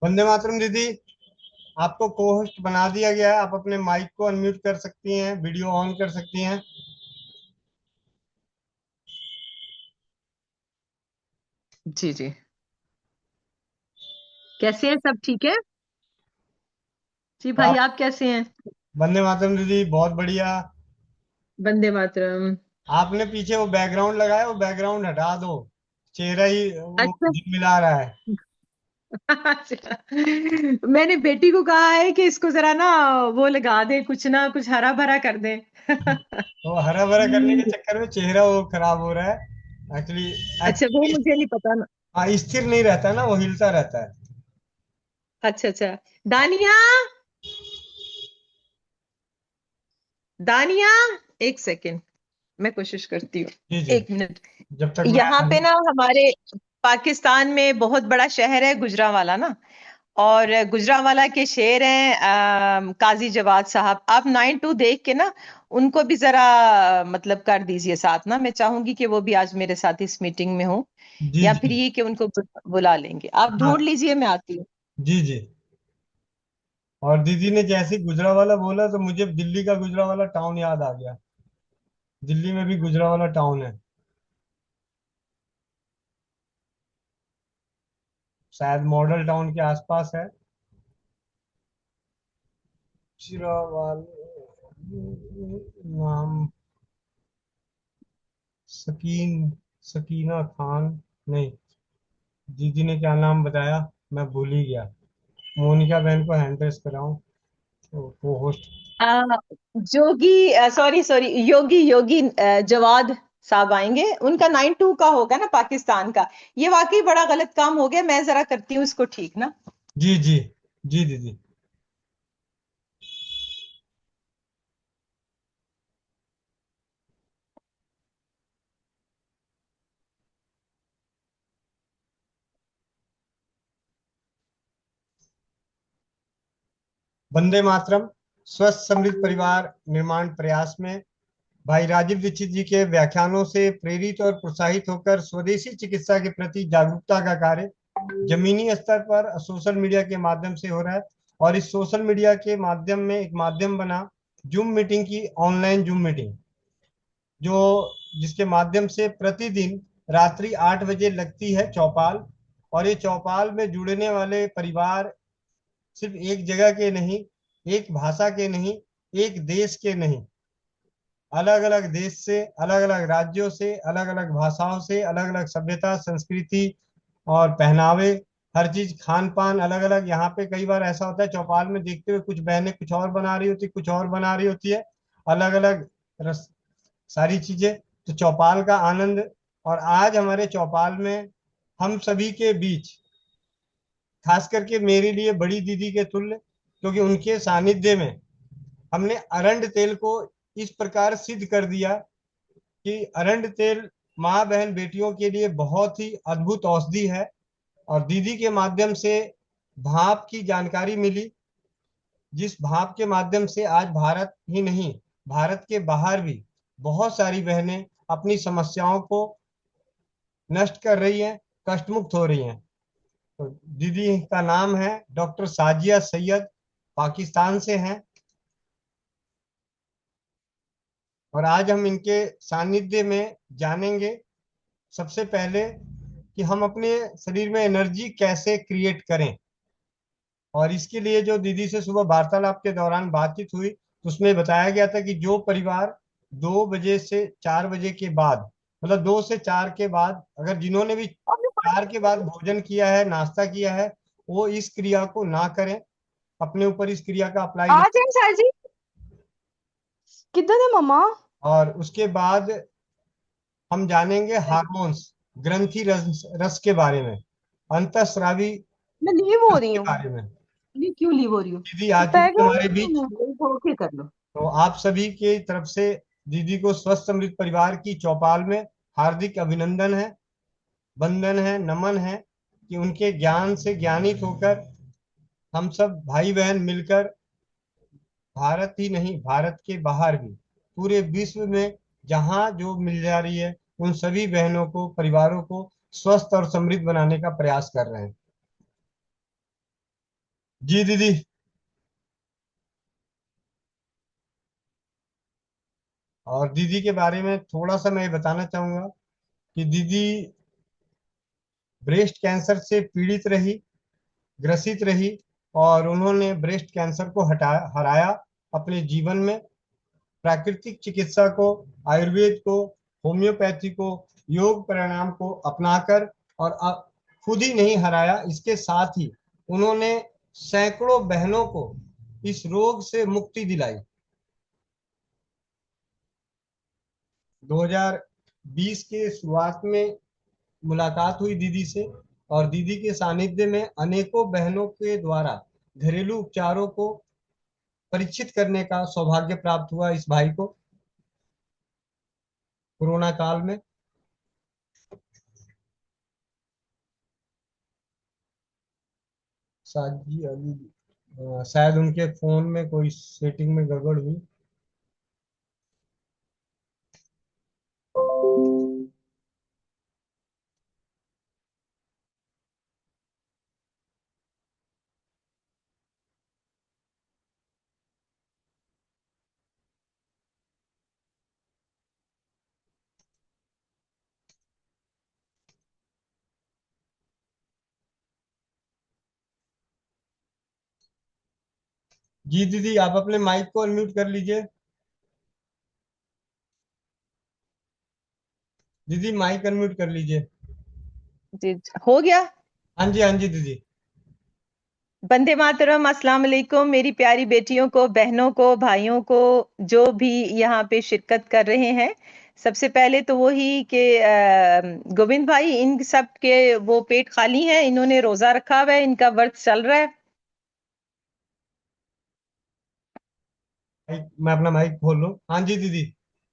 वंदे मातरम दीदी। आपको को होस्ट बना दिया गया है। आप अपने माइक को अनम्यूट कर सकती हैं, वीडियो ऑन कर सकती हैं। जी जी। कैसे हैं? सब ठीक है? जी तो भाई, आप आप कैसे हैं? वंदे मातरम दीदी, बहुत बढ़िया। वंदे मातरम। आपने पीछे वो बैकग्राउंड लगाया, वो बैकग्राउंड हटा दो। चेहरा ही वो अच्छा। झिलमिला रहा है। अच्छा। मैंने बेटी को कहा है कि इसको जरा ना वो लगा दे, कुछ ना कुछ हरा भरा कर दे। तो हरा भरा करने के चक्कर में चेहरा वो खराब हो रहा है एक्चुअली। अच्छा, वो एक्चुअली मुझे नहीं पता ना। स्थिर नहीं रहता ना, वो हिलता रहता है। अच्छा अच्छा। दानिया, दानिया, एक सेकेंड, मैं कोशिश करती हूँ। जी जी। एक मिनट। जब तक मैं यहाँ पे ना हमारे पाकिस्तान में बहुत बड़ा शहर है गुजरांवाला ना। और गुजरांवाला के शेर हैं काजी जवाद साहब। आप 9-2 देख के ना उनको भी जरा मतलब कर दीजिए साथ ना। मैं चाहूंगी कि वो भी आज मेरे साथ इस मीटिंग में हो। जी या फिर जी। ये कि उनको बुला लेंगे। आप ढूंढ हाँ। लीजिए, मैं आती हूँ। जी जी। और दीदी ने जैसे ही गुजरांवाला बोला तो मुझे दिल्ली का गुजरांवाला टाउन याद आ गया। दिल्ली में भी गुजरांवाला टाउन है। शायद मॉडल टाउन के आसपास है। गुजरांवाला नाम। सकीन, सकीना खान, नहीं। दीदी ने क्या नाम बताया, मैं भूल ही गया। मोनिका बहन को हैंड रेस कराऊं तो वो होस्ट। आ, जोगी, सॉरी सॉरी, योगी योगी जवाद साहब आएंगे। उनका 9-2 का होगा ना पाकिस्तान का। ये वाकई बड़ा गलत काम हो गया। मैं जरा करती हूँ इसको ठीक ना। जी जी। जी दीदी। वंदे मातरम। स्वस्थ समृद्ध परिवार निर्माण प्रयास में भाई राजीव दीक्षित जी के व्याख्यानों से प्रेरित और प्रोत्साहित होकर स्वदेशी चिकित्सा के प्रति जागरूकता का कार्य जमीनी स्तर पर सोशल मीडिया के माध्यम से हो रहा है। और इस सोशल मीडिया के माध्यम में एक माध्यम बना जूम मीटिंग की, ऑनलाइन जूम मीटिंग, जो जिसके माध्यम से प्रतिदिन रात्रि 8 बजे लगती है चौपाल। और ये चौपाल में जुड़ने वाले परिवार सिर्फ एक जगह के नहीं, एक भाषा के नहीं, एक देश के नहीं, अलग अलग देश से, अलग अलग राज्यों से, अलग अलग भाषाओं से, अलग अलग सभ्यता संस्कृति और पहनावे, हर चीज खान पान अलग अलग। यहाँ पे कई बार ऐसा होता है चौपाल में देखते हुए कुछ बहनें कुछ और बना रही होती, कुछ और बना रही होती है, अलग अलग रस, सारी चीजें। तो चौपाल का आनंद। और आज हमारे चौपाल में हम सभी के बीच, खास करके मेरे लिए बड़ी दीदी के तुल्य, क्योंकि उनके सानिध्य में हमने अरंड तेल को इस प्रकार सिद्ध कर दिया कि अरंड तेल माँ बहन बेटियों के लिए बहुत ही अद्भुत औषधि है। और दीदी के माध्यम से भाप की जानकारी मिली, जिस भाप के माध्यम से आज भारत ही नहीं, भारत के बाहर भी बहुत सारी बहनें अपनी समस्याओं को नष्ट कर रही हैं, कष्ट मुक्त हो रही हैं। तो दीदी का नाम है डॉक्टर साजिया सैयद, पाकिस्तान से हैं। और आज हम इनके सानिध्य में जानेंगे सबसे पहले कि हम अपने शरीर में एनर्जी कैसे क्रिएट करें। और इसके लिए जो दीदी से सुबह वार्तालाप के दौरान बातचीत हुई, तो उसमें बताया गया था कि जो परिवार 2 बजे से 4 बजे के बाद, मतलब 2 से 4 के बाद, अगर जिन्होंने भी 4 के बाद भोजन किया है, नाश्ता किया है, वो इस क्रिया को ना करें, अपने ऊपर इस क्रिया का अप्लाई आ ना। जाए सर जी। किधर है मम्मा? और उसके बाद हम जानेंगे हार्मोन्स, ग्रंथि रस के बारे में, अंतःस्रावी मैं लीव हो रस रही के हूँ। बारे में। ये क्यों लीव हो रही हूँ? दीदी आ तो चुकी है बैकग्राउंड हमारे बीच। ओके कर लो। तो आप सभी की तरफ से दीदी को स्वस्थ समृद्ध परिवार की चौपाल में हार्दिक अभिनंदन है, वंदन है, नमन है कि उनके ज्ञान से ज्ञानित होकर हम सब भाई बहन मिलकर भारत ही नहीं, भारत के बाहर भी पूरे विश्व में जहां जो मिल जा रही है, उन सभी बहनों को, परिवारों को स्वस्थ और समृद्ध बनाने का प्रयास कर रहे हैं। जी दीदी। और दीदी के बारे में थोड़ा सा मैं बताना चाहूंगा कि दीदी ब्रेस्ट कैंसर से पीड़ित रही, ग्रसित रही, और उन्होंने ब्रेस्ट कैंसर को हराया अपने जीवन में। प्राकृतिक चिकित्सा को, आयुर्वेद को, होम्योपैथी को, योग प्राणायाम को अपनाकर, और खुद ही नहीं हराया, इसके साथ ही उन्होंने सैकड़ों बहनों को इस रोग से मुक्ति दिलाई। 2020 के शुरुआत में मुलाकात हुई दीदी से, और दीदी के सानिध्य में अनेकों बहनों के द्वारा घरेलू उपचारों को परीक्षित करने का सौभाग्य प्राप्त हुआ इस भाई को कोरोना काल में। साजी अली, शायद उनके फोन में कोई सेटिंग में गड़बड़ हुई। जी दीदी, आप अपने माइक को अनम्यूट कर लीजिए। दीदी माइक अनम्यूट कर लीजिए। जी हो गया। हाँ जी, हाँ जी दीदी। वंदे मातरम, अस्सलाम वालेकुम मेरी प्यारी बेटियों को, बहनों को, भाइयों को, जो भी यहाँ पे शिरकत कर रहे हैं। सबसे पहले तो वही कि गोविंद भाई, इन सब के वो पेट खाली हैं, इन्होंने रोजा रखा हुआ है, इनका व्रत चल रहा है। मैं अपना माइक खोल लूँ। हाँ जी दीदी,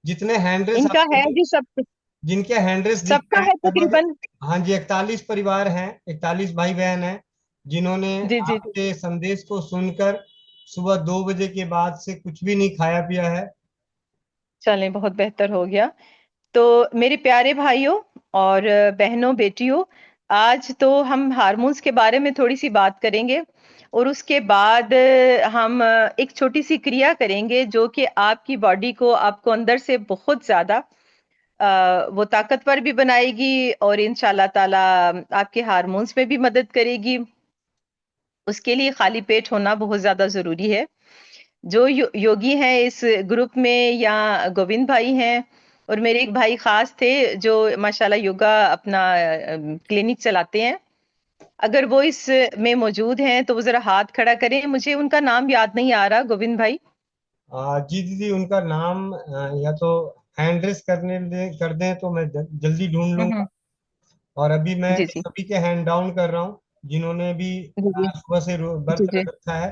जितने हैंड रेस इनका है आपको, जी, सब जिनके हैंड रेस दिख सबका रहे हैं है लगभग, तकरीबन। हाँ जी, 41 परिवार हैं, 41 भाई बहन हैं, जिन्होंने जी जी जी। आपके संदेश को सुनकर सुबह 2 बजे के बाद से कुछ भी नहीं खाया पिया है। चलें, बहुत बेहतर हो गया। तो मेरे प्यारे भाइयों और बहनों, बेटियों, आज तो हम हार्मोन्स के बारे में थोड़ी सी बात करेंगे, और उसके बाद हम एक छोटी सी क्रिया करेंगे जो कि आपकी बॉडी को, आपको अंदर से बहुत ज्यादा वो ताकतवर भी बनाएगी, और इंशाल्लाह ताला आपके हार्मोन्स में भी मदद करेगी। उसके लिए खाली पेट होना बहुत ज्यादा जरूरी है। जो योगी हैं इस ग्रुप में, या गोविंद भाई हैं, और मेरे एक भाई खास थे जो माशाल्लाह योगा अपना क्लिनिक चलाते हैं। अगर वो इस में मौजूद हैं तो वो जरा हाथ खड़ा करें, मुझे उनका नाम याद नहीं आ रहा, गोविंद भाई। जी दीदी, उनका नाम या तो हैंड रेस कर दें तो मैं जल्दी ढूंढ लूंगा। हम्म। और अभी मैं जी जी सभी के हैंड डाउन कर रहा हूँ जिन्होंने भी जी जी सुबह से जी व्रत जी। रख रखा है।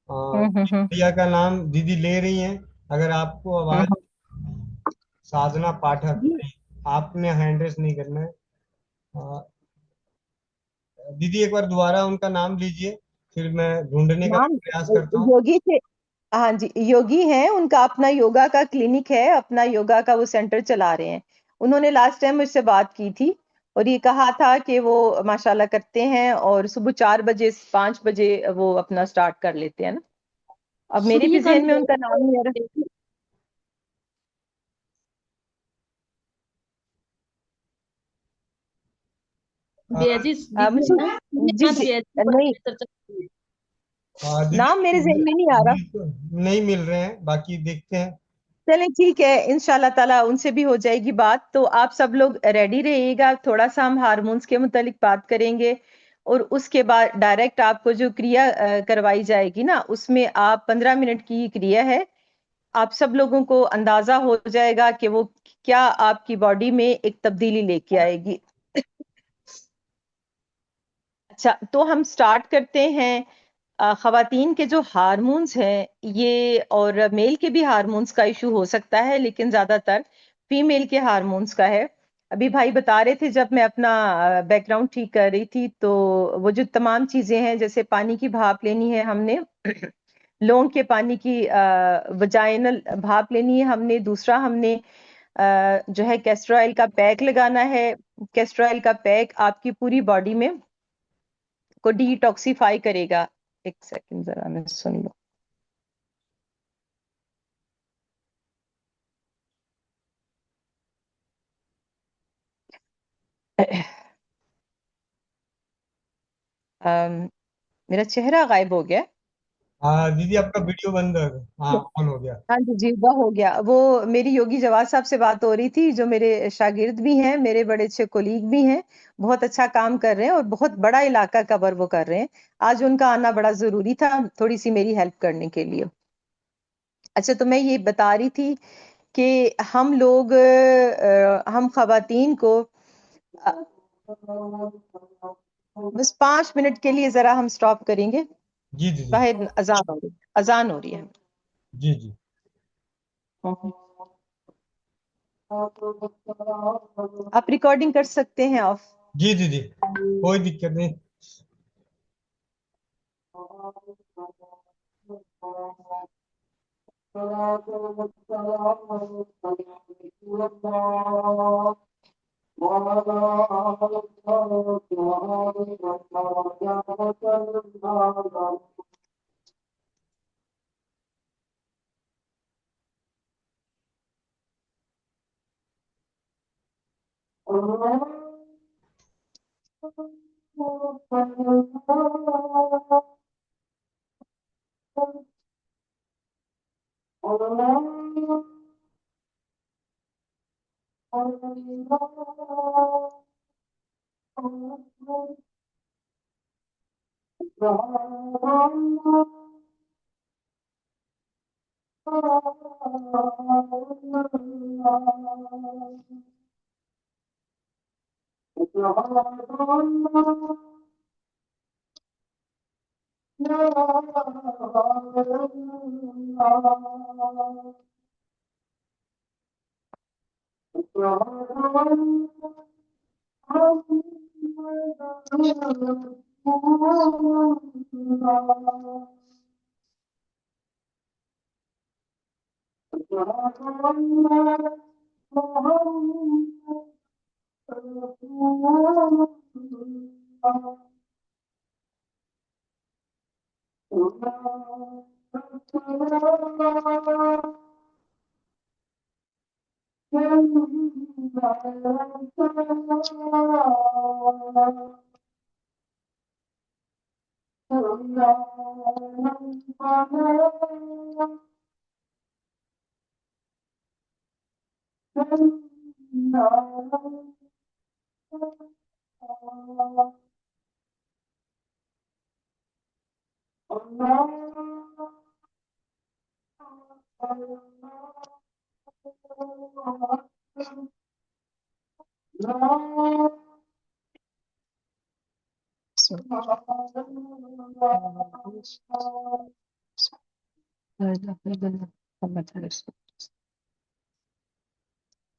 हम्म। भैया का नाम दीदी ले रही हैं, अगर आपको आवाज। हम्म। साधना पाठक जी। नहीं, आपने हैंड रेस नहीं करना है। अ, दीदी एक बार दोबारा उनका नाम लीजिए, फिर मैं ढूंढने का नाम प्रयास करता हूँ। योगी थे। हाँ जी, योगी हैं, उनका अपना योगा का क्लिनिक है, अपना योगा का वो सेंटर चला रहे हैं। उन्होंने लास्ट टाइम मुझसे बात की थी, और ये कहा था कि वो माशाल्लाह करते हैं, और सुबह 4 बजे 5 बजे वो अपना स्टार्ट कर लेते हैं ना। अब मेरे भी सूर्यकांत जहन में उनका नाम नहीं आ रहा। बेअजीज दिख मुझे, रहा है, जी सूर्यकांत जी, बेअजीज पर नहीं, चर्चा कर रही है। नाम मेरे दीदी जहन में नहीं आ रहा। नहीं मिल रहे हैं, बाकी देखते हैं। चलें, ठीक है, इंशाल्लाह ताला उनसे भी हो जाएगी बात। तो आप सब लोग रेडी रहिएगा, थोड़ा सा हम हार्मोन्स के मुतालिक बात करेंगे, और उसके बाद डायरेक्ट आपको जो क्रिया करवाई जाएगी ना, उसमें आप 15 मिनट की क्रिया है। आप सब लोगों को अंदाजा हो जाएगा कि वो क्या आपकी बॉडी में एक तब्दीली लेके आएगी। अच्छा, तो हम स्टार्ट करते हैं। खवातीन के जो हार्मोन्स हैं ये, और मेल के भी हार्मोन्स का इशू हो सकता है, लेकिन ज्यादातर फीमेल के हार्मोन्स का है। अभी भाई बता रहे थे, जब मैं अपना बैकग्राउंड ठीक कर रही थी, तो वो जो तमाम चीजें हैं, जैसे पानी की भाप लेनी है हमने, लौंग के पानी की वजाइनल भाप लेनी है हमने। दूसरा, हमने जो है कैस्टर ऑयल का पैक लगाना है। कैस्टर ऑयल का पैक आपकी पूरी बॉडी में को डिटॉक्सिफाई करेगा। एक सेकंड जरा मैं सुन लूं। मेरा चेहरा गायब हो गया। हाँ दीदी, आपका वीडियो बंद है। हाँ, ऑन हो गया। हाँ जी जी, वो हो गया। वो मेरी योगी जवाद साहब से बात हो रही थी, जो मेरे शागिर्द भी हैं, मेरे बड़े अच्छे कोलीग भी हैं, बहुत अच्छा काम कर रहे हैं और बहुत बड़ा इलाका कवर वो कर रहे हैं। आज उनका आना बड़ा जरूरी था, थोड़ी सी मेरी हेल्प करने के लिए। अच्छा, तो मैं ये बता रही थी कि हम लोग हम खवातीन को अ, बस 5 मिनट के लिए जरा हम स्टॉप करेंगे। जी दीदी। बाहर अजान हो रही, अजान हो रही है। जी जी। आप रिकॉर्डिंग कर सकते हैं ऑफ। जी दीदी, कोई दिक्कत नहीं।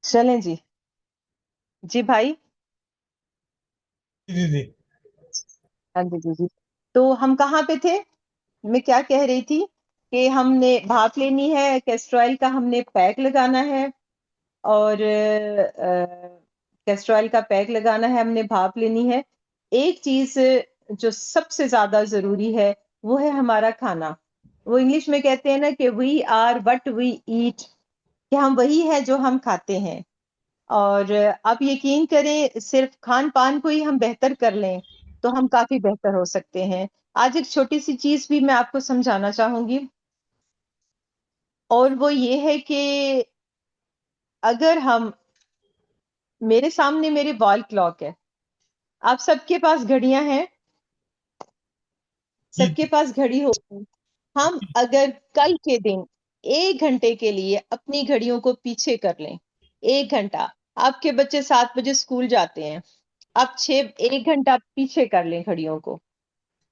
चलें जी। जी भाई। जी दीदी। हाँ जी जी जी। तो हम कहाँ पे थे? मैं क्या कह रही थी कि हमने भाप लेनी है, कैस्टर ऑयल का हमने पैक लगाना है। और कैस्टर ऑयल का पैक लगाना है, हमने भाप लेनी है। एक चीज जो सबसे ज्यादा जरूरी है वो है हमारा खाना। वो इंग्लिश में कहते हैं ना कि we are what we eat, कि हम वही है जो हम खाते हैं। और आप यकीन करें, सिर्फ खान पान को ही हम बेहतर कर लें तो हम काफी बेहतर हो सकते हैं। आज एक छोटी सी चीज भी मैं आपको समझाना चाहूंगी, और वो ये है कि अगर हम, मेरे सामने मेरे वॉल क्लॉक है, आप सबके पास घड़ियां हैं, जी सबके पास घड़ी होगी। हम अगर कल के दिन 1 घंटे के लिए अपनी घड़ियों को पीछे कर लें, 1 घंटा, आपके बच्चे 7 बजे स्कूल जाते हैं, आप 1 घंटा पीछे कर लें घड़ियों को,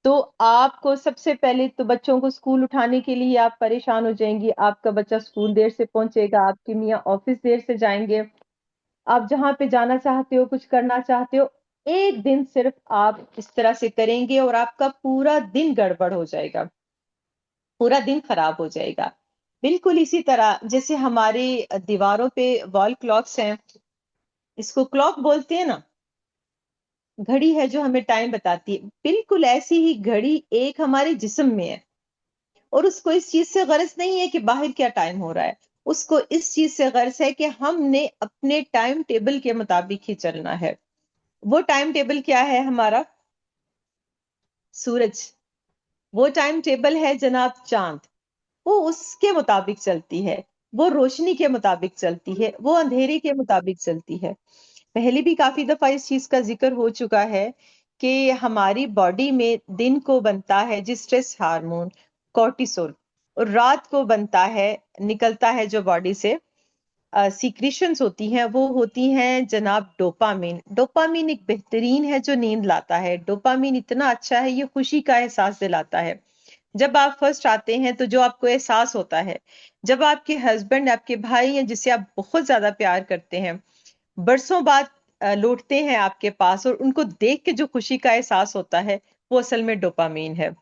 तो आपको सबसे पहले तो बच्चों को स्कूल उठाने के लिए आप परेशान हो जाएंगी, आपका बच्चा स्कूल देर से पहुंचेगा, आपकी मियाँ ऑफिस देर से जाएंगे, आप जहां पे जाना चाहते हो, कुछ करना चाहते हो, एक दिन सिर्फ आप इस तरह से करेंगे और आपका पूरा दिन गड़बड़ हो जाएगा, पूरा दिन खराब हो जाएगा। बिल्कुल इसी तरह जैसे हमारे दीवारों पे वॉल क्लॉक्स हैं, इसको क्लॉक बोलते हैं ना, घड़ी है जो हमें टाइम बताती है, बिल्कुल ऐसी ही घड़ी एक हमारे जिस्म में है, और उसको इस चीज से गर्ज नहीं है कि बाहर क्या टाइम हो रहा है, उसको इस चीज से गर्ज है कि हमने अपने टाइम टेबल के मुताबिक ही चलना है। वो टाइम टेबल क्या है हमारा? सूरज। वो टाइम टेबल है जनाब चांद। वो उसके मुताबिक चलती है, वो रोशनी के मुताबिक चलती है, वो अंधेरे के मुताबिक चलती है। पहले भी काफी दफा इस चीज का जिक्र हो चुका है कि हमारी बॉडी में दिन को बनता है जिस स्ट्रेस हार्मोन कॉर्टिसोल, और रात को बनता है, निकलता है जो बॉडी से सीक्रेशंस होती हैं, वो होती हैं जनाब डोपामीन। डोपामीन एक बेहतरीन है जो नींद लाता है। डोपामीन इतना अच्छा है, ये खुशी का एहसास दिलाता है। जब आप फर्स्ट आते हैं तो जो आपको एहसास होता है, जब आपके हस्बैंड, आपके भाई हैं जिससे आप बहुत ज्यादा प्यार करते हैं, बरसों बाद लौटते हैं आपके पास, और उनको देख के जो खुशी का एहसास होता है, वो असल में डोपामीन है।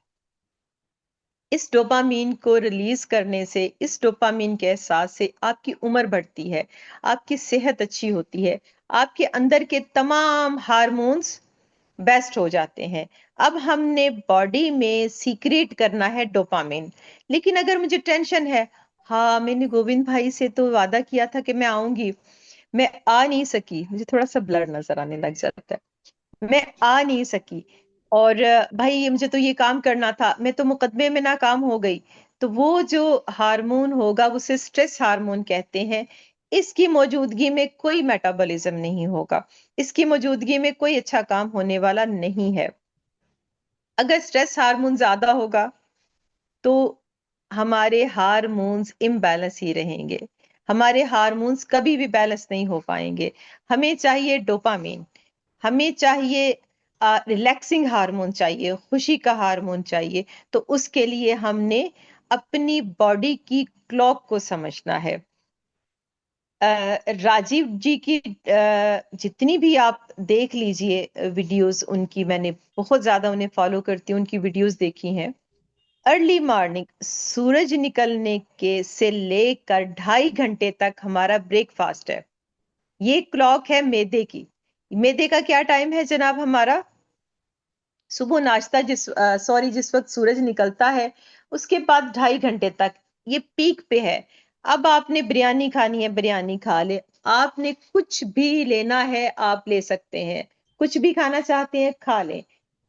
इस डोपामीन को रिलीज करने से, इस डोपामीन के एहसास से आपकी उम्र बढ़ती है, आपकी सेहत अच्छी होती है, आपके अंदर के तमाम हार्मोन्स बेस्ट हो जाते हैं। अब हमने बॉडी में सीक्रेट करना है डोपामिन। लेकिन अगर मुझे टेंशन है, हाँ मैंने गोविंद भाई से तो वादा किया था कि मैं आऊंगी, मैं आ नहीं सकी, मुझे थोड़ा सा ब्लर नजर आने लग जाता है, मैं आ नहीं सकी, और भाई मुझे तो ये काम करना था, मैं तो मुकदमे में नाकाम हो गई। तो वो जो हार्मोन होगा उसे स्ट्रेस हार्मोन कहते हैं। इसकी मौजूदगी में कोई मेटाबॉलिज्म नहीं होगा, इसकी मौजूदगी में कोई अच्छा काम होने वाला नहीं है। अगर स्ट्रेस हार्मोन ज्यादा होगा तो हमारे हार्मोन्स इम्बैलेंस ही रहेंगे, हमारे हार्मोन्स कभी भी बैलेंस नहीं हो पाएंगे। हमें चाहिए डोपामीन, हमें चाहिए रिलैक्सिंग हार्मोन चाहिए, खुशी का हार्मोन चाहिए। तो उसके लिए हमने अपनी बॉडी की क्लॉक को समझना है। राजीव जी की जितनी भी आप देख लीजिए वीडियोस उनकी, मैंने बहुत ज्यादा उन्हें फॉलो करती हूँ, उनकी वीडियोस देखी हैं। अर्ली मॉर्निंग सूरज निकलने के से लेकर 2.5 घंटे तक हमारा ब्रेकफास्ट है। ये क्लॉक है मैदे की। मैदे का क्या टाइम है जनाब हमारा? सुबह नाश्ता, जिस वक्त सूरज निकलता है उसके बाद 2.5 घंटे तक ये पीक पे है। अब आपने बिरयानी खानी है, बिरयानी खा ले, आपने कुछ भी लेना है आप ले सकते हैं, कुछ भी खाना चाहते हैं खा लें।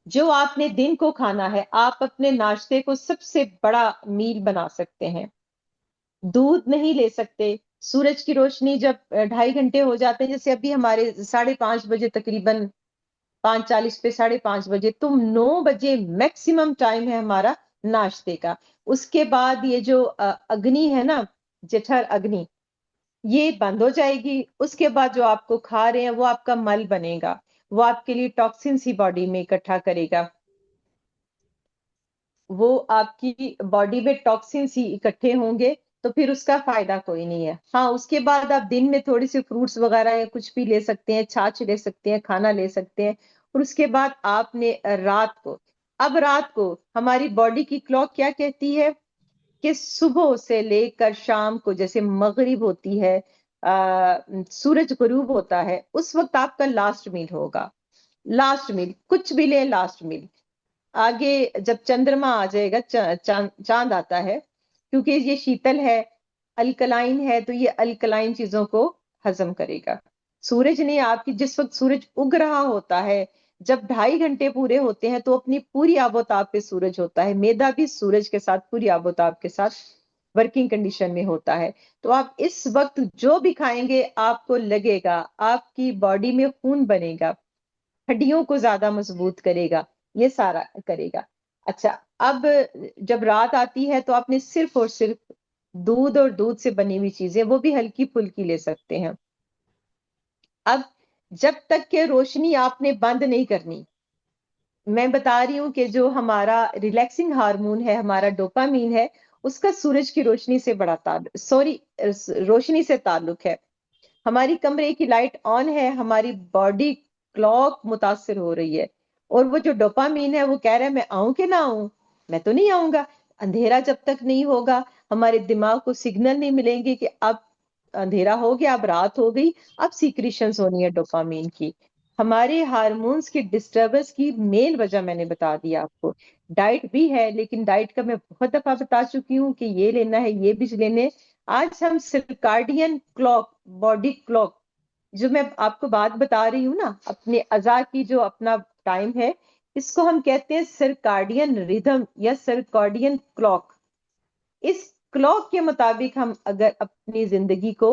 जो आपने दिन को खाना है, आप अपने नाश्ते को सबसे बड़ा मील बना सकते हैं। दूध नहीं ले सकते। सूरज की रोशनी जब 2.5 घंटे हो जाते हैं, जैसे अभी हमारे 5:30 बजे तकरीबन, 5:40 पे 5:30 बजे, तो 9 बजे मैक्सिमम टाइम है हमारा नाश्ते का। उसके बाद ये जो अग्नि है ना, जठर अग्नि, ये बंद हो जाएगी। उसके बाद जो आपको खा रहे हैं वो आपका मल बनेगा, वो आपके लिए टॉक्सिन्स ही बॉडी में इकट्ठा करेगा, वो आपकी बॉडी में टॉक्सिन्स ही इकट्ठे होंगे, तो फिर उसका फायदा कोई नहीं है। हाँ, उसके बाद आप दिन में थोड़ी सी फ्रूट्स वगैरह या कुछ भी ले सकते हैं, छाछ ले सकते हैं, खाना ले सकते हैं। और उसके बाद आपने रात को, अब रात को हमारी बॉडी की क्लॉक क्या कहती है कि सुबह से लेकर शाम को, जैसे मगरिब होती है, सूरज गुरूब होता है, उस वक्त आपका लास्ट मील होगा। लास्ट मील कुछ भी ले, लास्ट मील। आगे जब चंद्रमा आ जाएगा, चांद आता है, क्योंकि ये शीतल है, अल्कलाइन है, तो ये अल्कलाइन चीजों को हजम करेगा। सूरज ने आपकी, जिस वक्त सूरज उग रहा होता है, जब 2.5 घंटे पूरे होते हैं, तो अपनी पूरी आबोताब पे सूरज होता है। मैदा भी सूरज के साथ, पूरी आबोताब के साथ वर्किंग कंडीशन में होता है। तो आप इस वक्त जो भी खाएंगे आपको लगेगा, आपकी बॉडी में खून बनेगा, हड्डियों को ज्यादा मजबूत करेगा, ये सारा करेगा। अच्छा, अब जब रात आती है तो आपने सिर्फ और सिर्फ दूध और दूध से बनी हुई चीजें, वो भी हल्की फुल्की ले सकते हैं। अब जब तक के रोशनी आपने बंद नहीं करनी, मैं बता रही हूँ कि जो हमारा रिलैक्सिंग हार्मोन है, हमारा डोपामीन है, उसका सूरज की रोशनी से बड़ा ताल्लुक, सॉरी, रोशनी से ताल्लुक है। हमारी कमरे की लाइट ऑन है, हमारी बॉडी क्लॉक मुतासिर हो रही है, और वो जो डोपामीन है वो कह रहा है मैं आऊं कि ना आऊं। मैं तो नहीं आऊंगा। अंधेरा जब तक नहीं होगा, हमारे दिमाग को सिग्नल नहीं मिलेंगे कि अब अंधेरा हो गया, अब रात हो गई, अब सीक्रेशंस होनी है डोपामीन की। हमारे हार्मोन्स की डिस्टरबेंस की मेन वजह मैंने बता दिया आपको। डाइट भी है, लेकिन डाइट का मैं बहुत दफा बता चुकी हूँ कि ये लेना है, ये भी लेने। आज हम सर्काडियन क्लॉक, बॉडी क्लॉक, जो मैं आपको बात बता रही हूँ ना, अपने अज़ा की जो अपना टाइम है, इसको हम कहते हैं सर्काडियन रिदम या सर्काडियन क्लॉक। इस क्लॉक के मुताबिक हम अगर अपनी जिंदगी को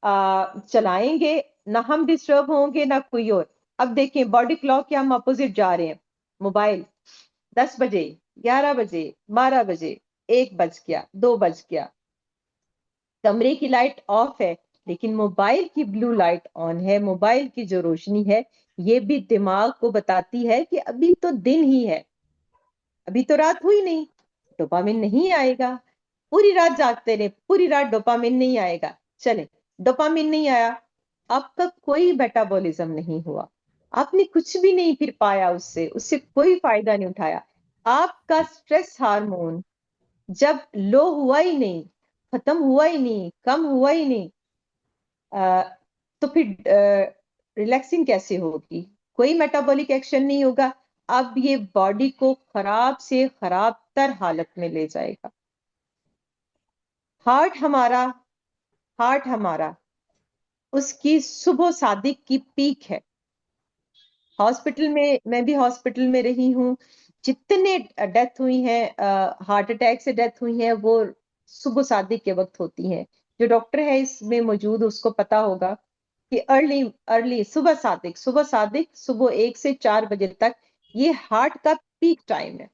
चलाएंगे, ना हम डिस्टर्ब होंगे ना कोई और। अब देखें, बॉडी क्लॉक के हम अपोजिट जा रहे हैं। मोबाइल 10 बजे, 11 बजे, 12 बजे, 1 बज गया, 2 बज गया, कमरे की लाइट ऑफ है, लेकिन मोबाइल की ब्लू लाइट ऑन है। मोबाइल की जो रोशनी है, ये भी दिमाग को बताती है कि अभी तो दिन ही है, अभी तो रात हुई नहीं, डोपामिन नहीं आएगा। पूरी रात जागते रहे, पूरी रात डोपामिन नहीं आएगा। चले, डोपामिन नहीं आया, आपका कोई मेटाबॉलिज्म नहीं हुआ, आपने कुछ भी नहीं फिर पाया, उससे उससे कोई फायदा नहीं उठाया। आपका स्ट्रेस हार्मोन जब लो हुआ ही नहीं, खत्म हुआ ही नहीं, कम हुआ ही नहीं, आ, तो फिर रिलैक्सिंग कैसे होगी? कोई मेटाबॉलिक एक्शन नहीं होगा। अब ये बॉडी को खराब से खराब तर हालत में ले जाएगा। हार्ट हमारा, हार्ट हमारा उसकी सुबह सादिक की पीक है। हॉस्पिटल में, मैं भी हॉस्पिटल में रही हूँ, जितने डेथ हुई हैं, हार्ट अटैक से डेथ हुई हैं, वो सुबह सादिक के वक्त होती हैं। जो डॉक्टर है इसमें मौजूद, उसको पता होगा कि अर्ली अर्ली सुबह सादिक, सुबह सादिक, सुबह 1 से 4 बजे तक ये हार्ट का पीक टाइम है।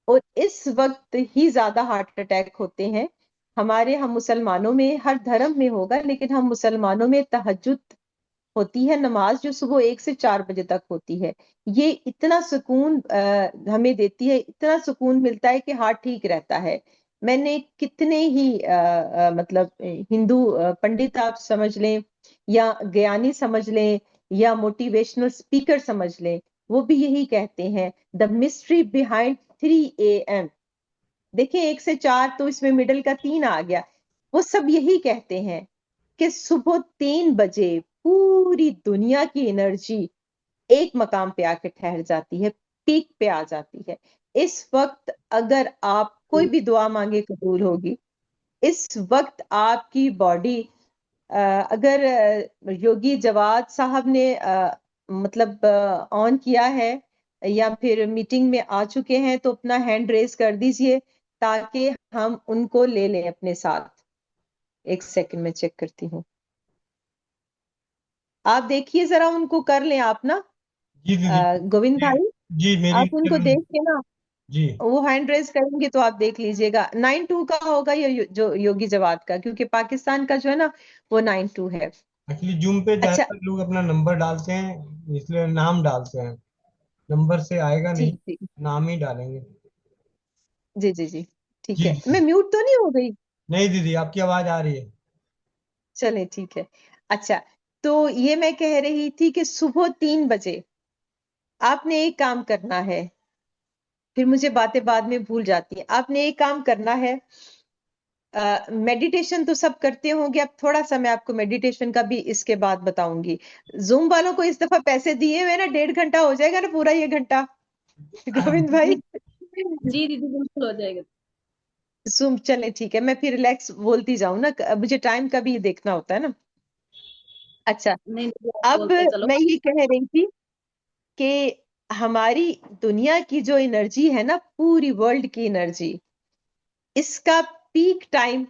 और इस वक्त ही ज्यादा हार्ट अटैक होते हैं। हम मुसलमानों में, हर धर्म में होगा, लेकिन हम मुसलमानों में तहज्जुद होती है, नमाज, जो सुबह 1 से 4 बजे तक होती है। ये इतना सुकून हमें देती है, इतना सुकून मिलता है कि हार्ट ठीक रहता है। मैंने कितने ही मतलब हिंदू पंडित आप समझ लें, या ज्ञानी समझ लें, या मोटिवेशनल स्पीकर समझ लें, वो भी यही कहते हैं, द मिस्ट्री बिहाइंड 3 AM। देखिए, 1 से 4 तो इसमें मिडल का 3 आ गया। वो सब यही कहते हैं कि सुबह 3 बजे पूरी दुनिया की एनर्जी एक मकाम पे आके ठहर जाती है, पीक पे आ जाती है। इस वक्त अगर आप कोई भी दुआ मांगे, कबूल होगी। इस वक्त आपकी बॉडी, अगर योगी जवाद साहब ने मतलब ऑन किया है, या फिर मीटिंग में आ चुके हैं, तो अपना हैंड रेस कर दीजिए, ताकि हम उनको ले लें अपने साथ। 1 सेकंड में चेक करती हूँ, आप देखिए जरा, उनको कर लें आप ना, जी दीदी। गोविंद भाई, जी मेरी आप उनको देख के ना, जी। वो हैंड रेस करेंगे तो आप देख लीजिएगा। 9-2 का होगा ये, जो योगी जवाद का, क्योंकि पाकिस्तान का जो है ना, वो 9-2 है। एक्चुअली जूम पे अच्छा, ज्यादातर लोग अपना नंबर डालते हैं, इसलिए नाम डालते हैं। नंबर से आएगा नहीं, ठीक ठीक, नाम ही डालेंगे। जी जी जी, ठीक जी है। जी। मैं म्यूट तो नहीं हो गई? नहीं दीदी, आपकी आवाज आ रही है। चले, ठीक है। अच्छा, तो ये मैं कह रही थी कि सुबह 3 बजे आपने एक काम करना है, फिर मुझे बातें बाद में भूल जाती हैं। आपने एक काम करना है, मेडिटेशन तो सब करते होंगे, अब थोड़ा सा मैं आपको मेडिटेशन का भी इसके बाद बताऊंगी। जूम वालों को इस दफा पैसे दिए हुए ना, 1.5 घंटा हो जाएगा ना पूरा ये घंटा, गोविंद भाई? जी दीदी बिल्कुल हो जाएगा। जूम, चले ठीक है, मैं फिर रिलैक्स बोलती जाऊं ना, मुझे टाइम का भी देखना होता है ना। अच्छा, नहीं दीदी आप अब बोलते चलो। मैं ये कह रही थी कि हमारी दुनिया की जो एनर्जी है ना, पूरी वर्ल्ड की एनर्जी, इसका पीक टाइम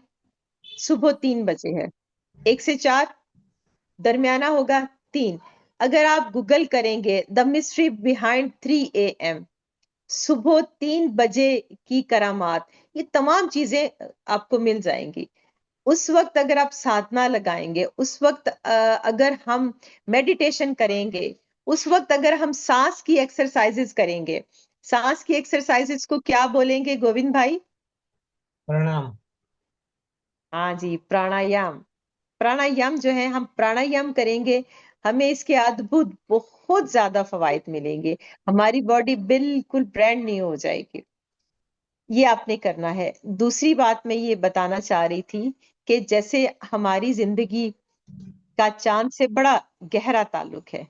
सुबह 3 बजे है। 1 से 4, दरमियाना होगा 3। अगर आप गूगल करेंगे द मिस्ट्री बिहाइंड 3 AM, सुबह 3 बजे की करामात, ये तमाम चीजें आपको मिल जाएंगी। उस वक्त अगर आप साधना लगाएंगे, उस वक्त अगर हम मेडिटेशन करेंगे, उस वक्त अगर हम सांस की एक्सरसाइजेस करेंगे, सांस की एक्सरसाइजेस को क्या बोलेंगे गोविंद भाई? प्रणाम। हाँ जी, प्राणायाम। प्राणायाम जो है, हम प्राणायाम करेंगे, हमें इसके अद्भुत बहुत ज्यादा फवायद मिलेंगे। हमारी बॉडी बिल्कुल ब्रांड न्यू हो जाएगी। ये आपने करना है। दूसरी बात मैं ये बताना चाह रही थी कि जैसे हमारी जिंदगी का चांद से बड़ा गहरा ताल्लुक है,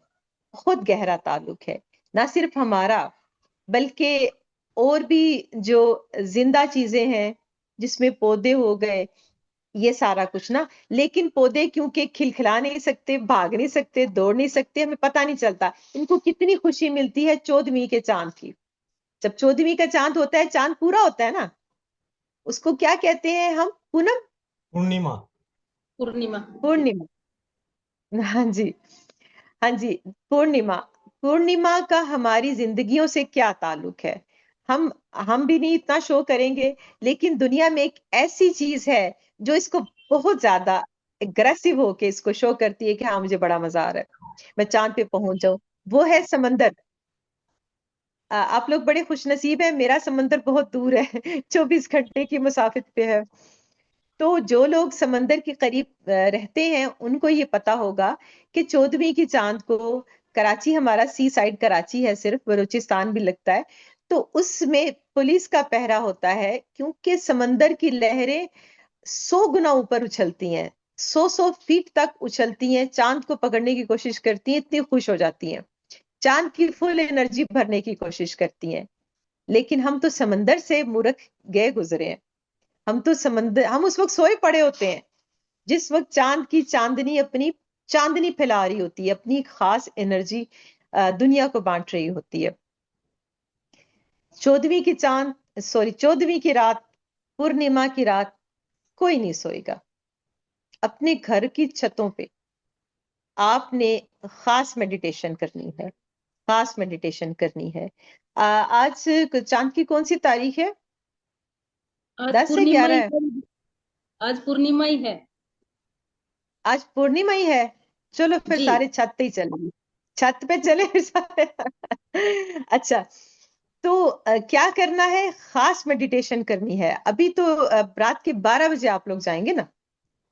बहुत गहरा ताल्लुक है। ना सिर्फ हमारा, बल्कि और भी जो जिंदा चीजें हैं, जिसमें पौधे हो गए, ये सारा कुछ ना। लेकिन पौधे क्योंकि खिलखिला नहीं सकते, भाग नहीं सकते, दौड़ नहीं सकते, हमें पता नहीं चलता इनको कितनी खुशी मिलती है 14वीं के चांद की। जब 14वीं का चांद होता है, चांद पूरा होता है ना, उसको क्या कहते हैं हम? पूनम, पूर्णिमा। पूर्णिमा। पूर्णिमा। हाँ जी, हाँ जी, पूर्णिमा। पूर्णिमा का हमारी जिंदगियों से क्या ताल्लुक है? हम हम भी नहीं इतना शो करेंगे, लेकिन दुनिया में एक ऐसी चीज है जो इसको बहुत ज्यादा एग्रेसिव होके इसको शो करती है कि हाँ, मुझे बड़ा मजा आ रहा है, मैं चांद पे पहुंच जाऊं। वो है समंदर। आप लोग बड़े खुशनसीब हैं, मेरा समंदर बहुत दूर है 24 घंटे की मुसाफिर पे है। तो जो लोग समंदर के करीब रहते हैं, उनको ये पता होगा कि 14वीं की चांद को, कराची हमारा सी साइड कराची है, सिर्फ बलूचिस्तान भी लगता है, तो उसमें पुलिस का पहरा होता है, क्योंकि समंदर की लहरें 100 गुना ऊपर उछलती हैं, 100 फीट तक उछलती हैं, चांद को पकड़ने की कोशिश करती हैं, इतनी खुश हो जाती हैं, चांद की फुल एनर्जी भरने की कोशिश करती हैं। लेकिन हम तो समंदर से मूर्ख गए गुजरे हैं। हम तो समंदर, हम उस वक्त सोए पड़े होते हैं जिस वक्त चांद की चांदनी अपनी चांदनी फैला रही होती है, अपनी खास एनर्जी दुनिया को बांट रही होती है। 14वीं की रात, पूर्णिमा की रात, कोई नहीं सोएगा। अपने घर की छतों पे आपने खास मेडिटेशन करनी है, खास मेडिटेशन करनी है। आज चांद की कौन सी तारीख है? आज 10 है, पूर्णिमा 11 ही है? है। आज पूर्णिमा ही है। आज पूर्णिमा ही है। चलो फिर जी। सारे छत पे ही चलेंगे, छत पे चले फिर सारे अच्छा, तो क्या करना है? खास मेडिटेशन करनी है। अभी तो रात के 12 बजे आप लोग जाएंगे ना,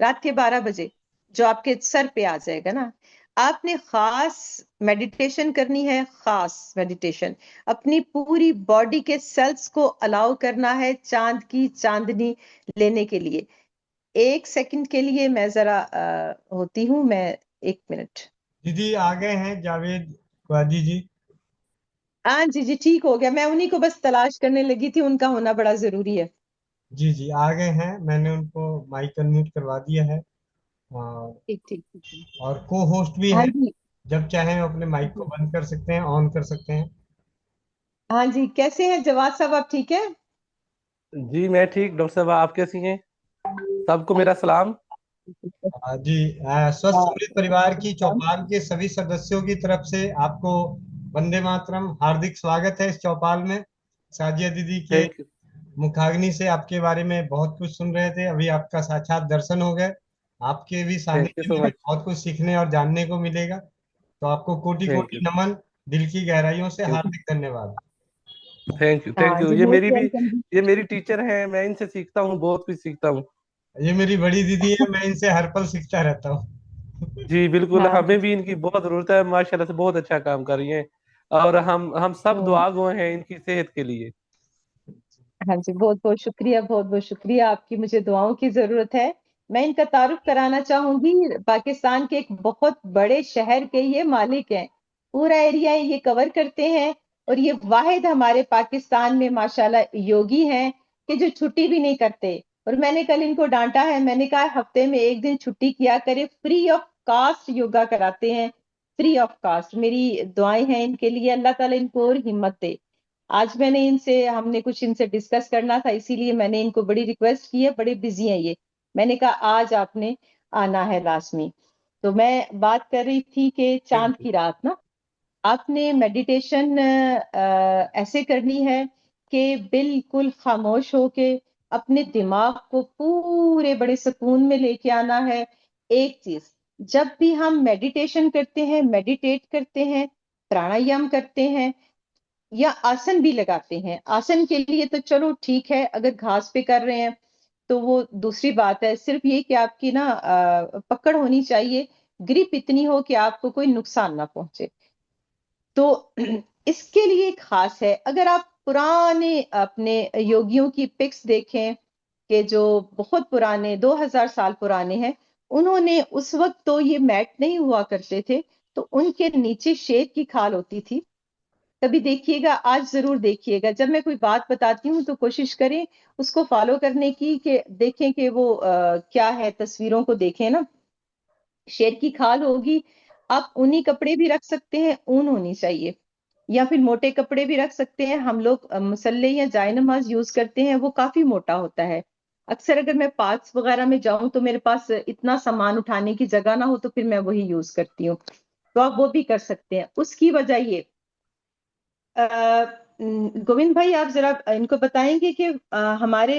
रात के 12 बजे जो आपके सर पे आ जाएगा ना, आपने खास मेडिटेशन करनी है, खास मेडिटेशन। अपनी पूरी बॉडी के सेल्स को अलाउ करना है चांद की चांदनी लेने के लिए। 1 सेकंड के लिए मैं जरा होती हूँ मैं, 1 मिनट। दीदी आ गए हैं जावेद काजी जी। हाँ जी जी, ठीक हो गया, मैं उन्हीं को बस तलाश करने लगी थी, उनका होना बड़ा जरूरी है। जी जी आ गए हैं, मैंने उनको माइक अनम्यूट करवा दिया है। और ठीक ठीक ठीक ठीक। को होस्ट भी हाँ हैं, जी जब चाहें अपने माइक को जी। बंद कर सकते हैं, ऑन कर सकते हैं। हाँ जी, कैसे हैं जवाद साहब, आप ठीक है? जी मैं ठीक। डॉक्टर साहब आप कैसी हैं? सबको मेरा सलाम। जी स्वस्थ समृद्ध परिवार की चौपाल के सभी सदस्यों की तरफ से आपको वंदे मातरम, हार्दिक स्वागत है इस चौपाल में। साजिया दीदी के थैंक यू। मुखाग्नि से आपके बारे में बहुत कुछ सुन रहे थे, अभी आपका साक्षात दर्शन हो गए। आपके भी थैंक यू सानिध्य सो में भी मच। बहुत कुछ सीखने और जानने को मिलेगा। तो आपको कोटि थैंक कोटि यू। नमन, दिल की गहराइयों से थैंक हार्दिक धन्यवाद। Thank you. थैंक हाँ यू। जी, ये मोस्ट मेरी भी, वेलकम जी। ये मेरी टीचर है, मैं इनसे सीखता हूँ, बहुत कुछ सीखता हूँ। ये मेरी बड़ी दीदी है, मैं इनसे हर पल सीखता रहता हूँ। जी बिल्कुल, हाँ हमें भी इनकी बहुत जरूरत है, माशाल्लाह से बहुत अच्छा काम कर रही हैं। और हम सब हम्म, दुआ गो हैं इनकी सेहत के लिए। हाँ जी, बहुत बहुत शुक्रिया, बहुत बहुत शुक्रिया, आपकी मुझे दुआओं की जरूरत है। मैं इनका तारुफ कराना चाहूंगी, पाकिस्तान के एक बहुत बड़े शहर के ये मालिक हैं, पूरा एरिया ये कवर करते हैं, और ये वाहिद हमारे पाकिस्तान में माशाल्लाह योगी हैं कि जो छुट्टी भी नहीं करते। और मैंने कल इनको डांटा है, मैंने कहा हफ्ते में 1 दिन छुट्टी किया करे, फ्री ऑफ कास्ट योगा कराते हैं, फ्री ऑफ कास्ट। मेरी दुआएं हैं इनके लिए, अल्लाह ताला इनको और हिम्मत दे। आज मैंने इनसे, हमने कुछ इनसे डिस्कस करना था, इसीलिए मैंने इनको बड़ी रिक्वेस्ट की है, बड़े बिजी हैं ये। मैंने कहा आज आपने आना है लाजमी। तो मैं बात कर रही थी कि थैंक चांद यू। की रात ना, आपने मेडिटेशन ऐसे करनी है कि बिल्कुल खामोश होके अपने दिमाग को पूरे बड़े सुकून में लेके आना है। एक चीज, जब भी हम मेडिटेशन करते हैं, मेडिटेट करते हैं, प्राणायाम करते हैं, या आसन भी लगाते हैं, आसन के लिए तो चलो ठीक है, अगर घास पे कर रहे हैं तो वो दूसरी बात है, सिर्फ ये कि आपकी ना पकड़ होनी चाहिए, ग्रिप इतनी हो कि आपको कोई नुकसान ना पहुंचे। तो इसके लिए खास है, अगर आप पुराने अपने योगियों की पिक्स देखें, कि जो बहुत पुराने 2000 साल पुराने हैं, उन्होंने उस वक्त तो ये मैट नहीं हुआ करते थे, तो उनके नीचे शेर की खाल होती थी। कभी देखिएगा, आज जरूर देखिएगा, जब मैं कोई बात बताती हूँ तो कोशिश करें उसको फॉलो करने की, कि देखें कि वो क्या है, तस्वीरों को देखें ना। शेर की खाल होगी। आप ऊनी कपड़े भी रख सकते हैं, ऊन होनी चाहिए, या फिर मोटे कपड़े भी रख सकते हैं। हम लोग मुसल्ले या जायनमाज यूज करते हैं, वो काफी मोटा होता है। अक्सर अगर मैं पार्क्स वगैरह में जाऊं तो मेरे पास इतना सामान उठाने की जगह ना हो, तो फिर मैं वही यूज करती हूँ। तो आप वो भी कर सकते हैं। उसकी वजह ये, गोविंद भाई आप जरा इनको बताएंगे कि हमारे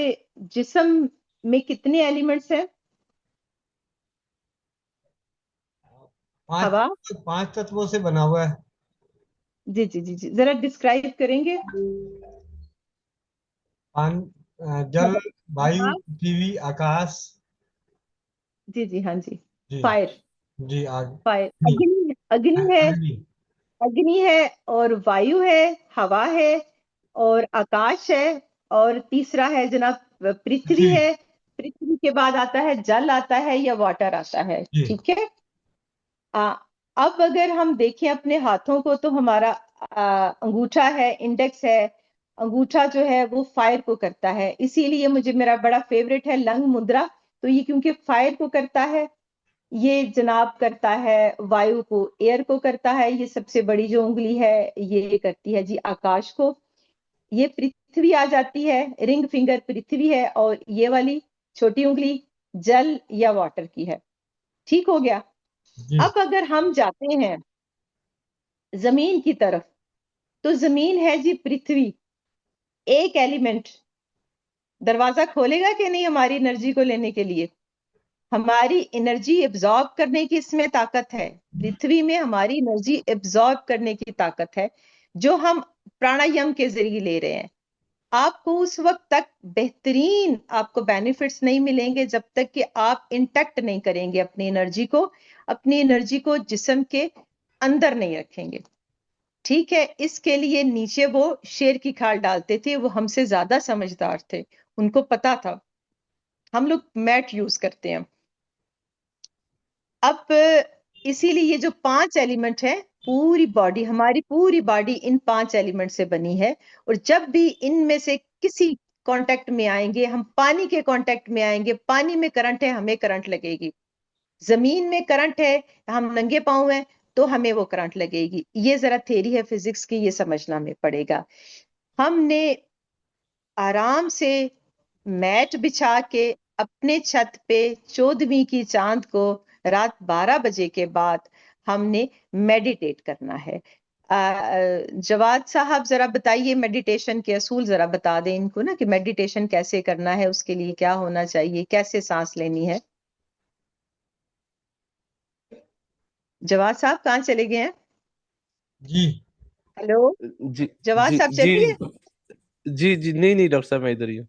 जिस्म में कितने एलिमेंट्स हैं? पांच हवा। पांच तत्वों से बना हुआ है। जी जी जी जी, जरा डिस्क्राइब करेंगे। जल, वायु, हवा। पृथ्वी, आकाश। जी जी, हाँ जी। जी। फायर। जी आग। फायर, नहीं, अग्नि, अग्नि है। अग्नि। अग्नि है, और वायु है, हवा है, और आकाश है, और तीसरा है जनाब पृथ्वी पृथ्वी। है। पृथ्वी के बाद आता है जल, आता है या वाटर आता है। जी। ठीक है। आ, अब अगर हम देखें अपने हाथों को, तो हमारा अंगूठा है, इंडेक्स है। अंगूठा जो है वो फायर को करता है, इसीलिए मुझे मेरा बड़ा फेवरेट है लंग मुद्रा। तो ये क्योंकि फायर को करता है, ये जनाब करता है वायु को, एयर को करता है। ये सबसे बड़ी जो उंगली है ये करती है जी आकाश को। ये पृथ्वी आ जाती है, रिंग फिंगर पृथ्वी है, और ये वाली छोटी उंगली जल या वाटर की है। ठीक हो गया। जी। अब अगर हम जाते हैं जमीन की तरफ, तो जमीन है जी पृथ्वी, एक एलिमेंट। दरवाजा खोलेगा कि नहीं हमारी एनर्जी को लेने के लिए? हमारी एनर्जी एब्जॉर्ब करने की इसमें ताकत है। पृथ्वी में हमारी एनर्जी एब्जॉर्ब करने की ताकत है, जो हम प्राणायाम के जरिए ले रहे हैं। आपको उस वक्त तक बेहतरीन आपको बेनिफिट्स नहीं मिलेंगे जब तक कि आप इंटैक्ट नहीं करेंगे अपनी एनर्जी को, अपनी एनर्जी को जिस्म के अंदर नहीं रखेंगे। ठीक है। इसके लिए नीचे वो शेर की खाल डालते थे, वो हमसे ज्यादा समझदार थे, उनको पता था। हम लोग मैट यूज करते हैं। अब इसीलिए ये जो पांच एलिमेंट है, पूरी बॉडी, हमारी पूरी बॉडी इन पांच एलिमेंट से बनी है। और जब भी इनमें से किसी कांटेक्ट में आएंगे, हम पानी के कांटेक्ट में आएंगे, पानी में करंट है, हमें करंट लगेगी। जमीन में करंट है, हम नंगे पांव हैं, तो हमें वो करंट लगेगी। ये जरा थ्योरी है फिजिक्स की, ये समझना हमें पड़ेगा। हमने आराम से मैट बिछा के अपने छत पे 14वीं की चांद को रात 12 बजे के बाद हमने मेडिटेट करना है। जवाद साहब जरा बताइए, मेडिटेशन के असूल जरा बता दें इनको ना, कि मेडिटेशन कैसे करना है, उसके लिए क्या होना चाहिए, कैसे सांस लेनी है। जवाद साहब कहाँ चले गए हैं? जी। हेलो, जी जवाद जी साहब जी चले गए? जी जी, नहीं नहीं डॉक्टर साहब, मैं इधर ही हूँ।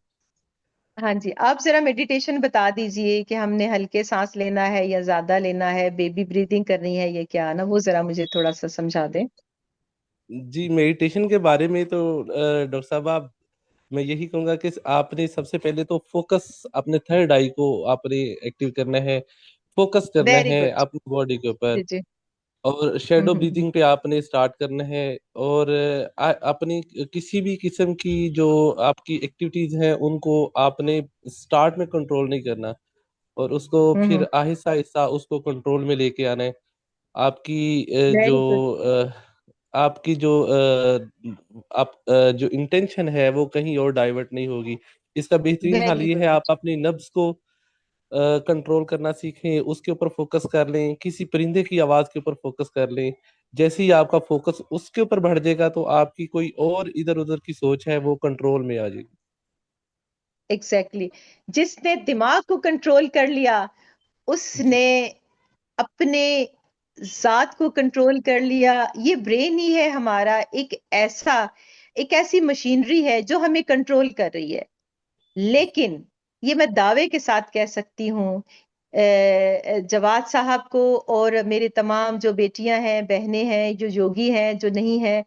हाँ जी, आप जरा मेडिटेशन बता दीजिए कि हमने हल्के सांस लेना है या ज्यादा लेना है, बेबी ब्रीदिंग करनी है, ये क्या ना, वो जरा मुझे थोड़ा सा समझा दें। जी, मेडिटेशन के बारे में तो डॉक्टर साहब, आप, मैं यही कहूंगा कि आपने सबसे पहले तो फोकस अपने थर्ड आई को आपने एक्टिव करना है, फोकस करना वेरी है गुड। अपनी बॉडी के ऊपर। जी जी। और शेडो हम्म। ब्रीदिंग पे आपने स्टार्ट करना है। और अपनी किसी भी किस्म की जो आपकी एक्टिविटीज हैं उनको आपने स्टार्ट में कंट्रोल नहीं करना, और उसको फिर आहिस्ता आहिस्ता उसको कंट्रोल में लेके आना है। आपकी वेरी गुड। आपकी जो जो इंटेंशन है वो कहीं और डाइवर्ट नहीं होगी। इसका बेहतरीन हल वेरी ये है, गुड। आप अपनी नब्ज को कंट्रोल करना सीखें, उसके ऊपर फोकस कर लें, किसी परिंदे की आवाज के ऊपर फोकस कर लें। जैसे ही आपका फोकस उसके ऊपर बढ़ जाएगा तो आपकी कोई और इधर उधर की सोच है वो कंट्रोल में आ जाएगी। एग्जैक्टली। जिसने दिमाग को कंट्रोल कर लिया, उसने अपने जात को कंट्रोल कर लिया। ये ब्रेन ही है हमारा, एक ऐसी मशीनरी है जो हमें कंट्रोल कर रही है। लेकिन ये मैं दावे के साथ कह सकती हूँ, जवाद साहब को और मेरे तमाम जो बेटियां हैं, बहनें हैं, जो योगी हैं, जो नहीं हैं,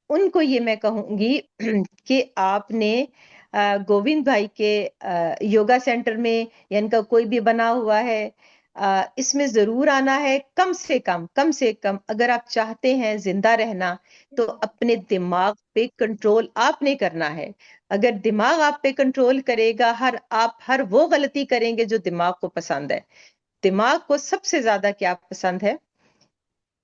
उनको ये मैं कहूंगी कि आपने गोविंद भाई के योगा सेंटर में, या इनका कोई भी बना हुआ है, इसमें जरूर आना है। कम से कम अगर आप चाहते हैं जिंदा रहना तो अपने दिमाग पे कंट्रोल आपने करना है। अगर दिमाग आप पे कंट्रोल करेगा, आप हर वो गलती करेंगे जो दिमाग को पसंद है। दिमाग को सबसे ज्यादा क्या पसंद है?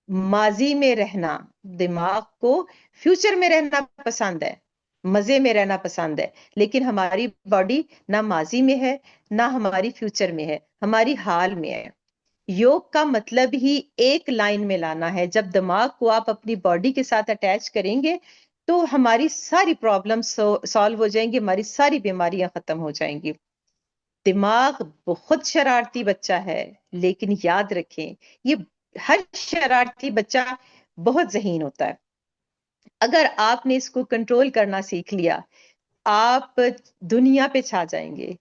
माजी में रहना। दिमाग को फ्यूचर में रहना पसंद है, मजे में रहना पसंद है। लेकिन हमारी बॉडी ना माजी में है, ना हमारी फ्यूचर में है, हमारी हाल में है। योग का मतलब ही एक लाइन में लाना है। जब दिमाग को आप अपनी बॉडी के साथ अटैच करेंगे तो हमारी सारी प्रॉब्लम्स सॉल्व हो जाएंगी, हमारी सारी बीमारियां खत्म हो जाएंगी। दिमाग बहुत शरारती बच्चा है, लेकिन याद रखें, ये हर शरारती बच्चा बहुत ज़हीन होता है। अगर आपने इसको कंट्रोल करना सीख लिया, आप दुनिया पे छा जाएंगे।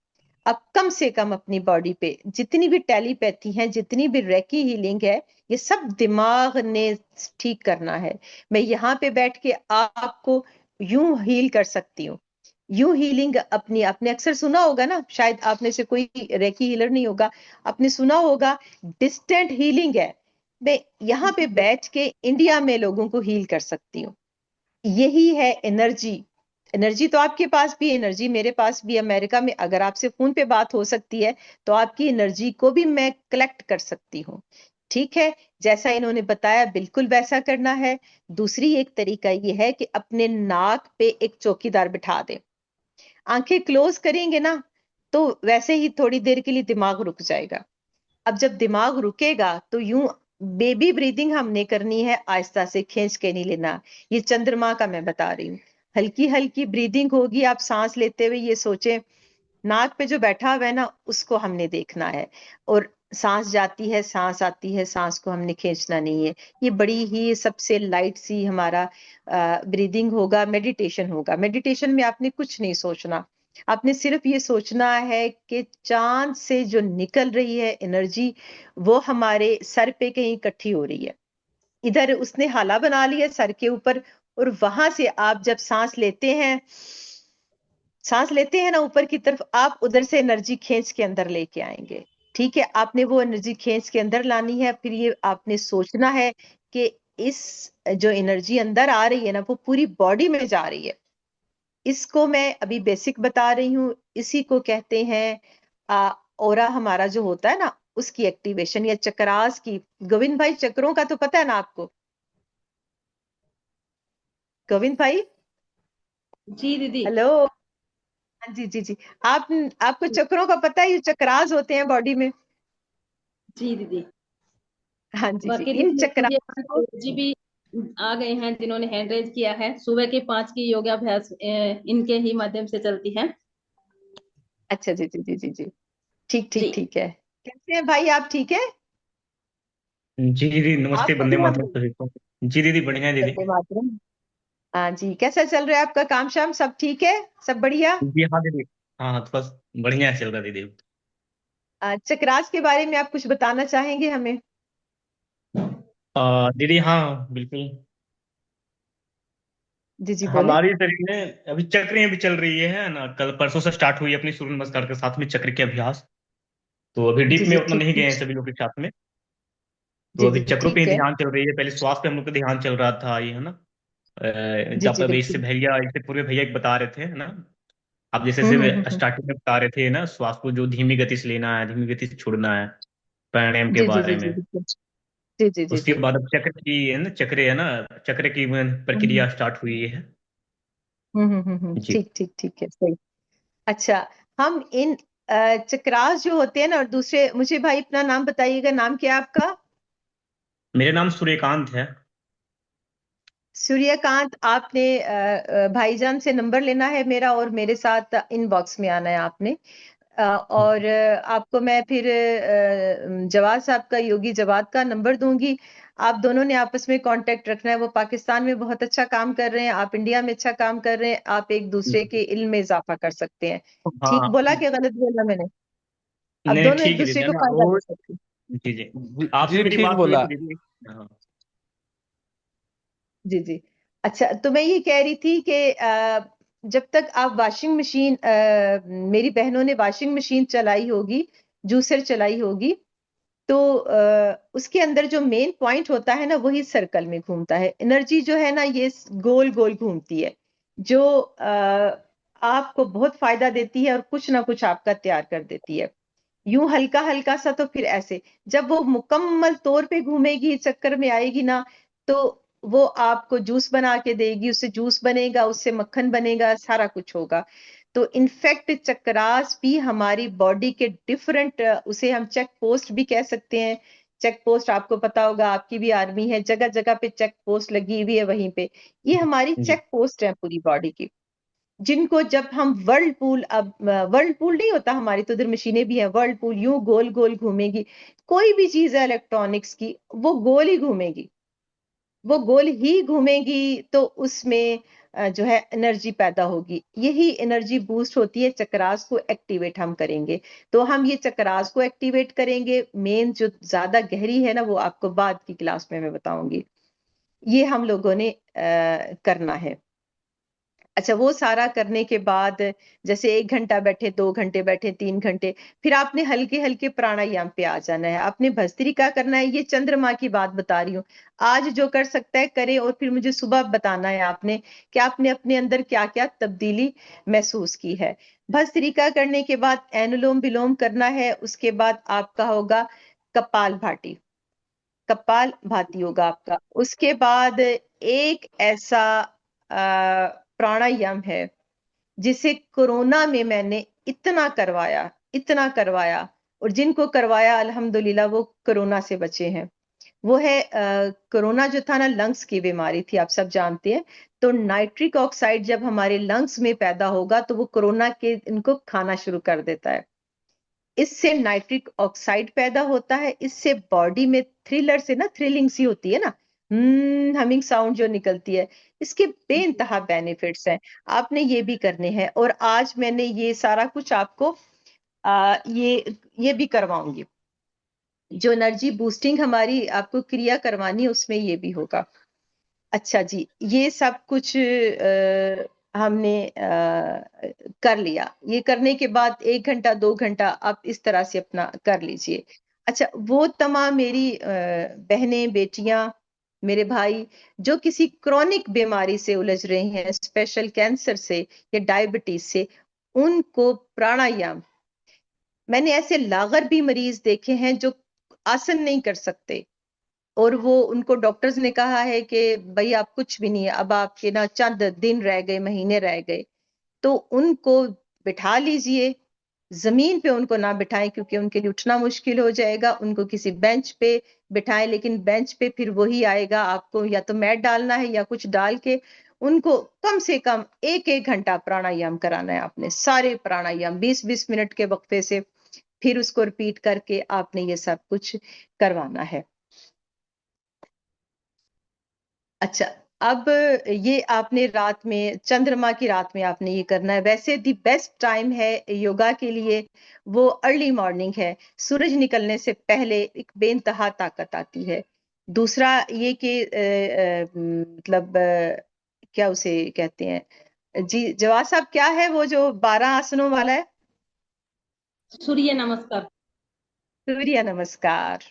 अब कम से कम अपनी बॉडी पे जितनी भी टेलीपैथी है, जितनी भी रेकी हीलिंग है, ये सब दिमाग ने ठीक करना है। मैं यहाँ पे बैठ के आपको यूं हील कर सकती हूँ। यूं हीलिंग अपनी, आपने अक्सर सुना होगा ना, शायद आप में से कोई रेकी हीलर नहीं होगा, आपने सुना होगा डिस्टेंट हीलिंग है। मैं यहाँ पे बैठ के इंडिया में लोगों को हील कर सकती हूँ। यही है एनर्जी। एनर्जी तो आपके पास भी, एनर्जी मेरे पास भी। अमेरिका में अगर आपसे फोन पे बात हो सकती है तो आपकी एनर्जी को भी मैं कलेक्ट कर सकती हूँ। ठीक है, जैसा इन्होंने बताया बिल्कुल वैसा करना है। दूसरी एक तरीका ये है कि अपने नाक पे एक चौकीदार बिठा दें। आंखें क्लोज करेंगे ना तो वैसे ही थोड़ी देर के लिए दिमाग रुक जाएगा। अब जब दिमाग रुकेगा तो यूं बेबी ब्रीदिंग हमने करनी है, आहिस्ता से खींच के नहीं लेना। ये चंद्रमा का मैं बता रही हूँ। हल्की हल्की ब्रीदिंग होगी, आप सांस लेते हुए ये सोचें नाक पे जो बैठा हुआ है ना उसको हमने देखना है, और सांस जाती है सांस आती है, सांस को हमने खींचना नहीं है। ये बड़ी ही सबसे लाइट सी हमारा ब्रीदिंग होगा, मेडिटेशन होगा। मेडिटेशन में आपने कुछ नहीं सोचना, आपने सिर्फ ये सोचना है कि चांद से जो निकल रही है एनर्जी वो हमारे सर पे कहीं इकट्ठी हो रही है। इधर उसने हाला बना लिया सर के ऊपर, और वहां से आप जब सांस लेते हैं ना ऊपर की तरफ, आप उधर से एनर्जी खींच के अंदर लेके आएंगे। ठीक है, आपने वो एनर्जी खींच के अंदर लानी है। फिर ये आपने सोचना है कि इस जो एनर्जी अंदर आ रही है ना वो पूरी बॉडी में जा रही है। इसको मैं अभी बेसिक बता रही हूँ। इसी को कहते हैं ओरा हमारा जो होता है ना उसकी एक्टिवेशन या चक्रास की। गोविंद भाई, चक्रों का तो पता है ना आपको? गोविंद भाई, जी दीदी। हेलो। हाँ जी जी जी। आप आपको चक्रों का पता है? ये चक्रास होते हैं बॉडी में। जी दीदी। हाँ जी जी, बाकी इन दीदी मुझे चक्रास को। जी भी आ गए हैं जिन्होंने हैंड रेज किया है। सुबह के 5 की योगाभ्यास इनके ही माध्यम से चलती है। अच्छा जी जी जी जी जी, ठीक ठीक जी। ठीक है। कैसे हैं भाई, आप ठीक है? जी दीदी, नमस्ते। आपको वंदे भी मातरम हम सभी को। जी दीदी, बढ़िया है दीदी। वंदे मातरम। हाँ जी, कैसा चल रहा है आपका काम शाम, सब ठीक है, सब बढ़िया? जी हाँ दीदी। हाँ हाँ, तो बस बढ़िया चल रहा है दीदी। चक्रास के बारे में आप कुछ बताना चाहेंगे हमें? दीदी हाँ बिल्कुल। जी जी बोले। हमारी शरीर में अभी चक्रें भी चल रही है ना। कल परसों से स्टार्ट हुई है अपनी सूर्य नमस्कार के साथ में चक्र के अभ्यास। तो अभी डीप जी में जी उतना ठीक नहीं गए ठीक। हैं सभी लोग के साथ में। तो जी अभी जी चक्रों पे ही ठीक है। ध्यान चल रही है। पहले श्वास पे हम लोग का ध्यान चल रहा था, ये है ना। जी जब जी अभी इससे बिल्कुल। भैया इससे पूर्व भैया एक बता रहे थे, है ना। आप जैसे हम्म। स्टार्टिंग में बता रहे थे ना, श्वास को जो धीमी गति से लेना है, धीमी गति से छोड़ना है, प्राणायाम के जी जी जी बारे जी में। बिल्कुल। जी जी जी उसके जी। बाद अब चक्र है ना, चक्र की हम्म प्रक्रिया स्टार्ट हुई है। जी। ठीक ठीक ठीक है, सही। अच्छा, हम इन चक्रास जो होते हैं ना, और दूसरे, मुझे भाई अपना नाम बताइएगा, नाम क्या है आपका? मेरा नाम सूर्यकांत है। सूर्यकांत। आपने भाईजान से नंबर लेना है मेरा, और मेरे साथ इनबॉक्स में आना है आपने। और आपको मैं फिर जवाद साहब का, योगी जवाद का नंबर दूंगी। आप दोनों ने आपस में कांटेक्ट रखना है। वो पाकिस्तान में बहुत अच्छा काम कर रहे हैं, आप इंडिया में अच्छा काम कर रहे हैं, आप एक दूसरे के इल्म में इजाफा कर सकते हैं। ठीक हाँ। बोला कि गलत बोला मैंने? अब नहीं दोनों एक ठीक है दूसरे दीदी, है को ना फायदा वो। दे सकते हैं। जी जी। जी आपसे जी, मेरी ठीक बात हुई बोला। थी दीदी। हाँ। जी जी। अच्छा, तो मैं ये कह रही थी कि जब तक आप वॉशिंग मशीन, मेरी बहनों ने वॉशिंग मशीन चलाई होगी, जूसर चलाई होगी, तो उसके अंदर जो मेन पॉइंट होता है ना वही सर्कल में घूमता है। एनर्जी जो है ना ये गोल गोल घूमती है, जो आपको बहुत फायदा देती है और कुछ ना कुछ आपका तैयार कर देती है। यूं हल्का हल्का सा तो फिर ऐसे, जब वो मुकम्मल तौर पे घूमेगी, चक्कर में आएगी ना, तो वो आपको जूस बना के देगी, उससे जूस बनेगा, उससे मक्खन बनेगा, सारा कुछ होगा। तो इनफैक्ट चक्रास भी हमारी बॉडी के डिफरेंट, उसे हम चेक पोस्ट भी कह सकते हैं। चेक पोस्ट आपको पता होगा, आपकी भी आर्मी है, जगह जगह पे चेक पोस्ट लगी हुई है, वहीं पे ये हमारी जी। चेक पोस्ट है पूरी बॉडी की, जिनको जब हम वर्ल्ड पूल, अब वर्ल्ड पूल नहीं होता हमारी, तो उधर मशीनें भी है, वर्ल्ड पूल यूं गोल गोल घूमेगी। कोई भी चीज है इलेक्ट्रॉनिक्स की, वो गोल ही घूमेगी, वो गोल ही घूमेगी, तो उसमें जो है एनर्जी पैदा होगी। यही एनर्जी बूस्ट होती है, चक्रास को एक्टिवेट हम करेंगे। तो हम ये चक्रास को एक्टिवेट करेंगे, मेन जो ज्यादा गहरी है ना वो आपको बाद की क्लास में मैं बताऊंगी। ये हम लोगों ने करना है। अच्छा, वो सारा करने के बाद जैसे 1 घंटा बैठे, 2 घंटे बैठे, 3 घंटे, फिर आपने हल्के हल्के प्राणायाम पे आ जाना है, आपने भस्त्रिका करना है। ये चंद्रमा की बात बता रही हूँ। आज जो कर सकता है करे, और फिर मुझे सुबह बताना है आपने कि आपने अपने अंदर क्या क्या तब्दीली महसूस की है। भस्त्रिका करने के बाद अनुलोम विलोम करना है, उसके बाद आपका होगा कपाल भाती, कपाल भाती होगा आपका। उसके बाद एक ऐसा प्राणायाम है जिसे कोरोना में मैंने इतना करवाया, इतना करवाया, और जिनको करवाया अल्हम्दुलिल्लाह वो कोरोना से बचे हैं। वो है कोरोना जो था ना, लंग्स की बीमारी थी, आप सब जानते हैं। तो नाइट्रिक ऑक्साइड जब हमारे लंग्स में पैदा होगा तो वो कोरोना के इनको खाना शुरू कर देता है। इससे नाइट्रिक ऑक्साइड पैदा होता है, इससे बॉडी में थ्रिलर से ना, थ्रिलिंग सी होती है ना, हमिंग साउंड जो निकलती है, इसके बेइंतहा बेनिफिट्स हैं। आपने ये भी करने हैं, और आज मैंने ये सारा कुछ आपको ये भी करवाऊंगी। जो एनर्जी बूस्टिंग हमारी आपको क्रिया करवानी है उसमें ये भी होगा। अच्छा जी, ये सब कुछ हमने कर लिया। ये करने के बाद 1 घंटा 2 घंटा आप इस तरह से अपना कर लीजिए। अच्छा, वो तमाम मेरी बहनें बेटियां, मेरे भाई जो किसी क्रॉनिक बीमारी से उलझ रहे हैं, स्पेशल कैंसर से या डायबिटीज से, उनको प्राणायाम, मैंने ऐसे लागर भी मरीज देखे हैं जो आसन नहीं कर सकते, और वो उनको डॉक्टर्स ने कहा है कि भाई आप कुछ भी नहीं है, अब आपके ना चंद दिन रह गए, महीने रह गए, तो उनको बिठा लीजिए। जमीन पे उनको ना बिठाएं क्योंकि उनके लिए उठना मुश्किल हो जाएगा, उनको किसी बेंच पे बिठाएं, लेकिन बेंच पे फिर वही आएगा, आपको या तो मैट डालना है या कुछ डाल के उनको कम से कम 1-1 घंटा प्राणायाम कराना है आपने, सारे प्राणायाम 20-20 मिनट के वक्फे से, फिर उसको रिपीट करके आपने ये सब कुछ करवाना है। अच्छा, अब ये आपने रात में, चंद्रमा की रात में आपने ये करना है। वैसे दी बेस्ट टाइम है योगा के लिए वो अर्ली मॉर्निंग है, सूरज निकलने से पहले एक बेइंतहा ताकत आती है। दूसरा ये कि मतलब क्या उसे कहते हैं जी, जवाब साहब, क्या है वो जो 12 आसनों वाला है? सूर्य नमस्कार। सूर्य नमस्कार,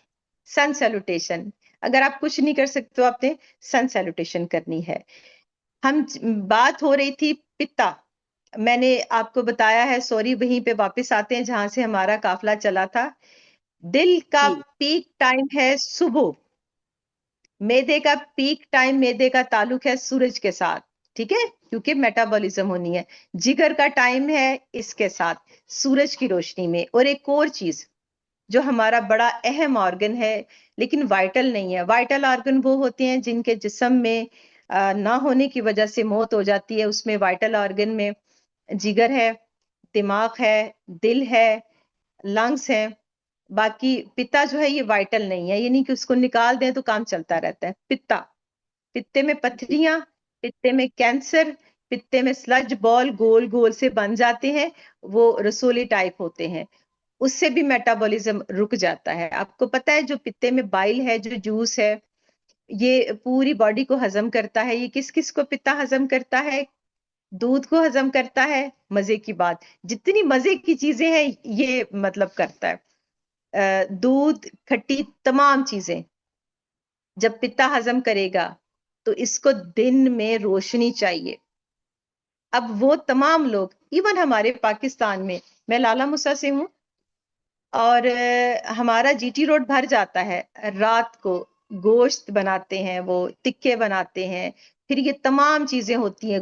सन सैल्यूटेशन। अगर आप कुछ नहीं कर सकते तो आपने सन सैल्यूटेशन करनी है। हम बात हो रही थी पित्ता, मैंने आपको बताया है, सॉरी वहीं पे वापस आते हैं जहां से हमारा काफला चला था। दिल का जी। पीक टाइम है सुबह, मैदे का पीक टाइम, मैदे का ताल्लुक है सूरज के साथ, ठीक है, क्योंकि मेटाबॉलिज्म होनी है। जिगर का टाइम है इसके साथ, सूरज की रोशनी में। और एक और चीज जो हमारा बड़ा अहम ऑर्गन है लेकिन वाइटल नहीं है, वाइटल ऑर्गन वो होते हैं जिनके जिस्म में ना होने की वजह से मौत हो जाती है। उसमें वाइटल ऑर्गन में जिगर है, दिमाग है, दिल है, लंग्स है। बाकी पित्ता जो है ये वाइटल नहीं है, ये नहीं कि उसको निकाल दें तो काम चलता रहता है। पित्ता, पित्ते में पथरियां, पित्ते में कैंसर, पित्ते में स्लज बॉल गोल गोल से बन जाते हैं, वो रसोली टाइप होते हैं, उससे भी मेटाबॉलिज्म रुक जाता है। आपको पता है जो पित्ते में बाइल है, जो जूस है, ये पूरी बॉडी को हजम करता है। ये किस किस को पित्ता हजम करता है? दूध को हजम करता है। मजे की बात, जितनी मजे की चीजें हैं ये मतलब करता है। दूध, खट्टी तमाम चीजें जब पित्ता हजम करेगा तो इसको दिन में रोशनी चाहिए। अब वो तमाम लोग, इवन हमारे पाकिस्तान में, मैं लाला मुसा से हूँ और हमारा जीटी रोड भर जाता है। रात को गोश्त बनाते हैं, वो टिक्के बनाते हैं, फिर ये तमाम चीजें होती हैं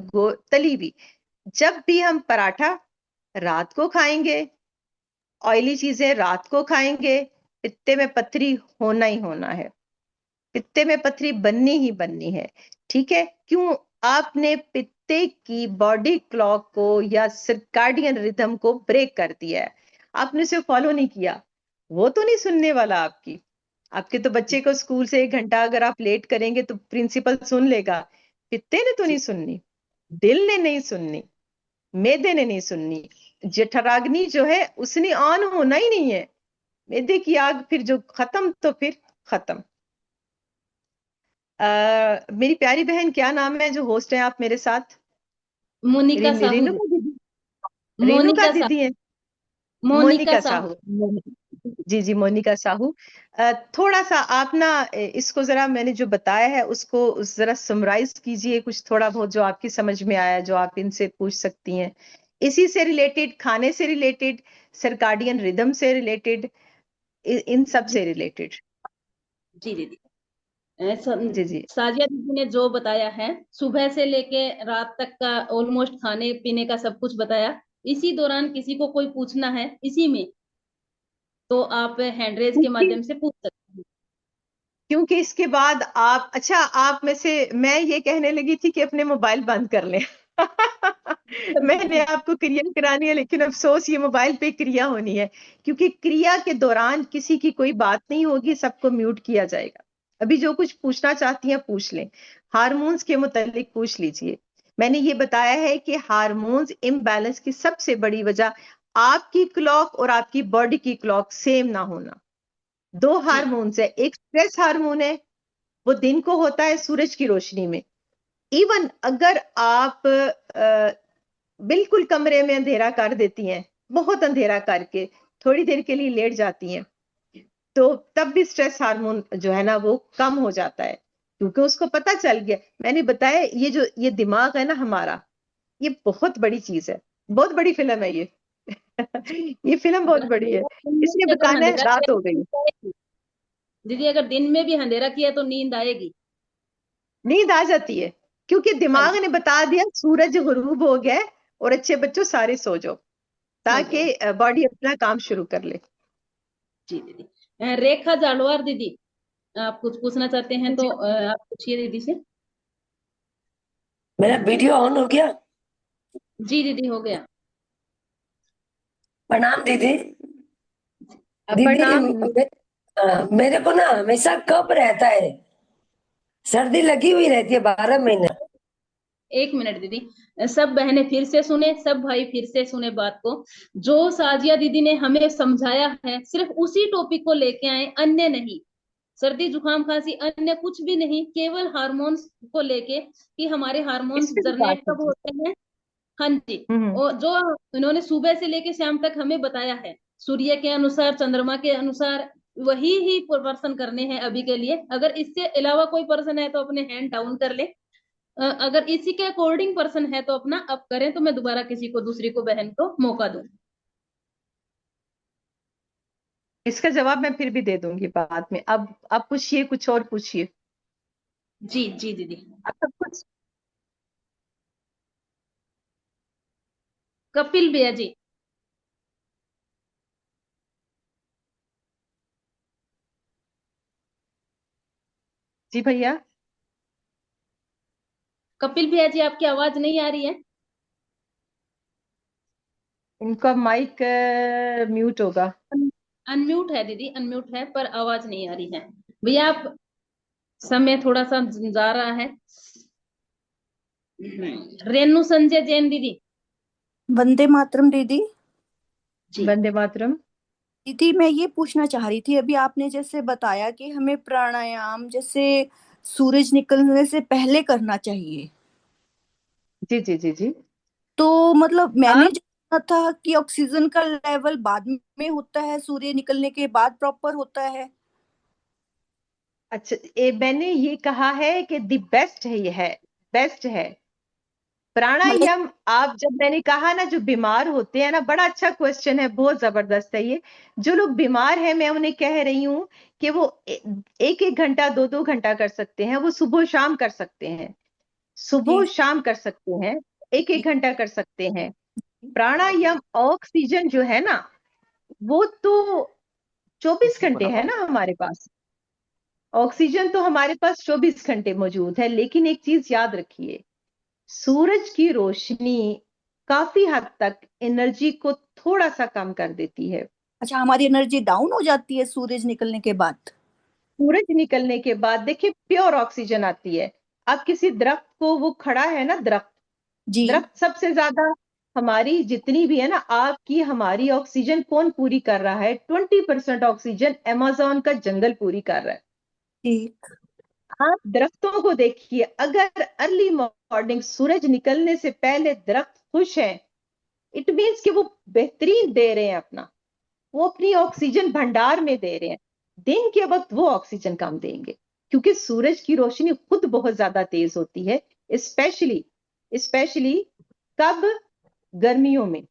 तली हुई। जब भी हम पराठा रात को खाएंगे, ऑयली चीजें रात को खाएंगे, पित्ते में पथरी होना ही होना है, पित्ते में पथरी बननी ही बननी है। ठीक है, क्यों? आपने पित्ते की बॉडी क्लॉक को या सर्काडियन रिदम को ब्रेक कर दिया है, आपने उसे फॉलो नहीं किया। वो तो नहीं सुनने वाला आपकी। आपके तो बच्चे को स्कूल से 1 घंटा अगर आप लेट करेंगे तो प्रिंसिपल सुन लेगा, पित्ते ने तो नहीं सुननी, दिल ने नहीं सुननी, मैदे ने नहीं सुननी। जठराग्नि जो है उसने ऑन होना ही नहीं है। मैदे की आग फिर जो खत्म तो फिर खत्म। मेरी प्यारी बहन, क्या नाम है जो होस्ट है आप मेरे साथ? मोनिका साहू रेणुका जी। दीदी, रेणुका मोनिका दीदी साहू। है। मोनिका मोनिका साहू। साहू। जी जी, मोनिका साहू। थोड़ा सा आप ना इसको जरा, मैंने जो बताया है उसको जरा समराइज कीजिए, कुछ थोड़ा बहुत जो आपकी समझ में आया, जो आप इनसे पूछ सकती हैं, इसी से रिलेटेड, खाने से रिलेटेड, सर्काडियन रिदम से रिलेटेड, इन सब जी से रिलेटेड। जी दीदी। जी जी। साजिया दीदी ने जो बताया है, सुबह से लेके रात तक का ऑलमोस्ट खाने पीने का सब कुछ बताया। इसी दौरान किसी को कोई पूछना है इसी में, तो आप हैंड रेज के माध्यम से पूछ सकते हैं। क्योंकि इसके बाद आप, अच्छा, आप में से मैं ये कहने लगी थी कि अपने मोबाइल बंद कर लें। मैंने आपको क्रिया करानी है, लेकिन अफसोस ये मोबाइल पे क्रिया होनी है, क्योंकि क्रिया के दौरान किसी की कोई बात नहीं होगी, सबको म्यूट किया जाएगा। अभी जो कुछ पूछना चाहती हैं पूछ लें, हार्मोन्स के मुतालिक पूछ लीजिए। मैंने ये बताया है कि हार्मोन्स इम्बैलेंस की सबसे बड़ी वजह आपकी क्लॉक और आपकी बॉडी की क्लॉक सेम ना होना। दो जी हार्मोन्स है, एक स्ट्रेस हार्मोन है, वो दिन को होता है सूरज की रोशनी में। इवन अगर आप बिल्कुल कमरे में अंधेरा कर देती हैं, बहुत अंधेरा करके थोड़ी देर के लिए लेट जाती हैं, तो तब भी स्ट्रेस हार्मोन जो है ना वो कम हो जाता है, क्योंकि उसको पता चल गया। मैंने बताया, ये जो ये दिमाग है ना हमारा, ये बहुत बड़ी चीज है, बहुत बड़ी फिल्म है ये। ये फिल्म बहुत अगर बड़ी है। दिन में इसने भी अगर बताना है अंधेरा रात किया हो तो गई। नींद आएगी। दीदी अगर दिन में भी अंधेरा किया तो नींद आएगी। नींद आ जाती है, क्योंकि हाँ दिमाग जी। ने बता दिया सूरज गुरूब हो गया है, और अच्छे बच्चों सारे सो जाओ, सो ताकि जाओ। बॉडी अपना काम शुरू कर ले। जी दीदी। रेखा जालवार दीदी, आप कुछ पूछना चाहते हैं तो आप पूछिए दीदी से। मेरा वीडियो ऑन हो गया? जी दीदी हो गया। प्रणाम दीदी। दीदी प्रणाम। मेरे को ना हमेशा कफ रहता है, सर्दी लगी हुई रहती है 12 महीने। एक मिनट दीदी, सब बहनें फिर से सुने, सब भाई फिर से सुने बात को। जो साजिया दीदी ने हमें समझाया है सिर्फ उसी टॉपिक को लेके आए, अन्य नहीं। सर्दी जुकाम खांसी अन्य कुछ भी नहीं, केवल हार्मोन्स को लेके कि हमारे इस हार्मोन्स पे भी बात जनरेट कब कीजिए। होते हैं। हाँ जी। हम्म। और जो इन्होंने सुबह से लेके शाम तक हमें बताया है, सूर्य के अनुसार, चंद्रमा के अनुसार, वही ही पर्सन करने हैं अभी के लिए। अगर इससे अलावा कोई पर्सन है तो अपने हैंड डाउन कर ले। अगर इसी के अकॉर्डिंग पर्सन है तो अपना अप करें, तो मैं दोबारा किसी को, दूसरी को, बहन को मौका दूं। इसका जवाब मैं फिर भी दे दूंगी बाद में। अब पूछिए, कुछ और पूछिए। जी जी दीदी। अब सब कुछ। कपिल भैया जी। जी भैया। कपिल भैया जी, आपकी आवाज नहीं आ रही है। इनका माइक म्यूट होगा। अनम्यूट है दीदी, अनम्यूट है, पर आवाज नहीं आ रही है। भैया आप, समय थोड़ा सा जा रहा है। रेणु संजय जैन दीदी। वंदे मातरम दीदी। जी वंदे मातरम। दीदी मैं ये पूछना चाह रही थी, अभी आपने जैसे बताया कि हमें प्राणायाम जैसे सूरज निकलने से पहले करना चाहिए, जी जी जी जी। तो मतलब मैंने हाँ। जो था कि ऑक्सीजन का लेवल बाद में होता है, सूर्य निकलने के बाद प्रॉपर होता है। अच्छा, मैंने ये कहा है कि द बेस्ट है, ये है बेस्ट है मतलब प्राणायाम। आप जब मैंने कहा ना जो बीमार होते हैं ना, बड़ा अच्छा क्वेश्चन है, बहुत जबरदस्त है ये। जो लोग बीमार हैं मैं उन्हें कह रही हूँ कि वो एक एक घंटा 2-2 घंटा कर सकते हैं, वो सुबह शाम कर सकते हैं, सुबह जी शाम कर सकते हैं, एक जी एक घंटा कर सकते हैं। प्राणायाम ऑक्सीजन जो है ना, वो तो 24 घंटे है ना हमारे पास। ऑक्सीजन तो हमारे पास 24 घंटे मौजूद है, लेकिन एक चीज याद रखिए, सूरज की रोशनी काफी हद तक एनर्जी को थोड़ा सा कम कर देती है। अच्छा, हमारी एनर्जी डाउन हो जाती है सूरज निकलने के बाद। सूरज निकलने के बाद देखिए प्योर ऑक्सीजन आती है। अब किसी दरख्त को, वो खड़ा है ना दरख्त, जी दरख्त सबसे ज्यादा हमारी जितनी भी है ना, आपकी हमारी ऑक्सीजन कौन पूरी कर रहा है? 20% ऑक्सीजन अमेज़न का जंगल पूरी कर रहा है। ठीक। आप दरख्तों को देखिए, अगर अर्ली मॉर्निंग सूरज निकलने से पहले दरख्त खुश है, इट मीन्स कि वो बेहतरीन दे रहे हैं अपना, वो अपनी ऑक्सीजन भंडार में दे रहे हैं। दिन के वक्त वो ऑक्सीजन कम देंगे, क्योंकि सूरज की रोशनी खुद बहुत ज्यादा तेज होती है, स्पेशली स्पेशली कब? गर्मियों में।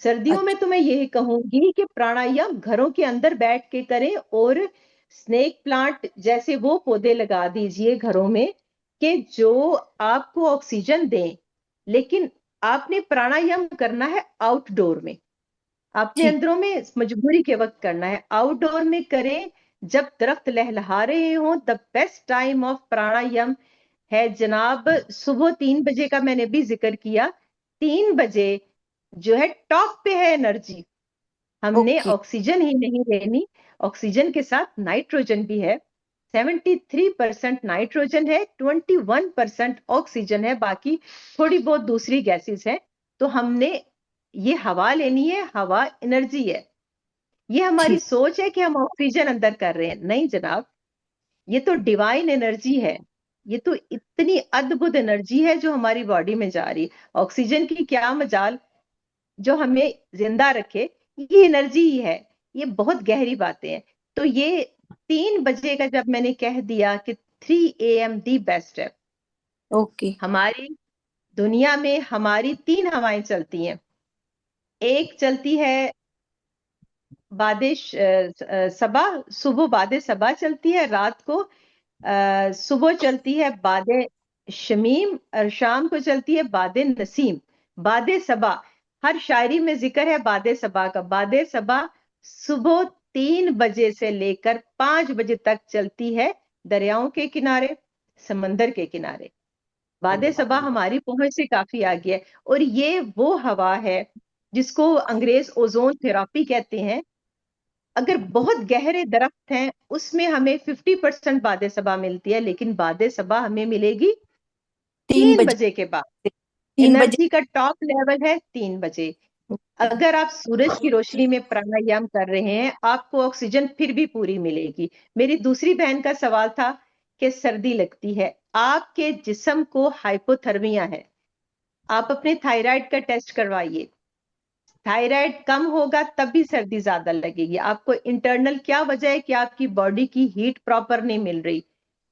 सर्दियों में अच्छा तो मैं यही कहूंगी कि प्राणायाम घरों के अंदर बैठ के करें, और स्नेक प्लांट जैसे वो पौधे लगा दीजिए घरों में कि जो आपको ऑक्सीजन दें। लेकिन आपने प्राणायाम करना है आउटडोर में, अपने ठीक। अंदरों में मजबूरी के वक्त करना है। आउटडोर में करें जब दरख्त लहलहा रहे हों। द बेस्ट टाइम ऑफ प्राणायाम है जनाब सुबह 3 बजे का, मैंने भी जिक्र किया। 3 बजे जो है टॉप पे है एनर्जी। हमने ओके ऑक्सीजन ही नहीं लेनी, ऑक्सीजन के साथ नाइट्रोजन भी है। 73% नाइट्रोजन है, 21% ऑक्सीजन है, बाकी थोड़ी बहुत दूसरी गैसेस हैं। तो हमने ये हवा लेनी है, हवा एनर्जी है। ये हमारी ठीक। सोच है कि हम ऑक्सीजन अंदर कर रहे हैं, नहीं जनाब, ये तो डिवाइन एनर्जी है। ये तो इतनी अद्भुत एनर्जी है जो हमारी बॉडी में जा रही है। ऑक्सीजन की क्या मजाल जो हमें जिंदा रखे, ये एनर्जी ही है। ये बहुत गहरी बातें हैं। तो ये 3 बजे का जब मैंने कह दिया कि 3 AM दी बेस्ट है। ओके हमारी दुनिया में हमारी 3 हवाएं चलती हैं। एक चलती है सबा, सुबह बादे सबा चलती है, रात को सुबह चलती है बादे शमीम, और शाम को चलती है बादे नसीम। बादे सबा, हर शायरी में जिक्र है बादे सबा का। बादे सबा सुबह 3 बजे से लेकर 5 बजे तक चलती है, दरियाओं के किनारे, समंदर के किनारे। बादे सबा हमारी पहुंच से काफी आगे है, और ये वो हवा है जिसको अंग्रेज ओजोन थेरापी कहते हैं। अगर बहुत गहरे दरख्त हैं उसमें हमें 50% बादे सबा मिलती है, लेकिन बादे सबा हमें मिलेगी 3 तीन बजे। बजे के बाद। 3 बजे। एनर्जी का टॉप लेवल है 3 बजे। अगर आप सूरज की रोशनी में प्राणायाम कर रहे हैं, आपको ऑक्सीजन फिर भी पूरी मिलेगी। मेरी दूसरी बहन का सवाल था कि सर्दी लगती है, आपके जिस्म को हाइपोथर्मिया है, आप अपने थायराइड का टेस्ट करवाइए। थायराइड कम होगा तब भी सर्दी ज्यादा लगेगी आपको। इंटरनल क्या वजह है कि आपकी बॉडी की हीट प्रॉपर नहीं मिल रही।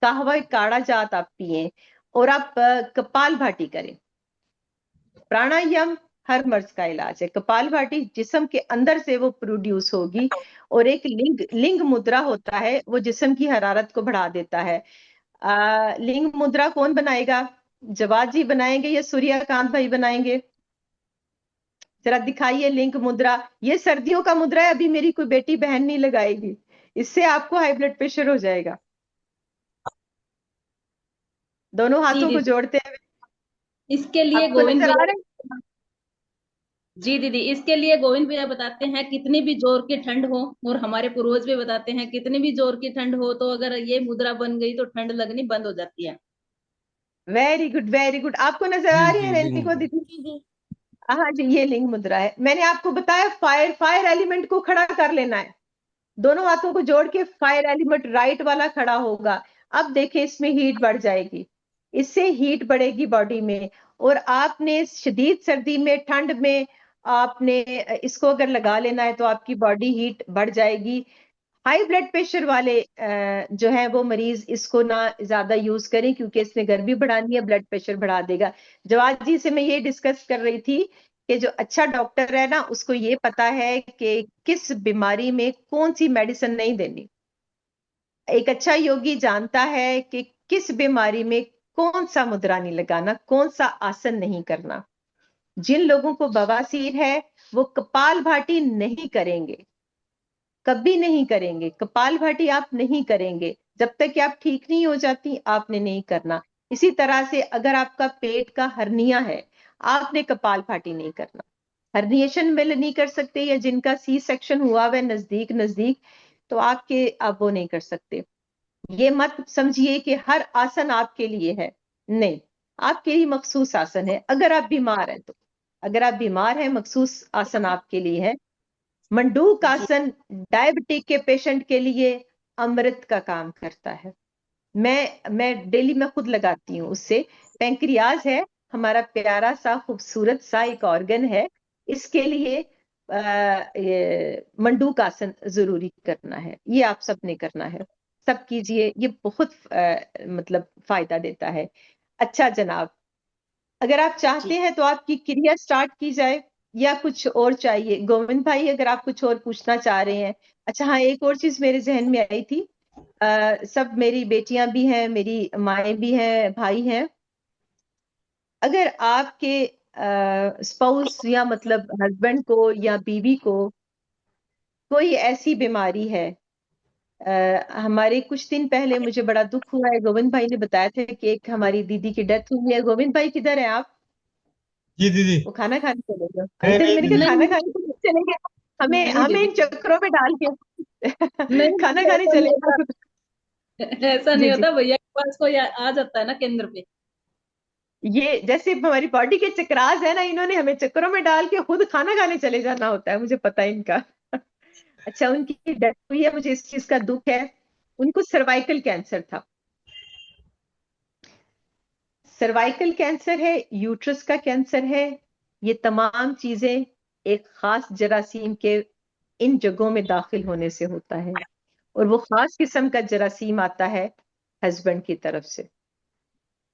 कहवा काढ़ा जात आप पिए, और आप कपालभाति करें। प्राणायाम हर मर्ज का इलाज है। कपालभाति जिस्म के अंदर से वो प्रोड्यूस होगी, और एक लिंग लिंग मुद्रा होता है, वो जिस्म की हरारत को बढ़ा देता है। लिंग मुद्रा कौन बनाएगा? जवाद जी बनाएंगे या सूर्यकांत भाई बनाएंगे? जरा दिखाइए लिंक मुद्रा। ये सर्दियों का मुद्रा है, अभी मेरी कोई बेटी बहन नहीं लगाएगी, इससे आपको हाई ब्लड प्रेशर हो जाएगा। दोनों जी हाथों को दीदी, जोड़ते हैं, इसके लिए आपको गोविंद नजर आ भैया, रहा है? जी दीदी, इसके लिए गोविंद भैया बताते हैं कितनी भी जोर की ठंड हो, और हमारे पूर्वज भी बताते हैं कितनी भी जोर की ठंड हो तो अगर ये मुद्रा बन गई तो ठंड लगनी बंद हो जाती है। Very good, very good. आपको नजर जी आ रही है जी रेंटी को लिंग। दीदी? हाँ जी, ये लिंग मुद्रा है। मैंने आपको बताया फायर फायर एलिमेंट को खड़ा कर लेना है, दोनों हाथों को जोड़ के फायर एलिमेंट राइट वाला खड़ा होगा। अब देखें इसमें हीट बढ़ जाएगी, इससे हीट बढ़ेगी बॉडी में। और आपने शदीद सर्दी में, ठंड में आपने इसको अगर लगा लेना है तो आपकी बॉडी हीट बढ़ जाएगी। हाई ब्लड प्रेशर वाले जो है वो मरीज इसको ना ज्यादा यूज करें, क्योंकि इसमें गर्मी बढ़ानी है, ब्लड प्रेशर बढ़ा देगा। जवाद जी से मैं ये डिस्कस कर रही थी कि जो अच्छा डॉक्टर है ना, उसको ये पता है कि किस बीमारी में कौन सी मेडिसिन नहीं देनी। एक अच्छा योगी जानता है कि किस बीमारी में कौन सा मुद्रा नहीं लगाना, कौन सा आसन नहीं करना। जिन लोगों को बवासीर है वो कपाल भाती नहीं करेंगे, कभी नहीं करेंगे। कपाल भाती आप नहीं करेंगे जब तक कि आप ठीक नहीं हो जाती, आपने नहीं करना। इसी तरह से अगर आपका पेट का हर्निया है, आपने कपाल भाती नहीं करना। हर्निएशन में नहीं कर सकते, या जिनका सी सेक्शन हुआ हुआ नजदीक नजदीक, तो आप वो नहीं कर सकते। ये मत समझिए कि हर आसन आपके लिए है, नहीं, आपके लिए मखसूस आसन है। अगर आप बीमार हैं तो, अगर आप बीमार हैं, मखसूस आसन आपके लिए है। मंडूक आसन डायबिटिक के पेशेंट के लिए अमृत का काम करता है। मैं डेली में खुद लगाती हूँ उससे। पैंक्रियाज है हमारा प्यारा सा खूबसूरत सा एक ऑर्गन है, इसके लिए मंडूक आसन जरूरी करना है। ये आप सबने करना है, सब कीजिए, ये बहुत मतलब फायदा देता है। अच्छा जनाब, अगर आप चाहते हैं तो आपकी क्रिया स्टार्ट की जाए या कुछ और चाहिए? गोविंद भाई, अगर आप कुछ और पूछना चाह रहे हैं। अच्छा हाँ, एक और चीज मेरे जहन में आई थी। सब मेरी बेटियां भी हैं, मेरी माएँ भी हैं, भाई हैं। अगर आपके स्पाउस या मतलब हस्बैंड को या बीवी को कोई ऐसी बीमारी है, हमारे कुछ दिन पहले मुझे बड़ा दुख हुआ है, गोविंद भाई ने बताया था कि एक हमारी दीदी की डेथ हुई है। गोविंद भाई किधर है आप? जी दीदी। वो खाना खाने चले गए। नहीं अंकल, नहीं मैंने कहा दीदी। खाना खाने तो नहीं चले गए, हमें नहीं हमें इन दीदी, चक्करों में डाल के नहीं खाना दीदी, खाने ऐसा चले नहीं गए। होता, ऐसा जी नहीं जी, होता। भैया के पास कोई आ जाता है ना केंद्र पे। ये जैसे हमारी बॉडी के चक्रास है ना, इन्होंने हमें चक्करों में डाल के खुद खाना खाने चले जाना होता है, मुझे पता है इनका। अच्छा, उनकी डेथ हुई है, मुझे इस चीज का दुख है। उनको सर्वाइकल कैंसर था। सर्वाइकल कैंसर है, यूट्रस का कैंसर है। ये तमाम चीजें एक खास जरासीम के इन जगहों में दाखिल होने से होता है, और वो खास किस्म का जरासीम आता है हस्बैंड की तरफ से,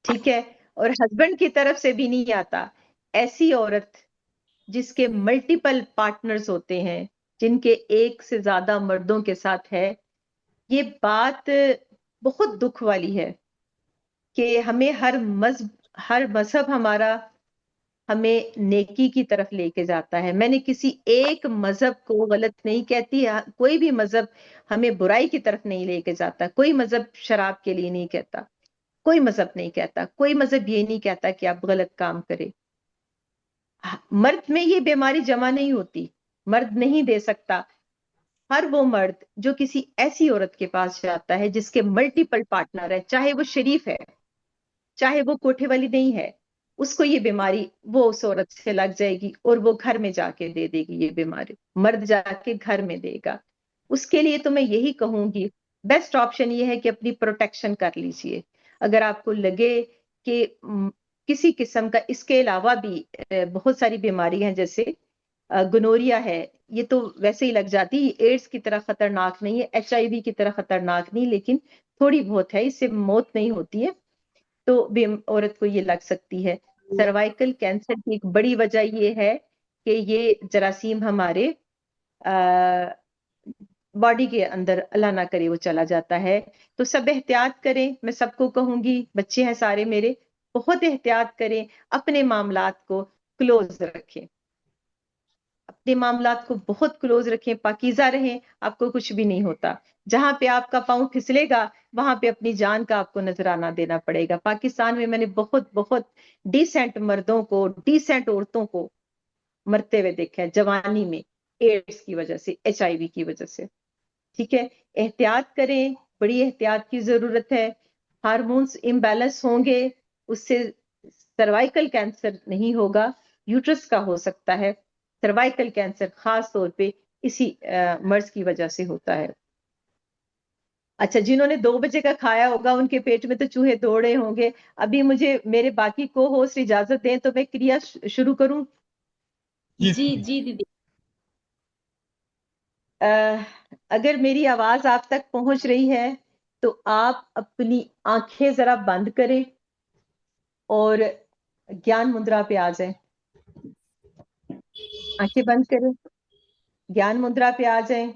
ठीक है? और हस्बैंड की तरफ से भी नहीं आता। ऐसी औरत जिसके मल्टीपल पार्टनर्स होते हैं, जिनके एक से ज्यादा मर्दों के साथ है, ये बात बहुत दुख वाली है कि हमें हर मजहब हमारा हमें नेकी की तरफ लेके जाता है। मैंने किसी एक मजहब को गलत नहीं कहती, कोई भी मजहब हमें बुराई की तरफ नहीं लेके जाता। कोई मजहब शराब के लिए नहीं कहता, कोई मजहब नहीं कहता, कोई मजहब ये नहीं कहता कि आप गलत काम करें। मर्द में ये बीमारी जमा नहीं होती, मर्द नहीं दे सकता। हर वो मर्द जो किसी ऐसी औरत के पास जाता है जिसके मल्टीपल पार्टनर है, चाहे वो शरीफ है, चाहे वो कोठे वाली नहीं है, उसको ये बीमारी वो उस औरत से लग जाएगी और वो घर में जाके दे देगी। ये बीमारी मर्द जाके घर में देगा। उसके लिए तो मैं यही कहूंगी, बेस्ट ऑप्शन ये है कि अपनी प्रोटेक्शन कर लीजिए। अगर आपको लगे कि किसी किस्म का, इसके अलावा भी बहुत सारी बीमारी हैं, जैसे गोनोरिया है, ये तो वैसे ही लग जाती है, एड्स की तरह खतरनाक नहीं है, HIV की तरह खतरनाक नहीं, लेकिन थोड़ी बहुत है, इससे मौत नहीं होती है, तो भी औरत को ये लग सकती है। सर्वाइकल कैंसर की एक बड़ी वजह ये है कि ये जरासीम हमारे बॉडी के अंदर, अल्लाह ना करे वो चला जाता है। तो सब एहतियात करें, मैं सबको कहूंगी, बच्चे हैं सारे मेरे, बहुत एहतियात करें, अपने मामलात को क्लोज रखें, अपने मामलात को बहुत क्लोज रखें, पाकीज़ा रहें, आपको कुछ भी नहीं होता। जहां पे आपका पाँव फिसलेगा वहां पे अपनी जान का आपको नजराना देना पड़ेगा। पाकिस्तान में मैंने बहुत बहुत डिसेंट मर्दों को, डिसेंट औरतों को मरते हुए देखा है जवानी में, एड्स की वजह से, HIV की वजह से। ठीक है, एहतियात करें, बड़ी एहतियात की जरूरत है। हार्मोन्स इम्बैलेंस होंगे, उससे सर्वाइकल कैंसर नहीं होगा, यूट्रस का हो सकता है। सर्वाइकल कैंसर खास तौर पे इसी मर्ज की वजह से होता है। अच्छा, जिन्होंने 2 बजे का खाया होगा उनके पेट में तो चूहे दौड़े होंगे। अभी मुझे मेरे बाकी को होस्ट इजाजत दें तो मैं क्रिया शुरू करूं। जी जी जी दीदी। अगर मेरी आवाज आप तक पहुंच रही है तो आप अपनी आंखें जरा बंद करें और ज्ञान मुद्रा पे आ जाएं। आंखें बंद करें, ज्ञान मुद्रा पे आ जाएं।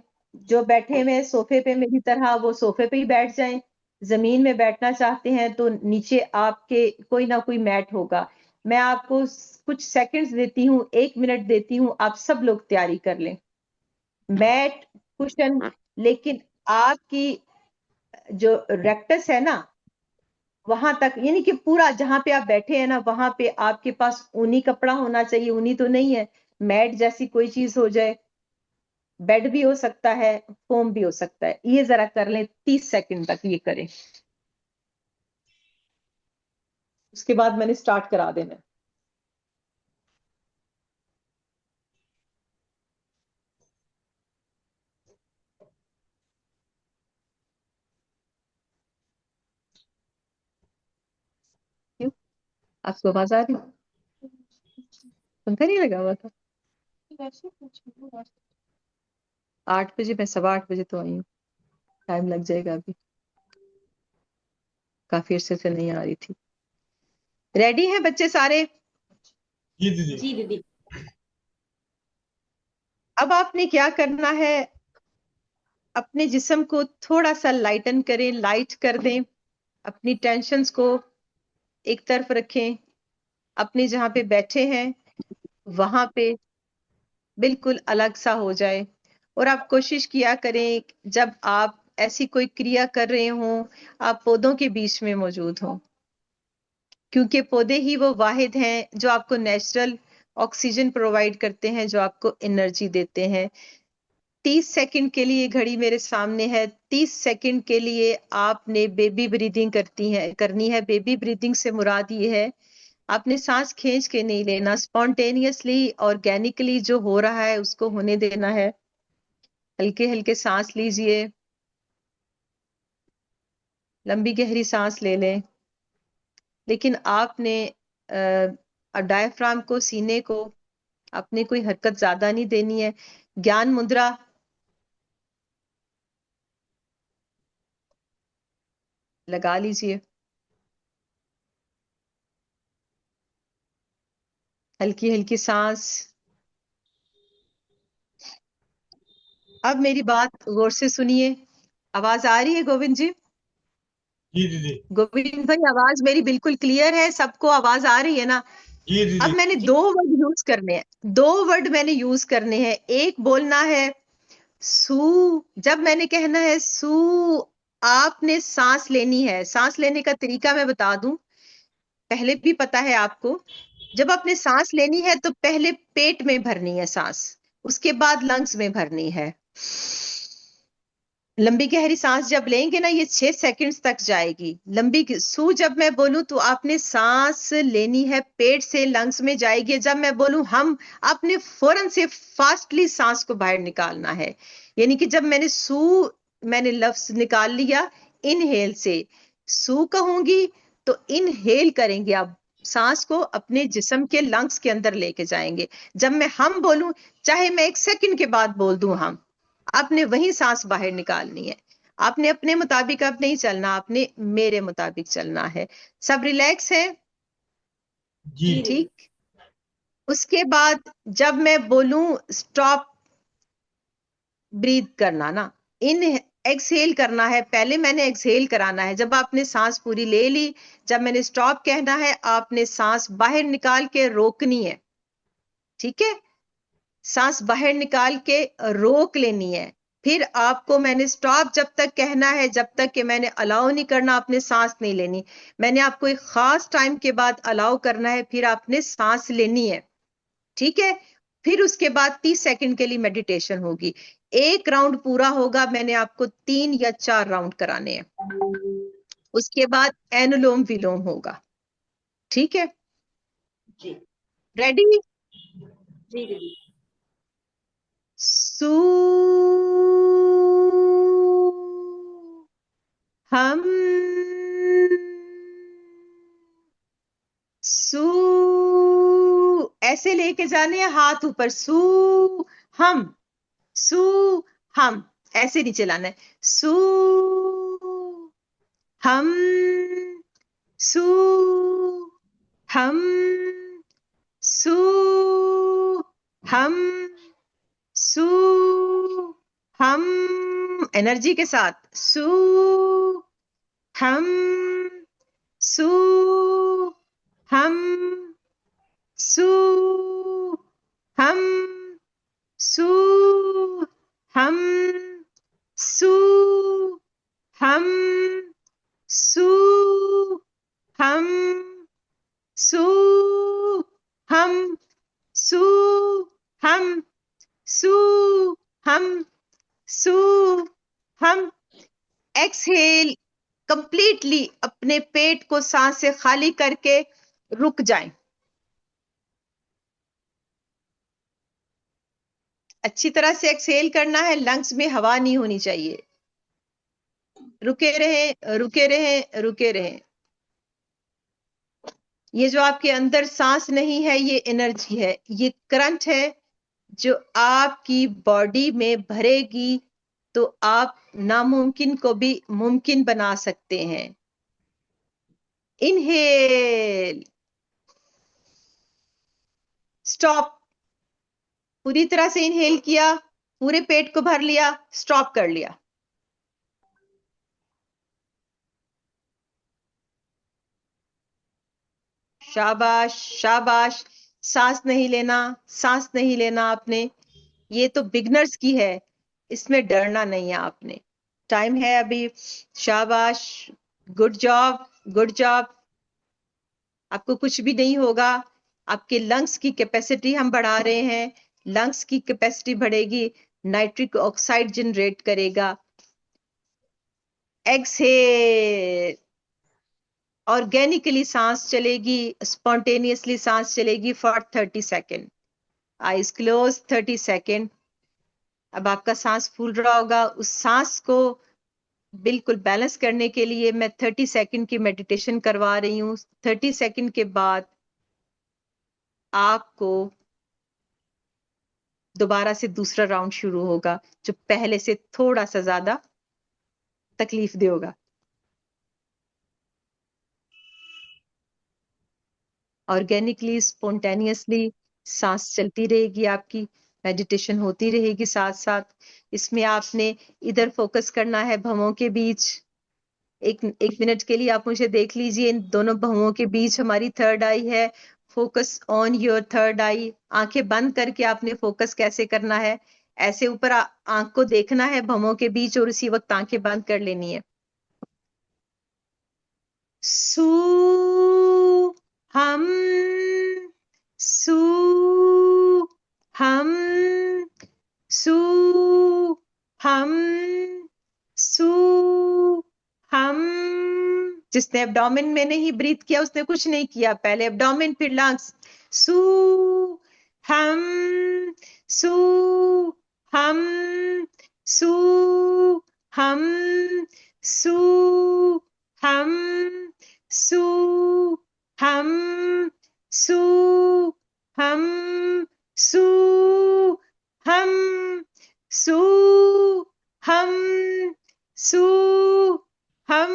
जो बैठे हुए हैं सोफे पे मेरी तरह, वो सोफे पे ही बैठ जाएं। जमीन में बैठना चाहते हैं तो नीचे आपके कोई ना कोई मैट होगा। मैं आपको कुछ सेकंड्स देती हूँ, 1 मिनट देती हूँ, आप सब लोग तैयारी कर लें। मैट, कुशन, लेकिन आपकी जो रेक्टस है ना वहां तक, यानी कि पूरा जहां पे आप बैठे हैं ना वहां पे आपके पास ऊनी कपड़ा होना चाहिए। ऊनी तो नहीं है, मैट जैसी कोई चीज हो जाए। बेड भी हो सकता है, फोम भी हो सकता है। ये जरा कर लें, 30 सेकंड तक ये करें, उसके बाद मैंने स्टार्ट करा देना। क्यों, आपको आवाज आ रही? पंखा नहीं लगा हुआ था? 8 बजे, मैं 8:15 तो आई हूँ। टाइम लग जाएगा अभी, काफी अरसे से नहीं आ रही थी। रेडी हैं बच्चे सारे? जी दीदी। जी दीदी। अब आपने क्या करना है, अपने जिस्म को थोड़ा सा लाइटन करें, लाइट कर दें। अपनी टेंशन्स को एक तरफ रखें। अपने जहां पे बैठे हैं वहां पे बिल्कुल अलग सा हो जाए। और आप कोशिश किया करें जब आप ऐसी कोई क्रिया कर रहे हो आप पौधों के बीच में मौजूद हो, क्योंकि पौधे ही वो वाहिद हैं जो आपको नेचुरल ऑक्सीजन प्रोवाइड करते हैं, जो आपको एनर्जी देते हैं। 30 सेकंड के लिए घड़ी मेरे सामने है। 30 सेकंड के लिए आपने बेबी ब्रीदिंग करनी है। बेबी ब्रीदिंग से मुराद ये है, आपने सांस खींच के नहीं लेना, स्पॉन्टेनियसली ऑर्गेनिकली जो हो रहा है उसको होने देना है। हल्के हल्के सांस लीजिए, लंबी गहरी सांस ले लें, लेकिन आपने डायफ्राम को, सीने को अपने कोई हरकत ज्यादा नहीं देनी है। ज्ञान मुद्रा लगा लीजिए, हल्की हल्की सांस। अब मेरी बात गौर से सुनिए। आवाज आ रही है गोविंद जी? जी दीदी। गोविंद भाई, आवाज मेरी बिल्कुल क्लियर है? सबको आवाज आ रही है ना? जी अब दीदी। मैंने 2 वर्ड यूज करने हैं, 2 वर्ड मैंने यूज करने हैं। एक बोलना है सू। जब मैंने कहना है सू, आपने सांस लेनी है। सांस लेने का तरीका मैं बता दूं, पहले भी पता है आपको। जब आपने सांस लेनी है तो पहले पेट में भरनी है सांस, उसके बाद लंग्स में भरनी है। लंबी गहरी सांस जब लेंगे ना, ये 6 सेकंड्स तक जाएगी। लंबी सू जब मैं बोलूं तो आपने सांस लेनी है, पेट से लंग्स में जाएगी। जब मैं बोलूं हम, आपने फौरन से फास्टली सांस को बाहर निकालना है। यानी कि जब मैंने लफ्ज निकाल लिया इनहेल से, सू कहूंगी तो इनहेल करेंगे आप, सांस को अपने जिस्म के लंग्स के अंदर लेके जाएंगे। जब मैं हम बोलूं, चाहे मैं 1 सेकंड के बाद बोल दूं हम, आपने वही सांस बाहर निकालनी है। आपने अपने मुताबिक अब नहीं चलना, आपने मेरे मुताबिक चलना है। सब रिलैक्स है? जी। ठीक। उसके बाद जब मैं बोलूं स्टॉप ब्रीथ करना ना, इन एक्सहेल करना है, पहले मैंने एक्सहेल कराना है। जब आपने सांस पूरी ले ली, जब मैंने स्टॉप कहना है, आपने सांस बाहर निकाल के रोकनी है। ठीक है, सांस बाहर निकाल के रोक लेनी है। फिर आपको मैंने स्टॉप जब तक कहना है, जब तक कि मैंने अलाउ नहीं करना, आपने सांस नहीं लेनी। मैंने आपको एक खास टाइम के बाद अलाउ करना है, फिर आपने सांस लेनी है। ठीक है, फिर उसके बाद 30 सेकंड के लिए मेडिटेशन होगी। एक राउंड पूरा होगा, मैंने आपको 3 या 4 राउंड कराने हैं। उसके बाद अनुलोम विलोम होगा। ठीक है, जी रेडी? जी दीदी। सू, हम, सू, ऐसे लेके जाने हैं, हाथ ऊपर, सू हम, ऐसे नीचे लाना है, सू हम, सू हम, सू हम, सू हम, एनर्जी के साथ, सू हम, सू हम, सू हम, सू हम, सू हम, सू हम, सू हम, सू हम, सू हम, सू हम। एक्सहेल, कंप्लीटली अपने पेट को सांस से खाली करके रुक जाएं। अच्छी तरह से एक्सहेल करना है, लंग्स में हवा नहीं होनी चाहिए। रुके रहें, रुके रहें, रुके रहें। ये जो आपके अंदर सांस नहीं है, ये एनर्जी है, ये करंट है जो आपकी बॉडी में भरेगी तो आप नामुमकिन को भी मुमकिन बना सकते हैं। इनहेल, स्टॉप, पूरी तरह से इनहेल किया, पूरे पेट को भर लिया, स्टॉप कर लिया। शाबाश, शाबाश। सांस नहीं लेना, सांस नहीं लेना आपने, ये तो बिगनर्स की है, इसमें डरना नहीं है आपने। टाइम है अभी, शाबाश, गुड जॉब, गुड जॉब। आपको कुछ भी नहीं होगा, आपके लंग्स की कैपेसिटी हम बढ़ा रहे हैं, लंग्स की कैपेसिटी बढ़ेगी, नाइट्रिक ऑक्साइड जनरेट करेगा। एक्सहेल, ऑर्गेनिकली सांस चलेगी, स्पॉन्टेनियसली सांस चलेगी for 30 second. Eyes close, 30 second. अब आपका सांस फूल रहा होगा, उस सांस को बिल्कुल बैलेंस करने के लिए मैं 30 सेकेंड की मेडिटेशन करवा रही हूँ। 30 सेकेंड के बाद आपको दोबारा से दूसरा राउंड शुरू होगा, जो पहले से थोड़ा सा ज्यादा तकलीफ दे होगा। ऑर्गेनिकली, स्पॉन्टेनियसली सांस चलती रहेगी, आपकी मेडिटेशन होती रहेगी साथ साथ। इसमें आपने इधर फोकस करना है भवों के बीच। एक मिनट के लिए आप मुझे देख लीजिए, इन दोनों भवों के बीच हमारी थर्ड आई है। फोकस ऑन योर थर्ड आई। आंखें बंद करके आपने फोकस कैसे करना है, ऐसे ऊपर आंख को देखना है भवों के बीच और उसी वक्त आंखें बंद कर लेनी है। सू हम, सू हम, सू हम, सू हम। जिसने एब्डोमेन में नहीं ब्रीथ किया उसने कुछ नहीं किया, पहले एब्डोमेन फिर लंग्स। सू हम, सू हम, सू हम, सू हम, सू हम, सू हम, सू हम, सू हम, सू हम,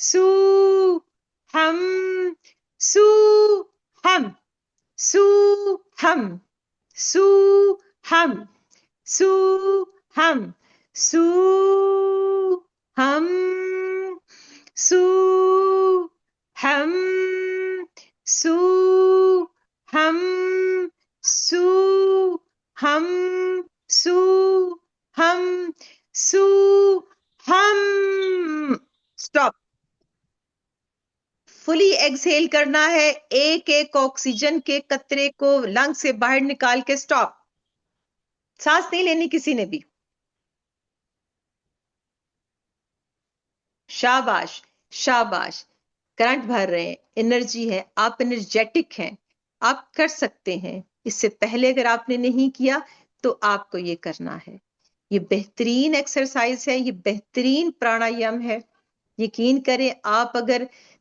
सू हम, सू हम, सू हम, सू हम, सू हम, सू हम, सू हम, सू हम, सू हम, सू हम, सू हम। स्टॉप। फुली एक्सहेल करना है, एक एक ऑक्सीजन के कतरे को लंग से बाहर निकाल के स्टॉप। सांस नहीं लेनी किसी ने भी। शाबाश, शाबाश। करंट भर रहे हैं, एनर्जी है, आप एनर्जेटिक हैं, आप कर सकते हैं। इससे पहले अगर आपने नहीं किया तो आपको ये करना है। ये बेहतरीन एक्सरसाइज है, ये बेहतरीन प्राणायाम है। यकीन करें, आप अगर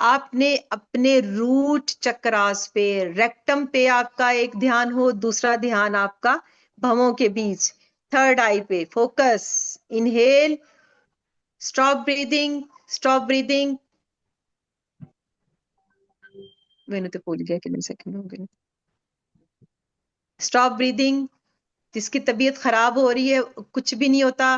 आपने अपने रूट चक्रास पे, रेक्टम पे आपका एक ध्यान हो, दूसरा ध्यान आपका भवों के बीच, थर्ड आई पे focus. Inhale, stop breathing, stop breathing. मैंने तो भूल गया कितने सेकंड हो गए। Stop breathing. जिसकी तबीयत खराब हो रही है, कुछ भी नहीं होता,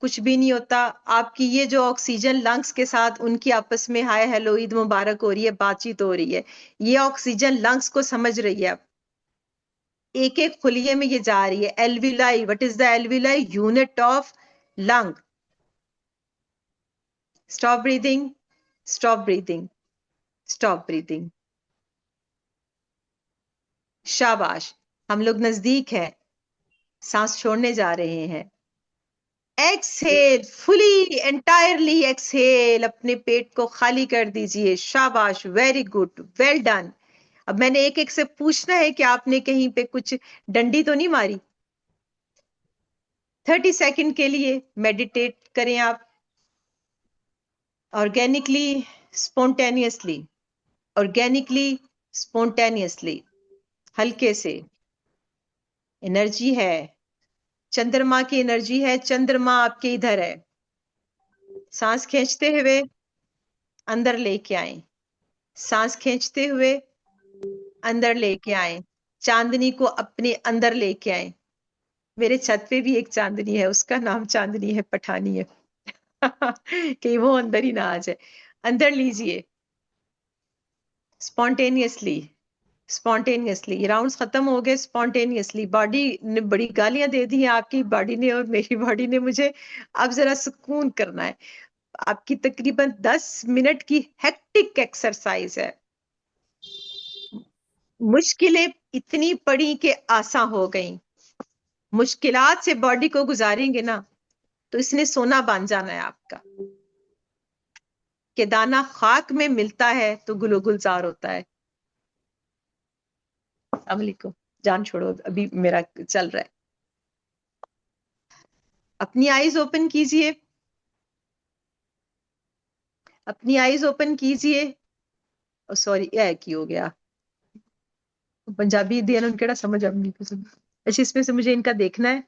कुछ भी नहीं होता। आपकी ये जो ऑक्सीजन लंग्स के साथ उनकी आपस में हाय हेलो ईद मुबारक हो रही है, बातचीत हो रही है, ये ऑक्सीजन लंग्स को समझ रही है। एक एक खुलिये में ये जा रही है। Alveoli, what is the alveoli? Unit of lung. Stop breathing, stop breathing, stop breathing. शाबाश, हम लोग नजदीक है, सांस छोड़ने जा रहे हैं। एक्सहेल, फुली एंटायरली एक्सहेल, अपने पेट को खाली कर दीजिए। शाबाश, वेरी गुड, वेल डन। अब मैंने एक एक से पूछना है कि आपने कहीं पे कुछ डंडी तो नहीं मारी। 30 सेकंड के लिए मेडिटेट करें आप, ऑर्गेनिकली, स्पॉन्टेनियसली, ऑर्गेनिकली, स्पॉन्टेनियसली, हल्के से। एनर्जी है, चंद्रमा की एनर्जी है, चंद्रमा आपके इधर है। सांस खींचते हुए अंदर लेके आए, सांस खींचते हुए अंदर लेके आए, चांदनी को अपने अंदर लेके आए। मेरे छत पे भी एक चांदनी है, उसका नाम चांदनी है, पठानी है। कि वो अंदर ही ना आ जाए। अंदर लीजिए, स्पॉन्टेनियसली, स्पॉन्टेनियसली। ये राउंड्स खत्म हो गए। स्पॉन्टेनियसली, बॉडी ने बड़ी गालियां दे दी हैं आपकी बॉडी ने और मेरी बॉडी ने मुझे। अब जरा सुकून करना है। आपकी तकरीबन 10 मिनट की हेक्टिक एक्सरसाइज है। मुश्किलें इतनी पड़ी कि आसान हो गई। मुश्किलात से बॉडी को गुजारेंगे ना तो इसने सोना बन जाना है आपका। कि दाना खाक में मिलता है तो गुलो गुलजार होता है। अस्सलाम वालेकुम, जान छोड़ो, अभी मेरा चल रहा है। अपनी आईज ओपन कीजिए, अपनी आईज ओपन कीजिए। सॉरी, यह की हो गया पंजाबी दिया उनके समझ अब नहीं पसंद। अच्छा, इसमें से मुझे इनका देखना है,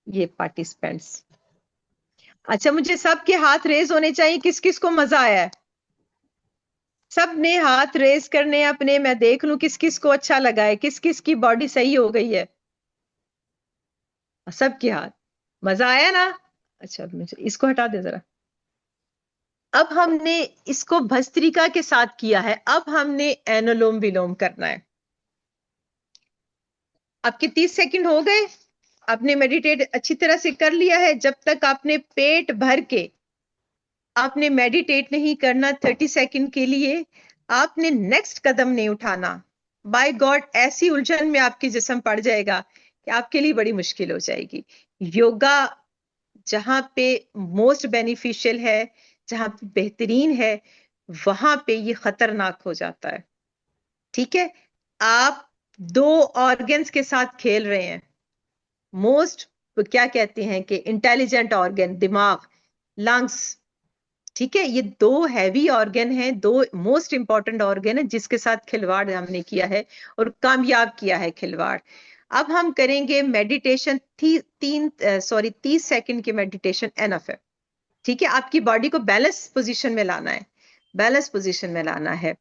ये पार्टिसिपेंट्स। अच्छा, मुझे सबके हाथ रेज होने चाहिए। किस किस को मजा आया है? सब ने हाथ रेज करने अपने, मैं देख लूं किस किस को अच्छा लगा है, किस किस की बॉडी सही हो गई है। सबके हाथ, मजा आया ना? अच्छा, मुझे इसको हटा दे जरा। अब हमने इसको भस्त्रिका के साथ किया है, अब हमने एनुलोम विलोम करना है। आपके 30 सेकंड हो गए, आपने मेडिटेट अच्छी तरह से कर लिया है। जब तक आपने पेट भर के आपने मेडिटेट नहीं करना 30 सेकंड के लिए, आपने नेक्स्ट कदम नहीं उठाना। बाय गॉड, ऐसी उलझन में आपकी जिस्म पड़ जाएगा कि आपके लिए बड़ी मुश्किल हो जाएगी। योगा जहां पे मोस्ट बेनिफिशियल है, जहां पे बेहतरीन है, वहां पे ये खतरनाक हो जाता है। ठीक है, आप 2 ऑर्गन्स के साथ खेल रहे हैं। मोस्ट, क्या कहते हैं कि इंटेलिजेंट ऑर्गन, दिमाग, लंग्स। ठीक है, ये 2 हैवी ऑर्गन हैं, 2 मोस्ट इंपॉर्टेंट ऑर्गन है जिसके साथ खिलवाड़ हमने किया है और कामयाब किया है खिलवाड़। अब हम करेंगे मेडिटेशन। 30 सेकंड की मेडिटेशन एनफ है। ठीक है, आपकी बॉडी को बैलेंस पोजीशन में लाना है, बैलेंस पोजीशन में लाना है।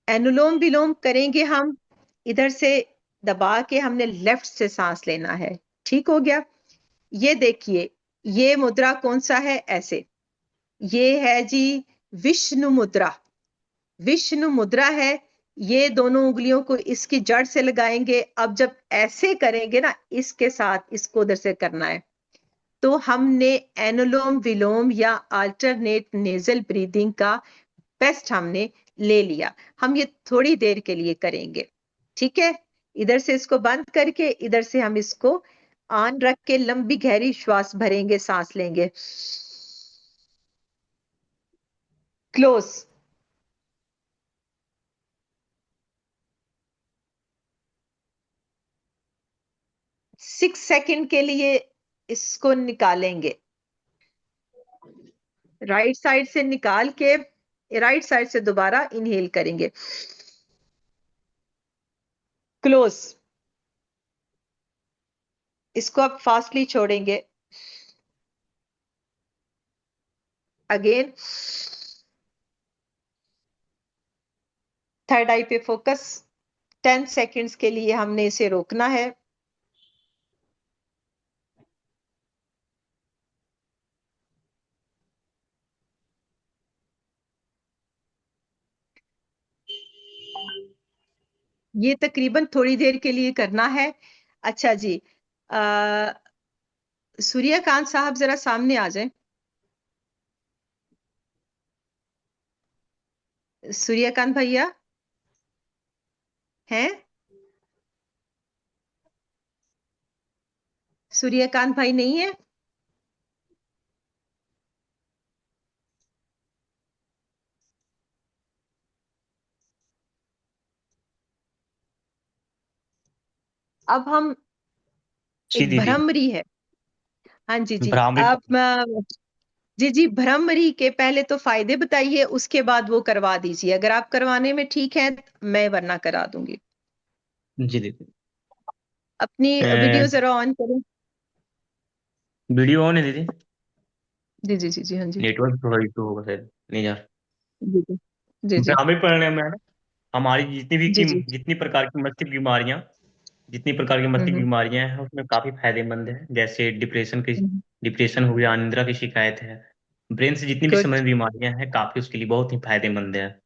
अनुलोम विलोम करेंगे हम। इधर से दबा के हमने लेफ्ट से सांस लेना है। ठीक हो गया? ये देखिए, ये मुद्रा कौन सा है? ऐसे, ये है जी विष्णु मुद्रा। विष्णु मुद्रा है। ये दोनों उंगलियों को इसकी जड़ से लगाएंगे। अब जब ऐसे करेंगे ना, इसके साथ इसको उधर से करना है। तो हमने एनुलोम विलोम या अल्टरनेट नेजल ब्रीदिंग का बेस्ट हमने ले लिया। हम ये थोड़ी देर के लिए करेंगे। ठीक है, इधर से इसको बंद करके इधर से हम इसको ऑन रख के लंबी गहरी श्वास भरेंगे, सांस लेंगे। क्लोज। 6 सेकंड के लिए इसको निकालेंगे। राइट साइड से निकाल के राइट साइड से दोबारा इनहेल करेंगे। क्लोज, इसको आप फास्टली छोड़ेंगे। अगेन थर्ड आई पे फोकस। 10 सेकेंड्स के लिए हमने इसे रोकना है। ये तकरीबन थोड़ी देर के लिए करना है। अच्छा जी, सूर्यकांत साहब जरा सामने आ जाएं। सूर्यकांत भैया हैं? सूर्यकांत भाई नहीं है? अब हम जी एक दीदी। भ्रमरी है। हाँ जी जी, भ्रामरी। आप जी जी, भ्रमरी के पहले तो फायदे बताइए, उसके बाद वो करवा दीजिए। अगर आप करवाने में ठीक है मैं, वरना करा दूंगी। जी दीदी। अपनी वीडियो जरा ऑन करें। वीडियो ऑन है दीदी। जी जी जी जी, हाँ जी नेटवर्क थोड़ा इशू होगा शायद, नहीं यार। जी जी जी जी भ्रामरी पढ़ने में है ना, हमारी जी जी। जितनी प्रकार की मस्तिष्क बीमारियां, जितनी प्रकार की मस्तिष्क हम्म बीमारियां हैं उसमें काफी फायदेमंद है। जैसे हम्म, डिप्रेशन हो गया, अनिद्रा की शिकायत है, ब्रेन से जितनी भी गुड। संबंधित बीमारियां हैं, काफी उसके लिए बहुत ही फायदेमंद है।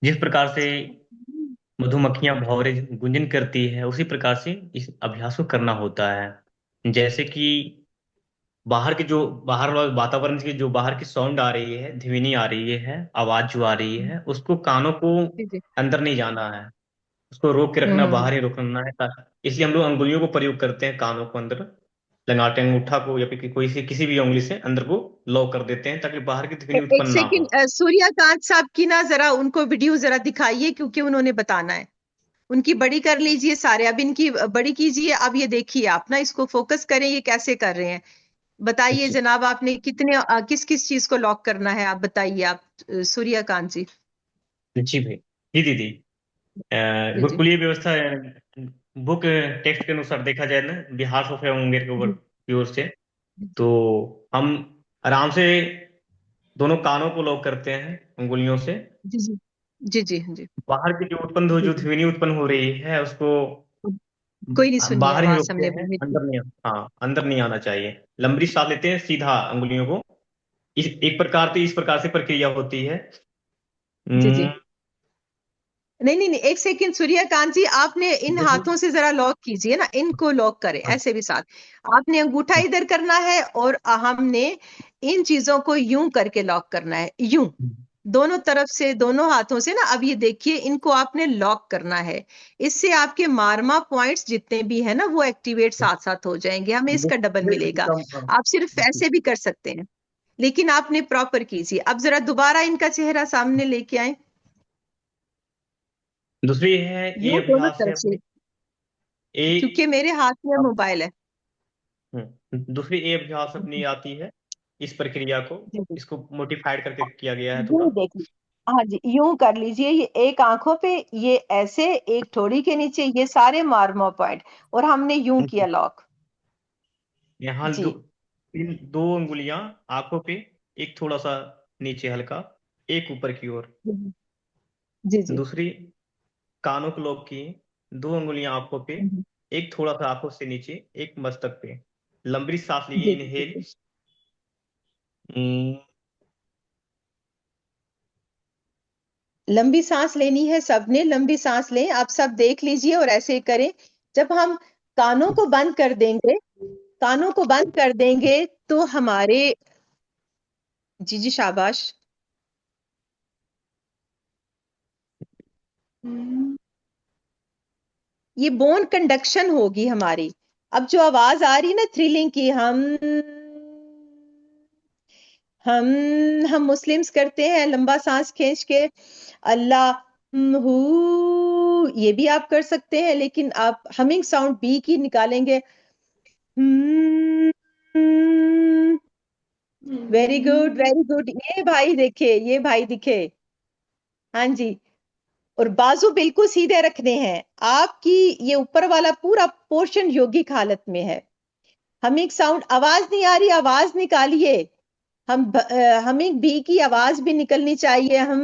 जिस प्रकार से मधुमक्खियां भौरे गुंजन करती है, उसी प्रकार से इस अभ्यास को करना होता है। जैसे कि बाहर वाले वातावरण की जो बाहर की साउंड आ रही है, ध्वनि आ रही है, आवाज जो आ रही है, उसको कानों को जी जी। अंदर नहीं जाना है, उसको रोक के रखना, हम्म बाहर ही रोकना है। इसलिए हम लोग अंगुलियों को प्रयोग करते हैं, कानों को अंदर लगाते हैं, अंगूठा को या फिर कोई से किसी भी उंगली से अंदर को लॉक कर देते हैं, ताकि बाहर की ध्वनि एक उत्पन्न ना सेकंड, हो। सूर्यकांत साहब की ना जरा उनको वीडियो जरा दिखाइए, क्योंकि उन्होंने बताना है। उनकी बड़ी कर लीजिए सारे, अब इनकी बड़ी कीजिए। अब ये देखिए आप ना, इसको फोकस करें, ये कैसे कर रहे हैं बताइए जी जनाब। आपने कितने किस किस चीज को लॉक करना है, आप बताइए आप, सूर्यकांत जी। जी भाई। जी दीदी। जी जी गुरुकुलीय व्यवस्था, बुक टेक्स्ट के अनुसार देखा जाए ना, बिहार सोफे मुंगेर के ऊपर जी की ओर से, तो हम आराम से दोनों कानों को लॉक करते हैं अंगुलियों से। जी जी जी जी जी बाहर की जो जी। ध्वनि उत्पन्न हो रही है उसको कोई नहीं सुनी बाहर ही आवाज रोकते हमने हैं, बोली थी। अंदर नहीं। हाँ, अंदर नहीं आना चाहिए। लंबी सांस लेते हैं सीधा अंगुलियों को। इस प्रकार से प्रक्रिया होती है। जी जी। हम्म, नहीं नहीं नहीं, एक सेकंड सूर्यकांत जी, आपने इन जैसे हाथों से जरा लॉक कीजिए ना, इनको लॉक करें ऐसे भी साथ। आपने अंगूठा इधर करना है और हमने इन चीजों को यूं करके लॉक करना है, यूं दोनों तरफ से, दोनों हाथों से ना। अब ये देखिए, इनको आपने लॉक करना है। इससे आपके मार्मा पॉइंट्स जितने भी है ना, वो एक्टिवेट साथ साथ हो जाएंगे, हमें इसका डबल मिलेगा। आप सिर्फ ऐसे भी कर सकते हैं, लेकिन आपने प्रॉपर कीजिए। अब जरा दोबारा इनका चेहरा सामने लेके आए, दूसरी है ये यूं दोनों अभ्यास है तरफ से, अपनी ए क्योंकि मेरे हाथ में अब मोबाइल है। दूसरी ए अभ्यास अपनी आती है। इस प्रक्रिया को, जी जी, इसको मोडिफाइड करके किया गया है थोड़ा। ये देखिए। हाँ जी, यूं कर लीजिए, ये एक आंखों पे, ये ऐसे, एक थोड़ी के नीचे, ये सारे मार्मो पॉइंट, और हमने यूं किया लॉक। यहाँ जी दो अंगुलियां आंखों पे, एक थोड़ा सा नीचे हल्का, एक ऊपर की ओर। जी जी दूसरी कानों को लॉक किए, दो अंगुलियां आंखों पे, एक थोड़ा सा आंखों से नीचे, एक मस्तक पे। लंबी सांस लिए, जी जी इनहेल। जी। लंबी सांस लेनी है, सबने लंबी सांस लें। आप सब देख लीजिए और ऐसे करें। जब हम कानों को बंद कर देंगे, कानों को बंद कर देंगे तो हमारे, जी जी शाबाश, ये बोन कंडक्शन होगी हमारी। अब जो आवाज आ रही है ना थ्रिलिंग की, हम मुस्लिम्स करते हैं लंबा सांस खींच के, अल्लाह हू, ये भी आप कर सकते हैं, लेकिन आप हमिंग साउंड बी की निकालेंगे। Very good very good. ये भाई देखे, ये भाई दिखे। हाँ जी। और बाजू बिल्कुल सीधे रखने हैं। आपकी ये ऊपर वाला पूरा पोर्शन योगिक हालत में है। हमिंग साउंड, आवाज नहीं आ रही, आवाज निकालिए। हमिंग भी की आवाज भी निकलनी चाहिए। हम,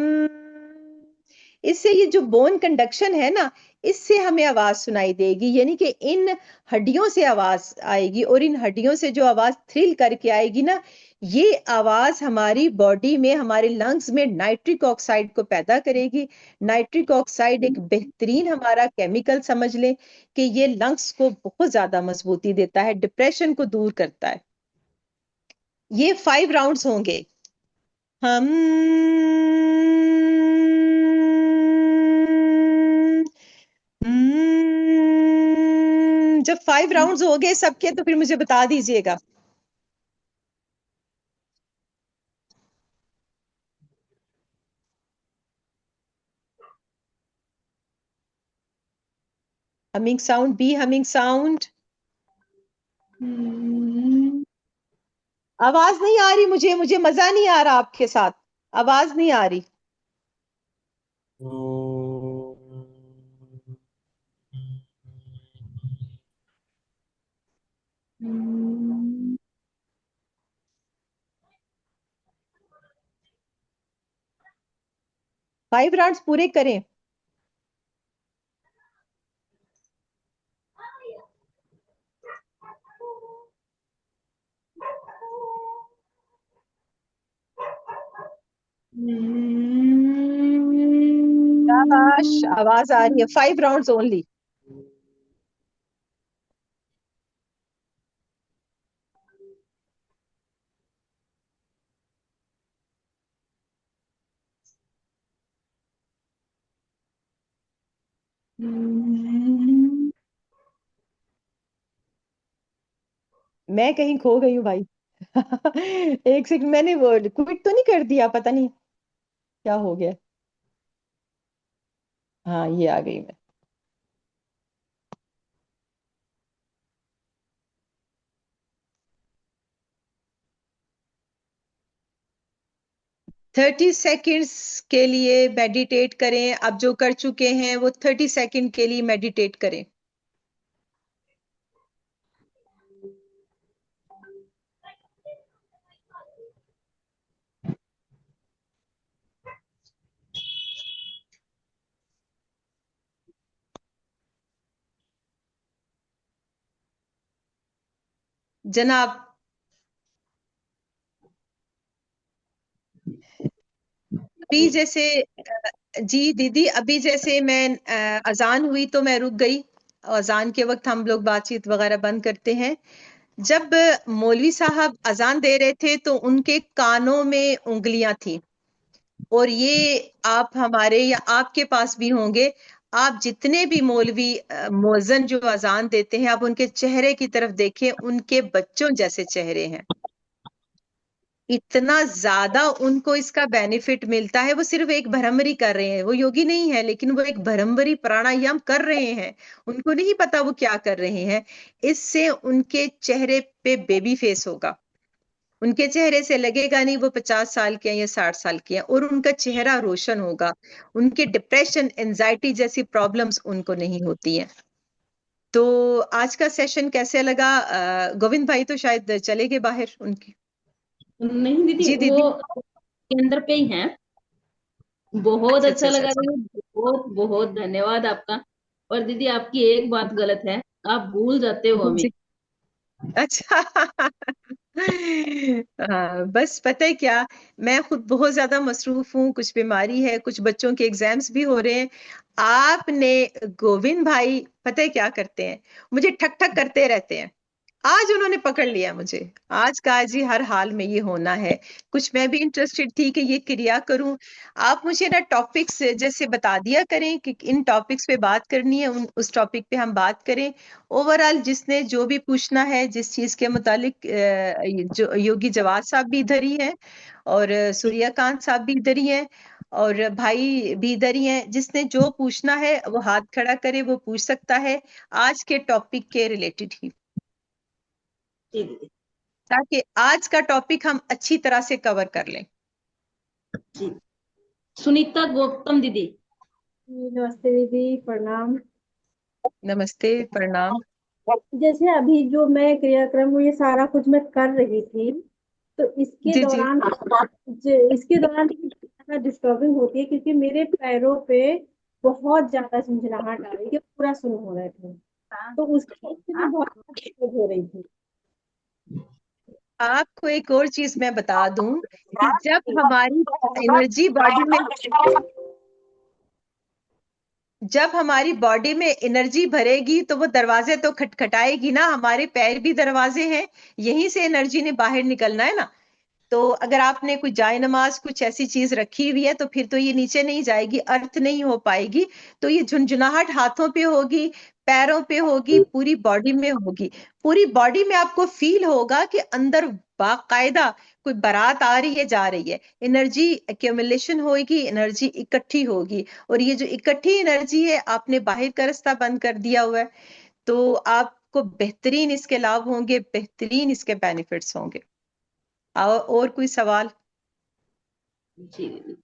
इससे ये जो बोन कंडक्शन है ना, इससे हमें आवाज सुनाई देगी, यानी कि इन हड्डियों से आवाज आएगी, और इन हड्डियों से जो आवाज थ्रिल करके आएगी ना, ये आवाज हमारी बॉडी में, हमारे लंग्स में नाइट्रिक ऑक्साइड को पैदा करेगी। नाइट्रिक ऑक्साइड एक बेहतरीन हमारा केमिकल समझ लें कि ये लंग्स को बहुत ज्यादा मजबूती देता है, डिप्रेशन को दूर करता है। ये 5 राउंड्स होंगे। हम जब 5 राउंड्स हो गए सबके, तो फिर मुझे बता दीजिएगा। Humming sound, bee humming sound. आवाज नहीं आ रही मुझे, मुझे मजा नहीं आ रहा आपके साथ, आवाज नहीं आ रही। फाइव राउंड्स पूरे करें। शाबाश, आवाज आ रही है। 5 राउंड्स ओनली। मैं कहीं खो गई हूँ भाई। एक सेकंड, मैंने वो क्विट तो नहीं कर दिया, पता नहीं क्या हो गया। हाँ, ये आ गई मैं। 30 सेकेंड्स के लिए मेडिटेट करें। अब जो कर चुके हैं वो 30 सेकेंड के लिए मेडिटेट करें। जनाब, अभी जैसे जी दीदी, अभी जैसे मैं अजान हुई तो मैं रुक गई। अजान के वक्त हम लोग बातचीत वगैरह बंद करते हैं। जब मौलवी साहब अजान दे रहे थे तो उनके कानों में उंगलियां थी, और ये आप हमारे या आपके पास भी होंगे। आप जितने भी मौलवी मौजन जो अजान देते हैं, आप उनके चेहरे की तरफ देखें, उनके बच्चों जैसे चेहरे हैं। इतना ज्यादा उनको इसका बेनिफिट मिलता है। वो सिर्फ एक भ्रमरी कर रहे हैं, वो योगी नहीं है, लेकिन वो एक भ्रमरी प्राणायाम कर रहे हैं। उनको नहीं पता वो क्या कर रहे हैं। इससे उनके चेहरे पे बेबी फेस होगा। उनके चेहरे से लगेगा नहीं वो 50 साल के हैं या 60 साल के हैं, और उनका चेहरा रोशन होगा। उनके डिप्रेशन, एंजाइटी जैसी प्रॉब्लम्स उनको नहीं होती हैं। तो आज का सेशन कैसे लगा? गोविंद भाई तो शायद चले गए बाहर उनकी। नहीं दीदी, जी दीदी। वो केंद्र पे ही हैं। बहुत अच्छा अच्छा अच्छा लगा अच्छा दीदी, बहुत बहुत धन्यवाद आपका। और दीदी, आपकी एक बात गलत है, आप भूल जाते हो हमें। जी। अच्छा। हाँ, बस पता है क्या, मैं खुद बहुत ज्यादा मसरूफ हूँ, कुछ बीमारी है, कुछ बच्चों के एग्जाम्स भी हो रहे हैं। आपने, गोविंद भाई पता है क्या करते हैं, मुझे ठक ठक करते रहते हैं। आज उन्होंने पकड़ लिया मुझे। आज कहा जी हर हाल में ये होना है। कुछ मैं भी इंटरेस्टेड थी कि ये क्रिया करूं। आप मुझे ना टॉपिक्स जैसे बता दिया करें कि इन टॉपिक्स पे बात करनी है, उस टॉपिक पे हम बात करें। ओवरऑल जिसने जो भी पूछना है जिस चीज के मुतालिक, जो योगी जवाद साहब भी इधर ही हैं, और सूर्यकांत साहब भी इधर ही हैं, और भाई भी इधर ही हैं। जिसने जो पूछना है वो हाथ खड़ा करे, वो पूछ सकता है आज के टॉपिक के रिलेटेड ही। जी दीदी। ताकि आज का टॉपिक हम अच्छी तरह से कवर कर लें। जी, सुनीता गौतम दीदी। नमस्ते दीदी, प्रणाम। नमस्ते, प्रणाम। जैसे अभी जो मैं क्रियाक्रम ये सारा कुछ मैं कर रही थी, तो इसके जी जी दौरान डिस्टर्बिंग होती है, क्योंकि मेरे पैरों पे बहुत ज्यादा झंझनाहट आ रही थी, पूरा सुन हो रहे थे, तो उसकी वजह से मैं बहुत दिक्कत हो रही थी। आपको एक और चीज मैं बता दूं कि जब हमारी बॉडी में एनर्जी भरेगी तो वो दरवाजे तो खटखटाएगी ना, हमारे पैर भी दरवाजे हैं, यहीं से एनर्जी ने बाहर निकलना है ना। तो अगर आपने कोई जाय नमाज कुछ ऐसी चीज रखी हुई है तो फिर तो ये नीचे नहीं जाएगी, अर्थ नहीं हो पाएगी, तो ये झुंझुनाहट हाथों पे होगी, पैरों पे होगी, पूरी बॉडी में होगी। पूरी बॉडी में आपको फील होगा कि अंदर बाकायदा कोई बारात आ रही है, जा रही है, एनर्जी एक्यूमुलेशन होगी, एनर्जी इकट्ठी होगी। और ये जो इकट्ठी एनर्जी है, आपने बाहर का रास्ता बंद कर दिया हुआ है, तो आपको बेहतरीन इसके लाभ होंगे, बेहतरीन इसके बेनिफिट्स होंगे। और कोई सवाल? जी दीदी।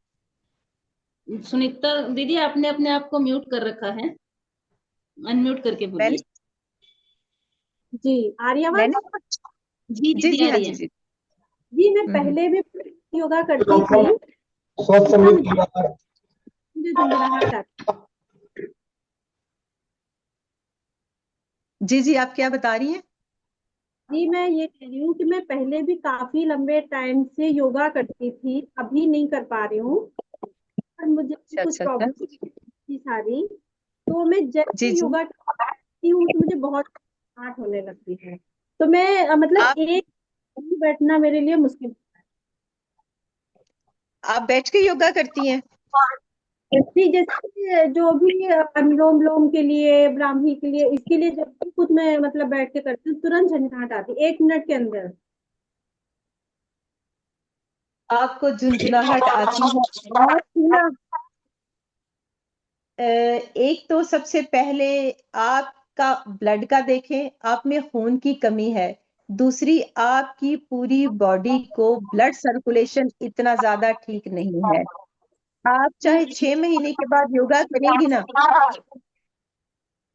सुनीता दीदी, आपने अपने आप को म्यूट कर रखा है, अनम्यूट करके मैंने बोलिए। जी, आ रही आवाज? मैंने जी जी दीदी जी आ हाँ रही जी है। जी जी, मैं हम्म। पहले भी योगा करती थी, स्वस्थ समृद्ध परिवार मुझे झंझनाहट आती। जी जी आप क्या बता रही हैं? जी, मैं ये कह रही हूँ कि मैं पहले भी काफी लंबे टाइम से योगा करती थी, अभी नहीं कर पा रही हूँ, पर मुझे अच्छा कुछ अच्छा अच्छा। प्रॉब्लम थी सारी, तो मैं जी जैसे जी योगा करती हूँ तो मुझे बहुत घबराहट होने लगती है, तो मैं आप मतलब एक बैठना मेरे लिए मुश्किल। आप बैठ के योगा करती हैं? जी, जैसे जो भी अनुलोम विलोम के लिए, ब्राह्मी के लिए, इसके लिए जब भी कुछ मैं मतलब बैठ के करती हूँ, तुरंत झंझनाहट आती है 1 मिनट के अंदर। आपको झुंझुनाहट आती है? आप ना एक तो सबसे पहले आपका ब्लड का देखें, आप में खून की कमी है। दूसरी, आपकी पूरी बॉडी को ब्लड सर्कुलेशन इतना ज्यादा ठीक नहीं है। आप चाहे 6 महीने के बाद योगा करेंगी ना,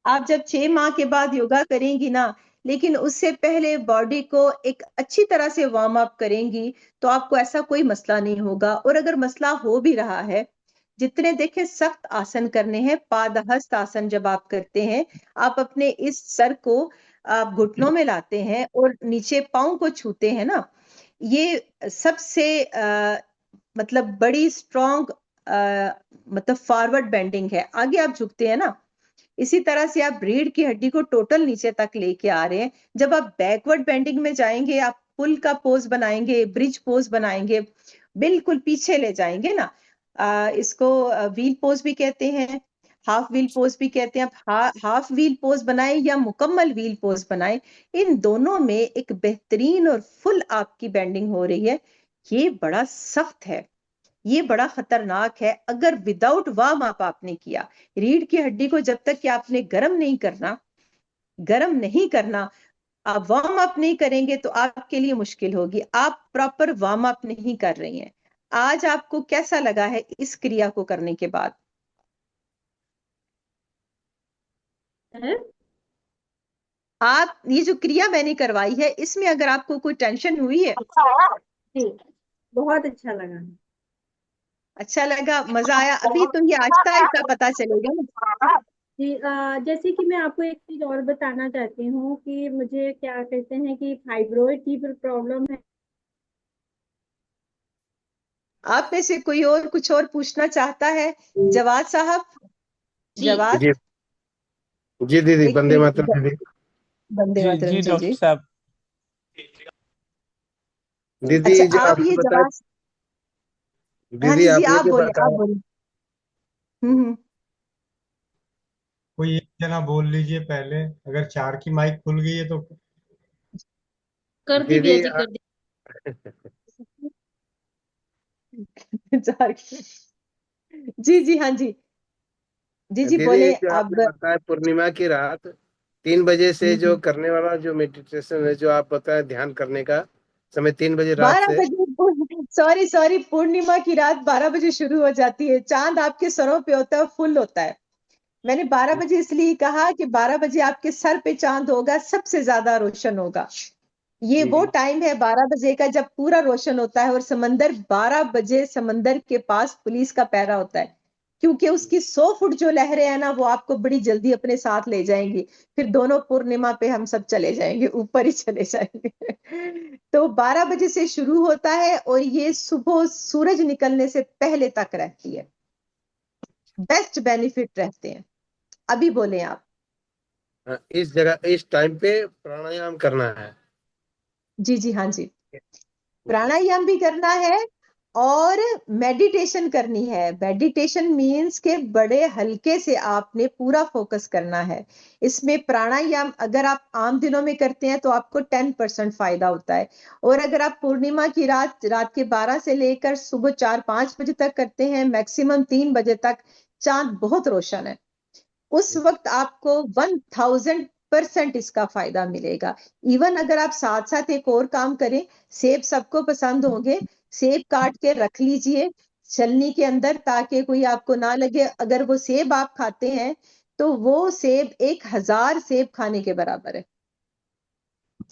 आप जब 6 माह के बाद योगा करेंगी ना, लेकिन उससे पहले बॉडी को एक अच्छी तरह से वार्म अप करेंगी, तो आपको ऐसा कोई मसला नहीं होगा। और अगर मसला हो भी रहा है, जितने देखें सख्त आसन करने हैं, पादहस्त आसन जब आप करते हैं, आप अपने इस सर को आप घुटनों में लाते हैं और नीचे पाँव को छूते हैं ना, ये सबसे मतलब बड़ी स्ट्रॉन्ग मतलब फॉरवर्ड बेंडिंग है। आगे आप झुकते हैं ना, इसी तरह से आप रीढ़ की हड्डी को टोटल नीचे तक लेके आ रहे हैं। जब आप बैकवर्ड बेंडिंग में जाएंगे, आप पुल का पोज बनाएंगे, ब्रिज पोज बनाएंगे, बिल्कुल पीछे ले जाएंगे ना, इसको व्हील पोज भी कहते हैं, हाफ व्हील पोज भी कहते हैं। आप हाफ व्हील पोज बनाएं या मुकम्मल व्हील पोज बनाएं, इन दोनों में एक बेहतरीन और फुल आपकी बेंडिंग हो रही है। ये बड़ा सख्त है, ये बड़ा खतरनाक है। अगर विदाउट वार्म अप आपने किया, रीढ़ की हड्डी को जब तक कि आपने गर्म नहीं करना, आप वार्म अप नहीं करेंगे तो आपके लिए मुश्किल होगी। आप प्रॉपर वार्म अप नहीं कर रही हैं। आज आपको कैसा लगा है इस क्रिया को करने के बाद? है। आप ये जो क्रिया मैंने करवाई है, इसमें अगर आपको कोई टेंशन हुई है? जी, बहुत अच्छा लगा। अच्छा लगा, मजा आया? अभी तो ये आहिस्ता आहिस्ता पता चलेगा ना। जी, जैसे कि मैं आपको एक चीज और बताना चाहती हूँ कि मुझे क्या कहते हैं कि फाइब्रोइड की प्रॉब्लम है। आप में से कोई और कुछ और पूछना चाहता है? जवाद साहब, जी जवाद। जी जी दीदी, एक वंदे मातरम दीदी। वंदे जी मातरम। जी जी डॉक्टर जी। साहब। दीदी अच्छा, जो आप आपने ये बताया, जवाब। हाँ दीदी जी जी, आपने आप जो बोलिए, आप बताया, बोलिए। हम्म। कोई एक जना बोल लीजिए पहले, अगर 4 की माइक खुल गई है तो। कर दी दीदी भैया जी, कर दी। जी जी हाँ जी। जी जी दीदी बोले जो अब। आपने बताया पूर्णिमा की रात 3 बजे से जो करने वाला जो मेडिटेशन है, जो आप बताए ध्यान करने का, समय 3 बजे रात 12 से। बजे, सॉरी सॉरी, पूर्णिमा की रात 12 बजे शुरू हो जाती है। चांद आपके सरों पे होता है, फुल होता है। मैंने 12 बजे इसलिए कहा कि 12 बजे आपके सर पे चांद होगा, सबसे ज्यादा रोशन होगा। ये जी वो जी टाइम है 12 बजे का जब पूरा रोशन होता है, और समंदर 12 बजे समंदर के पास पुलिस का पहरा होता है, क्योंकि उसकी 100 फुट जो लहरें हैं ना, वो आपको बड़ी जल्दी अपने साथ ले जाएंगी। फिर दोनों पूर्णिमा पे हम सब चले जाएंगे, ऊपर ही चले जाएंगे। तो 12 बजे से शुरू होता है और ये सुबह सूरज निकलने से पहले तक रहती है। बेस्ट बेनिफिट रहते हैं। अभी बोले आप। हाँ, इस जगह इस टाइम पे प्राणायाम करना है। जी जी, हाँ जी, प्राणायाम भी करना है और मेडिटेशन करनी है। मेडिटेशन मीन्स के बड़े हल्के से आपने पूरा फोकस करना है। इसमें प्राणायाम अगर आप आम दिनों में करते हैं तो आपको 10% फायदा होता है, और अगर आप पूर्णिमा की रात के 12 से लेकर सुबह 4-5 बजे तक करते हैं, मैक्सिमम 3 बजे तक, चांद बहुत रोशन है, उस वक्त आपको 1000% इसका फायदा मिलेगा। इवन अगर आप साथ साथ एक और काम करें, सेब सबको पसंद होंगे, सेब काट के रख लीजिए छलनी के अंदर, ताकि कोई आपको ना लगे। अगर वो सेब आप खाते हैं तो वो सेब 1000 सेब खाने के बराबर है,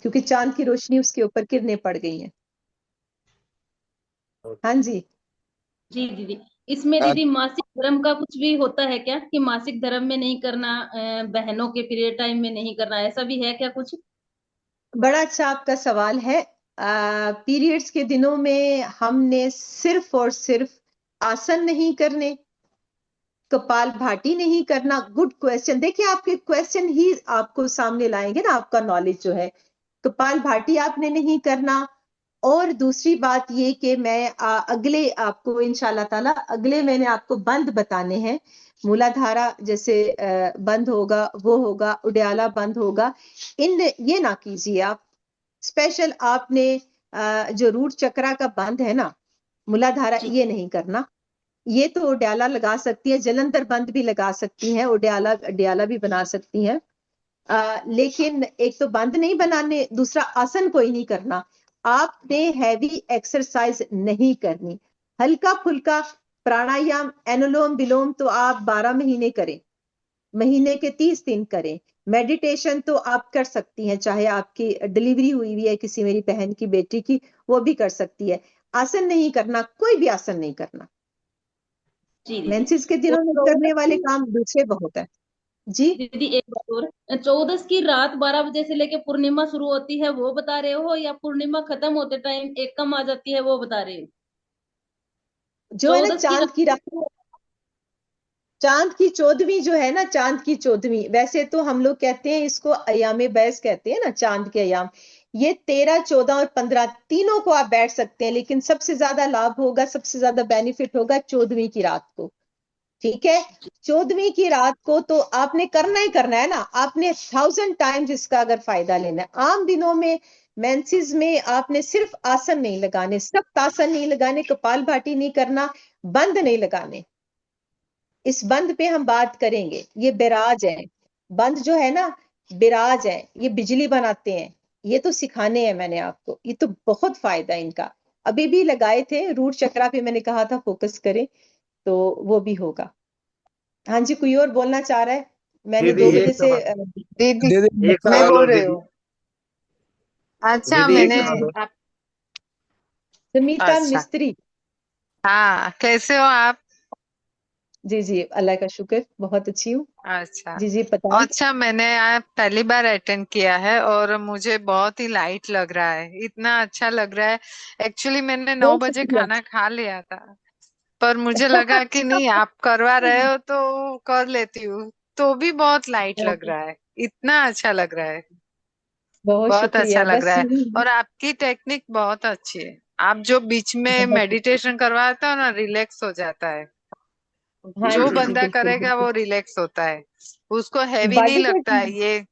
क्योंकि चांद की रोशनी उसके ऊपर किरणें पड़ गई हैं। हाँ जी। जी दीदी, इसमें दीदी मासिक धर्म का कुछ भी होता है क्या, कि मासिक धर्म में नहीं करना, बहनों के पीरियड टाइम में नहीं करना, ऐसा भी है क्या कुछ? बड़ा अच्छा आपका सवाल है। पीरियड्स के दिनों में हमने सिर्फ और सिर्फ आसन नहीं करने, कपाल भाती नहीं करना। गुड क्वेश्चन, देखिए आपके क्वेश्चन ही आपको सामने लाएंगे ना आपका नॉलेज जो है। कपाल भाती आपने नहीं करना। और दूसरी बात ये कि मैं अगले आपको इंशाल्लाह ताला अगले महीने आपको बंद बताने हैं। मूलाधारा जैसे बंद होगा, वो होगा, उड्याला बंद होगा, इन ये ना कीजिए आप। स्पेशल आपने जो रूट चक्रा का बंद है ना, मूलाधारा, जी ये नहीं करना। ये तो उड्याला लगा सकती है, जलंधर बंद भी लगा सकती हैं, उड्याला उड्याला भी बना सकती हैं। लेकिन एक तो बंद नहीं बनाने, दूसरा आसन कोई नहीं करना। आपने हैवी एक्सरसाइज नहीं करनी, हल्का फुल्का प्राणायाम, अनुलोम विलोम तो आप 12 महीने करें, महीने के 30 दिन करें। मेडिटेशन तो आप कर सकती हैं, चाहे आपकी डिलीवरी हुई हुई है किसी मेरी बहन की बेटी की, वो भी कर सकती है। आसन नहीं करना, कोई भी आसन नहीं करना। जी दीदी। मेंसेस के और दिनों में करने वाले काम दूसरे बहुत है। जी। दीदी एक बात और, 14 की रात 12 बजे से लेके पूर्णिमा शुरू होती है वो बता रहे हो, या पूर्णिमा खत्म होते टाइम एक कम आ जाती है वो बता रहे हो? जो है ना 14 की चांद की रात। रात, चांद की 14वीं जो है ना, चांद की 14वीं, वैसे तो हम लोग कहते हैं इसको अयामे बैस कहते हैं ना, चांद के अयाम। ये 13, 14 और 15 तीनों को आप बैठ सकते हैं, लेकिन सबसे ज्यादा लाभ होगा, सबसे ज्यादा बेनिफिट होगा 14वीं की रात को। ठीक है। 14वीं की रात को तो आपने करना ही करना है ना, आपने 1000 टाइम्स इसका अगर फायदा लेना है। आम दिनों में मेंसेस में आपने सिर्फ आसन नहीं लगाने, सख्त आसन नहीं लगाने, कपाल भाती नहीं करना, बंद नहीं लगाने। इस बंद पे हम बात करेंगे। ये बिराज है, बंद जो है ना, बिराज है, ये बिजली बनाते हैं। ये तो सिखाने हैं मैंने आपको, ये तो बहुत फायदा है इनका। अभी भी लगाए थे रूट चक्रा पे, मैंने कहा था फोकस करें, तो वो भी होगा। हाँ जी, कोई और बोलना चाह रहा है? मैंने दीदी 2 बजे एक से सवाल। दीदी, एक मैं सवाल बोल और रही दीदी। हूँ। अच्छा दीदी एक मैंने सवाल और। आप, सुमिता अच्छा, मिस्त्री। हाँ, कैसे हो आप? जी जी, अल्लाह का शुक्र, बहुत अच्छी हूँ। अच्छा। जी जी, बताएं। अच्छा, मैंने आप पहली बार अटेंड किया है और मुझे बहुत ही लाइट लग रहा है, इतना अच्छा लग रहा है। एक्चुअली मैंने 9 बजे बहुत खाना खा लिया था, पर मुझे लगा कि नहीं, आप करवा रहे हो तो कर लेती हूँ, तो भी बहुत लाइट लग शुक्रिया। रहा है, इतना अच्छा लग रहा है, बहुत बहुत अच्छा शुक्रिया, लग बस रहा है। और आपकी टेक्निक बहुत अच्छी है, आप जो बीच में बहुत शुक्रिया। मेडिटेशन करवाते हो ना, रिलैक्स हो जाता है। हाँ जो जी जी, बंदा बिल्कुल करेगा बिल्कुल। वो रिलैक्स होता है, उसको हैवी नहीं बॉडी को। लगता है ये।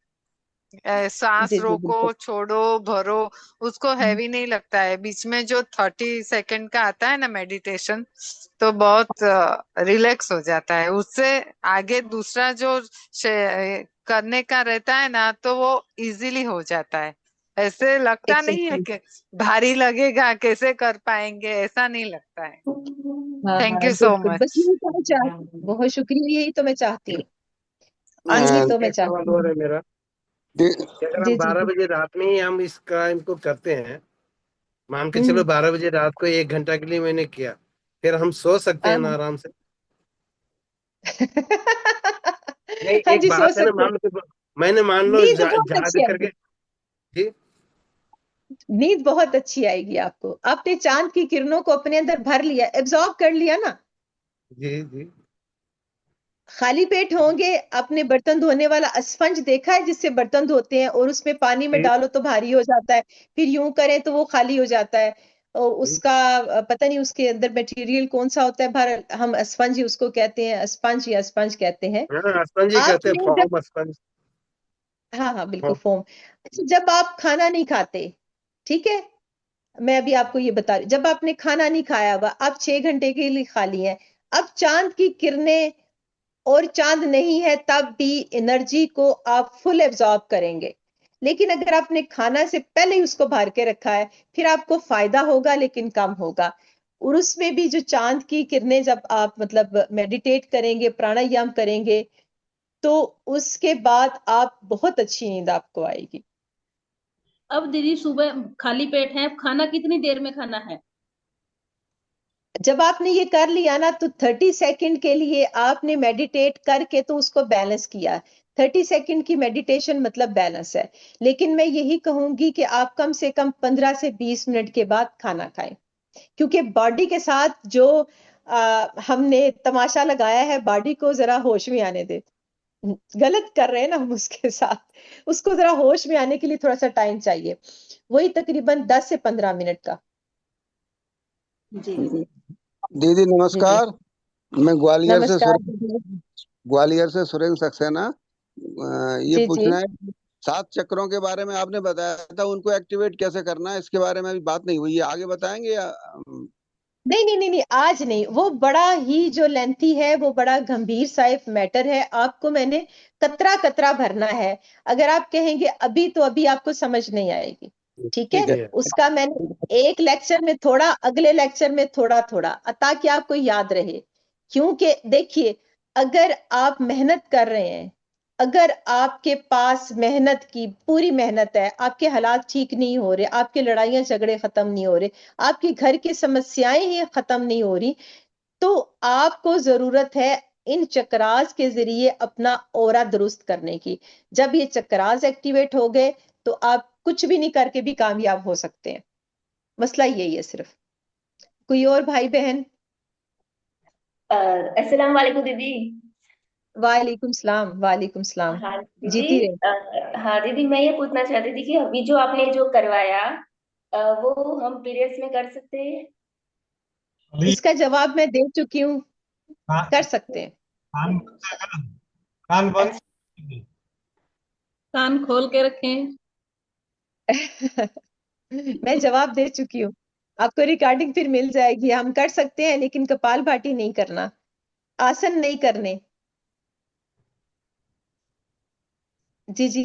सांस जी जी, रोको, बिल्कुल। छोड़ो, भरो, उसको हैवी नहीं लगता है। बीच में जो 30 सेकंड का आता है ना मेडिटेशन, तो बहुत रिलैक्स हो जाता है उससे। आगे दूसरा जो करने का रहता है ना, तो वो इजीली हो जाता है। ऐसे लगता नहीं है एग्जैक्टली। कि भारी लगेगा, कैसे कर पाएंगे, ऐसा नहीं लगता है। हाँ थैंक हाँ, यू सो गुड गुड, बस मच। यही तो मैं चाहती, बहुत शुक्रिया, यही तो मैं चाहती हूँ, यही तो मैं एक सवाल चाहती और हूँ। है मेरा दे- कि अगर हम जी जी 12 जी। बजे रात में ही हम इस क्राइम को करते हैं, मान के चलो हम्म। 12 बजे रात को 1 घंटा के लिए मैंने किया, फिर हम सो सकते हैं हाँ ना आराम से? नहीं, हाँ एक जी, सो बात है ना, सकते हैं। मैंने मान लो नींद बहुत जाग अच्छी करके। आएगी, जी नींद बहुत अच्छी आएगी आपको। आपने चांद की किरणों को अपने अंदर भर लिया, एब्जॉर्ब कर लिया ना। जी जी। खाली पेट होंगे, आपने बर्तन धोने वाला स्पंज देखा है जिससे बर्तन धोते हैं, और उसमें पानी में जी डालो तो भारी हो जाता है, फिर यूं करें तो वो खाली हो जाता है। और जी। उसका पता नहीं उसके अंदर मटेरियल कौन सा होता है, भर हम स्पंज ही उसको कहते हैं, स्पंज या स्पंज कहते हैं। हाँ, स्पंज ही कहते हैं, आपने जब, फॉर्म स्पंज। हाँ हाँ बिल्कुल, फॉर्म। फोम। अच्छा, जब आप खाना नहीं खाते, ठीक है, मैं अभी आपको ये बता रही, जब आपने खाना नहीं खाया हुआ, आप 6 घंटे के लिए खाली हैं, अब चांद की किरणें और चांद नहीं है तब भी एनर्जी को आप फुल एब्जॉर्ब करेंगे। लेकिन अगर आपने खाना से पहले ही उसको भर के रखा है, फिर आपको फायदा होगा लेकिन कम होगा। और उसमें भी जो चांद की किरणें, जब आप मतलब मेडिटेट करेंगे, प्राणायाम करेंगे, तो उसके बाद आप बहुत अच्छी नींद आपको आएगी। अब दीदी सुबह खाली पेट है, अब खाना कितनी देर में खाना है? जब आपने ये कर लिया ना, तो 30 सेकंड के लिए आपने मेडिटेट करके तो उसको बैलेंस किया। 30 सेकंड की मेडिटेशन मतलब बैलेंस है। लेकिन मैं यही कहूंगी कि आप कम से कम 15 से 20 मिनट के बाद खाना खाएं, क्योंकि बॉडी के साथ जो हमने तमाशा लगाया है, बॉडी को जरा होश में आने दे। गलत कर रहे हैं ना हम उसके साथ, उसको जरा होश में आने के लिए थोड़ा सा टाइम चाहिए, वही तकरीबन 10 से 15 मिनट का। जी जी दीदी जी जी। नमस्कार। मैं नमस्कार दीदी। ग्वालियर से सुरेंद्र सक्सेना। ये जी जी। पूछना है, 7 चक्रों के बारे में आपने बताया था, उनको एक्टिवेट कैसे करना है, इसके बारे में अभी बात नहीं हुई है, आगे बताएंगे या नहीं नहीं नहीं नहीं, आज नहीं, वो बड़ा ही जो लेंथी है, वो बड़ा गंभीर सा एक मैटर है, आपको मैंने कतरा कतरा भरना है। अगर आप कहेंगे अभी, तो अभी आपको समझ नहीं आएगी, ठीक है। ठीक है। उसका मैंने एक लेक्चर में थोड़ा, अगले लेक्चर में थोड़ा थोड़ा, ताकि आपको याद रहे। क्योंकि देखिए, अगर आप मेहनत कर रहे हैं, अगर आपके पास मेहनत की पूरी मेहनत है, आपके हालात ठीक नहीं हो रहे, आपके लड़ाइयां झगड़े खत्म नहीं हो रहे, आपकी घर की समस्याएं ही खत्म नहीं हो रही, तो आपको जरूरत है इन चक्रास के जरिए अपना ऑरा दुरुस्त करने की। जब ये चक्रास एक्टिवेट हो गए, तो आप कुछ भी नहीं करके भी कामयाब हो सकते हैं। मसला यही है सिर्फ। कोई और भाई बहन? अस्सलाम वालेकुम दीदी। वालेकुम सलाम, वालेकुम सलाम। हाँ दीदी। जीती रहे। हाँ दीदी, मैं ये पूछना चाहती थी कि अभी जो आपने जो करवाया, वो हम पीरियड्स में कर सकते हैं? अभी इसका जवाब मैं दे चुकी हूँ, कान कर सकते हैं। कान बंद कर, कान बंद। कान खोल के रखें। मैं जवाब दे चुकी हूँ, आपको रिकॉर्डिंग फिर मिल जाएगी। हम कर सकते हैं, लेकिन कपाल भाती नहीं करना, आसन नहीं करने। जी जी।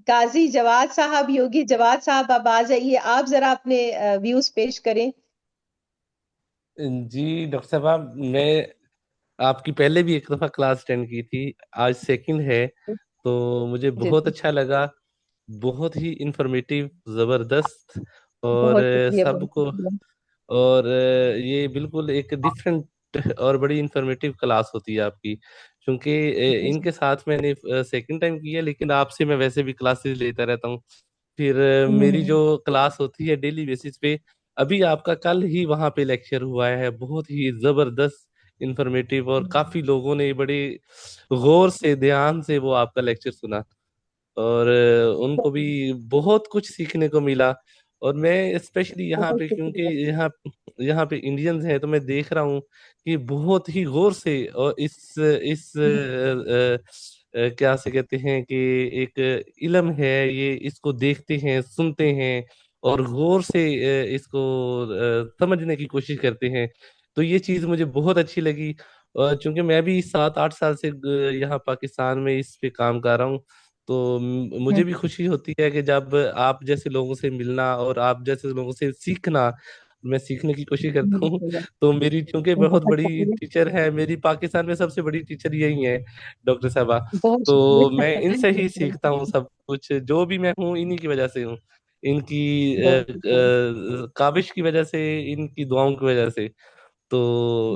काजी जवाद साहब, योगी जवाद साहब, अब आ जाइए, आप जरा अपने व्यूज पेश करें। जी डॉक्टर साहब, मैं आपकी पहले भी एक दफा क्लास अटेंड की थी, आज सेकंड है, तो मुझे जी बहुत जी। अच्छा लगा। बहुत ही इंफॉर्मेटिव, जबरदस्त। और बहुत शुक्रिया, बहुत सबको, शुक्रिया। और ये बिल्कुल एक डिफरेंट और बड़ी इंफॉर्मेटिव क्लास होती है आपकी, क्योंकि जी जी। इनके साथ मैंने सेकंड टाइम की है, लेकिन आपसे मैं वैसे भी क्लासेस लेता रहता हूँ। फिर मेरी हम्म। जो क्लास होती है डेली बेसिस पे, अभी आपका कल ही वहाँ पे लेक्चर हुआ है, बहुत ही जबरदस्त इंफॉर्मेटिव, और काफी लोगों ने बड़े गौर से, ध्यान से वो आपका लेक्चर सुना, और उनको भी बहुत कुछ सीखने को मिला। और मैं स्पेशली यहाँ बहुत पे, क्योंकि शुक्रिया। यहाँ यहाँ पे इंडियंस हैं, तो मैं देख रहा हूँ कि बहुत ही गौर से, और इस क्या से कहते हैं कि एक इल्म है ये, इसको देखते हैं, सुनते हैं, और गौर से इसको समझने की कोशिश करते हैं। तो ये चीज मुझे बहुत अच्छी लगी, और चूंकि मैं भी 7-8 साल से यहाँ पाकिस्तान में इस पे काम कर रहा हूँ, तो मुझे भी खुशी होती है कि जब आप जैसे लोगों से मिलना और आप जैसे लोगों से सीखना, मैं सीखने की कोशिश करता हूँ। तो मेरी चूंकि बहुत बहुत बड़ी शुक्रिया। टीचर है, मेरी पाकिस्तान में सबसे बड़ी टीचर यही है, डॉक्टर साहबा। बहुत तो मैं इनसे ही शुक्रिया। सीखता हूँ सब कुछ, जो भी मैं हूँ इन्हीं की वजह से हूँ, इनकी बहुत शुक्रिया। काविश की वजह से, इनकी दुआओं की वजह से। तो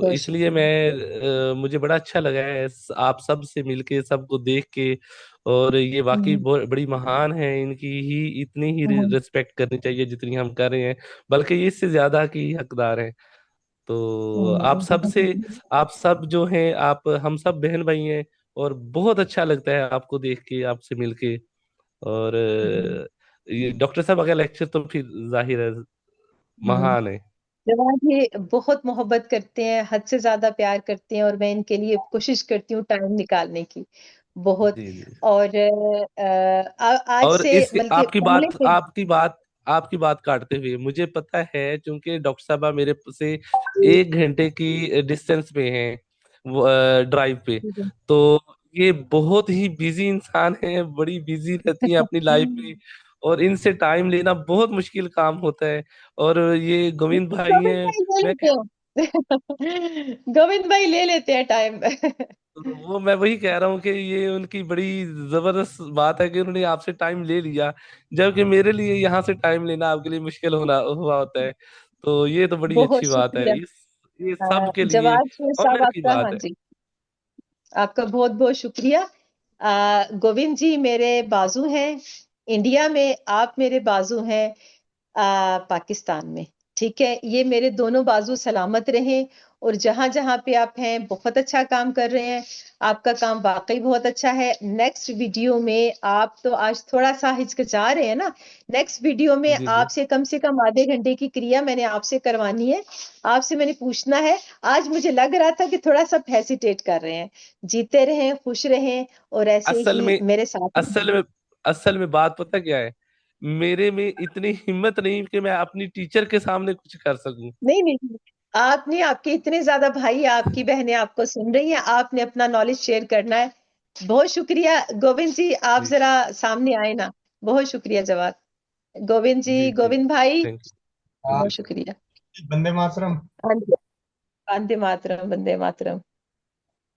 बहुत इसलिए शुक्रिया। मैं मुझे बड़ा अच्छा लगा है आप सब से मिलके, सबको देख के। और ये वाकई बहुत बड़ी महान है, इनकी ही इतनी ही रिस्पेक्ट करनी चाहिए जितनी हम कर रहे हैं, बल्कि ये इससे ज्यादा की हकदार हैं। तो आप सब बहुत से, शुक्रिया। आप सब जो हैं, आप हम सब बहन भाई हैं, और बहुत अच्छा लगता है आपको देख के, आपसे मिलके। और ये डॉक्टर साहब का लेक्चर तो फिर जाहिर है हम्म। महान है। जवान ये बहुत मोहब्बत करते हैं, हद से ज्यादा प्यार करते हैं, और मैं इनके लिए कोशिश करती हूँ टाइम निकालने की बहुत। जी जी। और आज और से इस बल्कि आपकी पहले बात से। आपकी बात काटते हुए मुझे पता है, क्योंकि डॉक्टर साहबा मेरे से 1 घंटे की डिस्टेंस पे हैं, ड्राइव पे। तो ये बहुत ही बिजी इंसान है, बड़ी बिजी रहती हैं अपनी लाइफ में, और इनसे टाइम लेना बहुत मुश्किल काम होता है। और ये गोविंद भाई गोविंद हैं, भाई ले मैं लेते हैं। गोविंद भाई ले लेते हैं टाइम। तो वो मैं वही कह रहा हूँ कि ये उनकी बड़ी जबरदस्त बात है कि उन्होंने आपसे टाइम ले लिया, जबकि मेरे लिए यहाँ से टाइम लेना आपके लिए मुश्किल होना हुआ होता है। तो ये तो बड़ी बहुत अच्छी बात है, शुक्रिया। ये सब के लिए जवाब साहब ऑनर की आपका, हाँ बात है। जी, आपका बहुत बहुत शुक्रिया। गोविंद जी मेरे बाजू हैं इंडिया में, आप मेरे बाजू हैं पाकिस्तान में। ठीक है, ये मेरे दोनों बाजू सलामत रहें, और जहां जहां पे आप हैं बहुत अच्छा काम कर रहे हैं, आपका काम वाकई बहुत अच्छा है। नेक्स्ट वीडियो में, आप तो आज थोड़ा सा हिचकिचा रहे हैं ना, नेक्स्ट वीडियो में जी जी। आपसे कम से कम आधे घंटे की क्रिया मैंने आपसे करवानी है, आपसे मैंने पूछना है। आज मुझे लग रहा था कि थोड़ा सा हेसिटेट कर रहे हैं। जीते रहें, खुश रहें, और ऐसे असल ही में मेरे साथ असल में असल में बात पता क्या है, मेरे में इतनी हिम्मत नहीं कि मैं अपनी टीचर के सामने कुछ कर सकूं। नहीं नहीं, आपने, आपके इतने ज्यादा भाई, आपकी बहनें आपको सुन रही हैं, आपने अपना नॉलेज शेयर करना है। बहुत शुक्रिया गोविंद जी, आप जी जरा सामने आए ना। बहुत शुक्रिया जवाब। गोविंद जी, जी जी। गोविंद भाई, थैंक हाँ, बहुत शुक्रिया। वंदे मातरम। हाँ जी, वंदे मातरम, वंदे मातरम।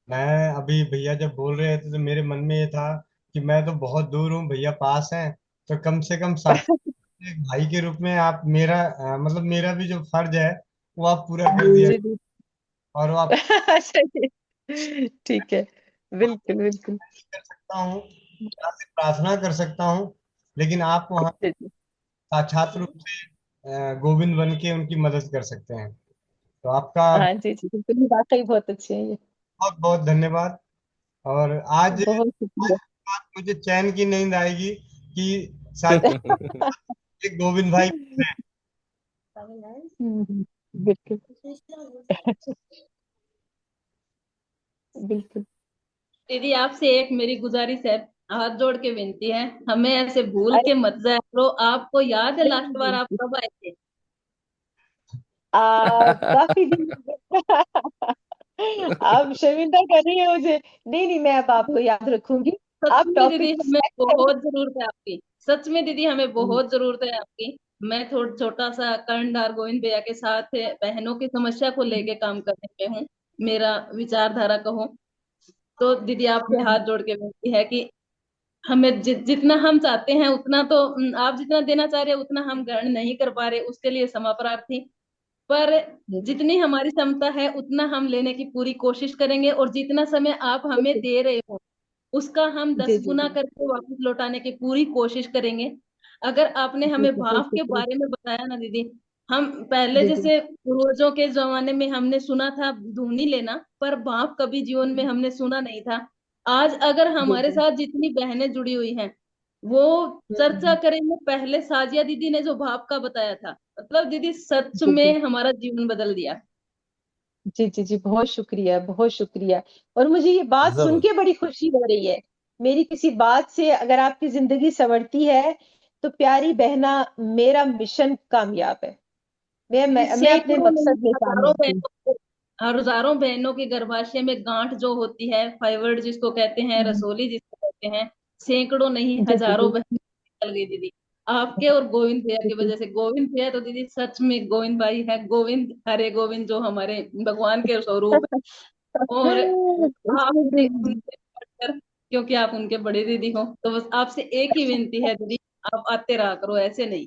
मैं अभी भैया जब बोल रहे थे तो मेरे मन में ये था कि मैं तो बहुत दूर हूँ, भैया पास हैं, तो कम से कम एक भाई के रूप में आप मेरा मतलब मेरा भी जो फर्ज है वो आप पूरा कर दिया। जी जी। और वो आप सही है। ठीक है, बिल्कुल बिल्कुल। कर सकता हूँ, आपसे प्रार्थना कर सकता हूँ, लेकिन आप वहाँ जी जी। साक्षात रूप से गोविंद बन के उनकी मदद कर सकते हैं। तो आपका हाँ जी जी, बिल्कुल, ये वाकई बहुत अच्छी है ये। बहुत बहुत धन्यवाद। और आज बहुत शुक्रिया। बात मुझे चैन की नींद आएगी कि साक्षात एक गोविंद भाई हैं। बिल्कुल। बिल्कुल। दीदी आपसे एक मेरी गुजारिश है, हाथ जोड़ के विनती है, हमें ऐसे भूल अरे के मत जाया करो। आपको याद है नहीं लास्ट बार नहीं, आप कब आए थे? काफी दिन। आप शर्मिंदा कर रही है मुझे। नहीं नहीं, मैं अब आपको याद रखूंगी। सच आप में दीदी टॉपिक हमें सेलेक्ट करें। बहुत जरूरत है आपकी, सच में दीदी हमें बहुत जरूरत है आपकी। मैं थोड़ा छोटा सा कर्णधार गोविंद भैया के साथ बहनों की समस्या को लेके काम करने पे हूँ, मेरा विचारधारा कहो तो दीदी आपसे हाथ जोड़ के विनती है कि हमें जितना हम चाहते हैं उतना तो आप जितना देना चाह रहे हैं उतना हम ग्रहण नहीं कर पा रहे, उसके लिए क्षमा प्रार्थी। पर जितनी हमारी क्षमता है उतना हम लेने की पूरी कोशिश करेंगे, और जितना समय आप हमें दे रहे हो उसका हम जी 10 जी गुना जी करके वापस लौटाने की पूरी कोशिश करेंगे। अगर आपने जी हमें जी, बहुत भाव के शुक्रिया। बारे में बताया ना दीदी, हम पहले जी जी जैसे पूर्वजों के जमाने में हमने सुना था धुनी लेना, पर भाव कभी जीवन में हमने सुना नहीं था। आज अगर जी हमारे जी। साथ जितनी बहनें जुड़ी हुई हैं वो चर्चा करेंगे पहले साजिया दीदी ने जो भाव का बताया था, मतलब दीदी सच जी जी में हमारा जीवन बदल दिया। जी जी जी, बहुत शुक्रिया, बहुत शुक्रिया। और मुझे ये बात सुन जबरदस्त। के बड़ी खुशी हो रही है। मेरी किसी बात से अगर आपकी जिंदगी संवरती है तो प्यारी बहना, मेरा मिशन कामयाब है। दीदी मैं अपने सैकड़ों नहीं मकसद में हजारों कामयाब हूँ। बहनों हजारों बहनों के गर्भाशय में गांठ जो होती है, फाइब्रॉइड जिसको कहते हैं, रसोली जिसको कहते हैं, सैकड़ों नहीं जी हजारों दीदी। बहन निकल गई दीदी, आपके और गोविंद भैया की वजह से। गोविंद भैया तो दीदी सच में गोविंद भाई है, गोविंद हरे गोविंद जो हमारे भगवान के स्वरूप है। और उसमें आपसे उनसे बढ़कर, क्योंकि आप उनके बड़े दीदी हो, तो बस आपसे एक ही विनती है दीदी, आप आते रहा करो, ऐसे नहीं।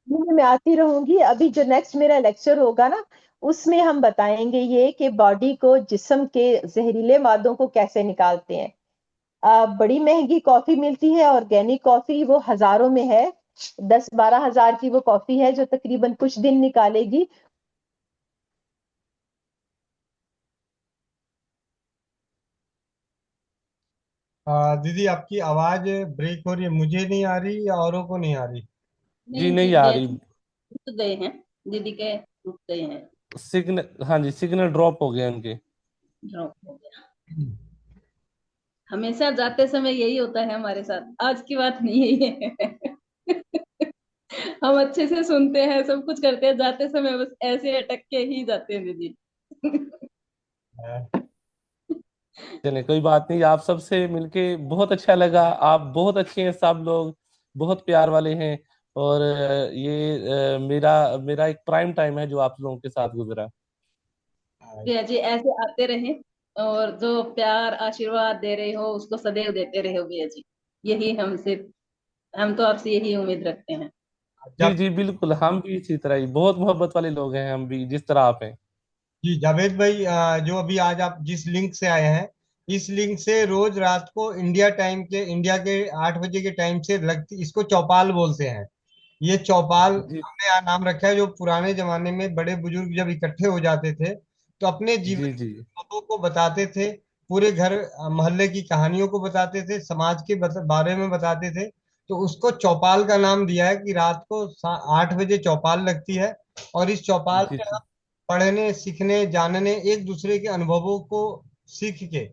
मैं आती रहूंगी। अभी जो नेक्स्ट मेरा लेक्चर होगा ना, उसमें हम बताएंगे ये कि बॉडी को, जिस्म के जहरीले मादों को कैसे निकालते हैं। बड़ी महंगी कॉफी मिलती है, ऑर्गेनिक कॉफी, वो हजारों में है। 10-12 हजार की वो कॉफी है जो तकरीबन कुछ दिन निकालेगी। दीदी आपकी आवाज ब्रेक हो रही है, मुझे नहीं आ रही या औरों को नहीं आ रही? जी नहीं जी, नहीं आ भैया रही। जी रुक गए हैं, दीदी के रुक गए हैं, सिग्नल, हाँ जी, सिग्नल ड्रॉप हो गए उनके। ड्रॉप हो गया। हमेशा जाते समय यही होता है हमारे साथ, आज की बात नहीं है। हम अच्छे से सुनते हैं, सब कुछ करते हैं, जाते समय बस ऐसे अटक के ही जाते हैं दीदी। चलिए कोई बात नहीं, आप सबसे मिलके बहुत अच्छा लगा। आप बहुत अच्छे हैं, सब लोग बहुत प्यार वाले हैं। और मेरा मेरा एक प्राइम टाइम है जो आप लोगों के साथ गुजरा। भैया जी ऐसे आते रहे, और जो प्यार आशीर्वाद दे रहे हो उसको सदैव देते रहे हो भैया जी, यही हमसे, हम तो आपसे यही उम्मीद रखते हैं। जी जब जी बिल्कुल, हम भी इसी तरह ही बहुत मोहब्बत वाले लोग हैं, हम भी जिस तरह आप हैं। जी जावेद भाई, जो अभी आज आप जिस लिंक से आए हैं, इस लिंक से रोज रात को इंडिया के 8 बजे के टाइम से लगती, इसको चौपाल बोलते हैं। ये चौपाल जी हमने यहाँ नाम रखा है। जो पुराने जमाने में बड़े बुजुर्ग जब इकट्ठे हो जाते थे, तो अपने जीवन जी के जी अनुभवों को बताते थे, पूरे घर मोहल्ले की कहानियों को बताते थे, समाज के बारे में बताते थे। तो उसको चौपाल का नाम दिया है कि रात को 8 बजे चौपाल लगती है। और इस चौपाल जी में जी हम पढ़ने, सीखने, जानने, एक दूसरे के अनुभवों को सीख के,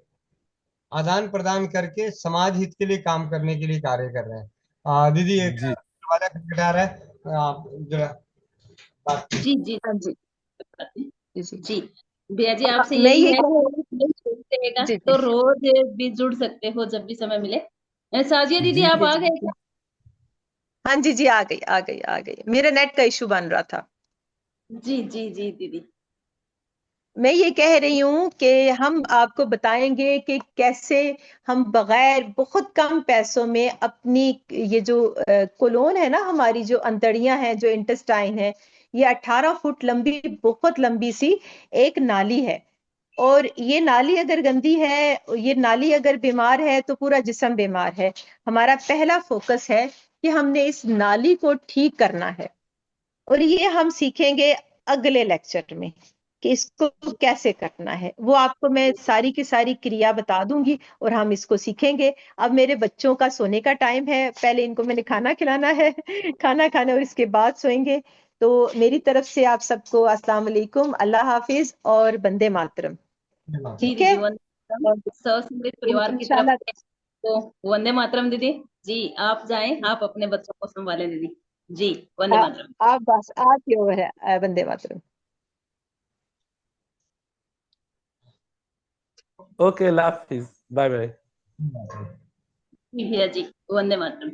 आदान प्रदान करके समाज हित के लिए काम करने के लिए कार्य कर रहे हैं। दीदी एक जी वाला खटखटा रहा है, आप जरा बात जी जी हाँ जी जी। जी भैया जी, आपसे मैं यही ये है, कह रही रहेगा जी तो जी रोज भी जुड़ सकते हो जब भी समय मिले। साजिया दीदी जी आप जी आ गए जी। क्या? हाँ जी जी, आ गई आ गई आ गई, मेरे नेट का इशू बन रहा था। जी जी जी दीदी। मैं ये कह रही हूँ कि हम आपको बताएंगे कि कैसे हम बगैर बहुत कम पैसों में अपनी, ये जो कोलोन है ना, हमारी जो अंतड़ियां हैं, जो इंटेस्टाइन है, ये 18 फुट लंबी, बहुत लंबी सी एक नाली है। और ये नाली अगर गंदी है, ये नाली अगर बीमार है, तो पूरा जिस्म बीमार है। हमारा पहला फोकस है कि हमने इस नाली को ठीक करना है। और ये हम सीखेंगे अगले लेक्चर में कि इसको कैसे करना है। वो आपको मैं सारी की सारी क्रिया बता दूंगी और हम इसको सीखेंगे। अब मेरे बच्चों का सोने का टाइम है, पहले इनको मैंने खाना खिलाना है। खाना खाने और इसके बाद सोएंगे। तो मेरी तरफ से आप सबको अस्सलाम वालेकुम, अल्लाह हाफिज और वंदे मातरम। जी ठीक है। दीदी, वंदे और ससमृत परिवार की तरफ इंशाल्लाह। से तो वंदे मातरम दीदी। जी आप जाएं, आप अपने बच्चों को संभालें दीदी। जी वंदे मातरम। आप बस आपकी ओर है, वंदे मातरम। ओके, अल्लाह हाफिज, बाय बाय। जी भैया जी, वंदे मातरम।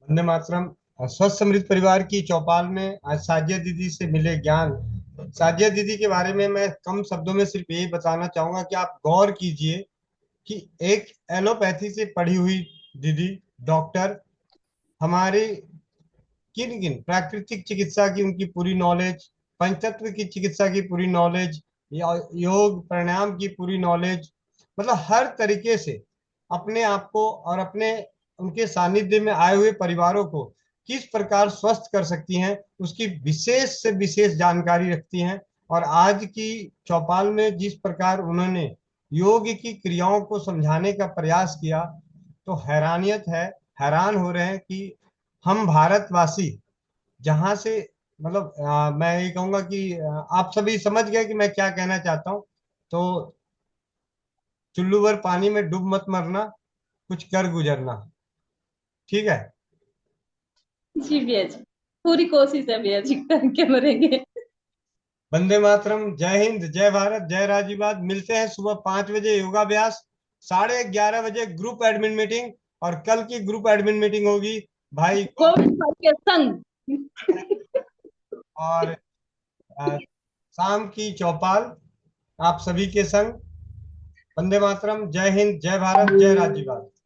वंदे मातरम। स्वस्थ समृद्ध परिवार की चौपाल में आज साजिया दीदी से मिले ज्ञान। साजिया दीदी के बारे में मैं कम शब्दों में सिर्फ यही बताना चाहूंगा कि आप गौर कीजिए कि एक एलोपैथी से पढ़ी हुई दीदी, डॉक्टर, हमारे किन किन प्राकृतिक चिकित्सा की उनकी पूरी नॉलेज, पंचतत्व की चिकित्सा की पूरी नॉलेज, योग प्राणायाम की पूरी नॉलेज, मतलब हर तरीके से अपने आप को और अपने उनके सानिध्य में आए हुए परिवारों को किस प्रकार स्वस्थ कर सकती हैं, उसकी विशेष से विशेष जानकारी रखती हैं। और आज की चौपाल में जिस प्रकार उन्होंने योग की क्रियाओं को समझाने का प्रयास किया, तो हैरानियत है, हैरान हो रहे हैं कि हम भारतवासी जहां से, मतलब मैं ये कहूंगा कि आप सभी समझ गए कि मैं क्या कहना चाहता हूं। तो चुल्लू भर पानी में डूब मत मरना, कुछ कर गुजरना। ठीक है। जी भैया जी, पूरी कोशिश है भैया जी, करके मरेंगे। वंदे मातरम, जय हिंद, जय भारत, जय राजीवाद। मिलते हैं सुबह 5 बजे योगाभ्यास। 11:30 बजे ग्रुप एडमिन मीटिंग, और कल की ग्रुप एडमिन मीटिंग होगी भाई गोविंद भाई के संग। और शाम की चौपाल आप सभी के संग। वंदे मातरम। जय हिंद, जय भारत, जय राज्यपाल।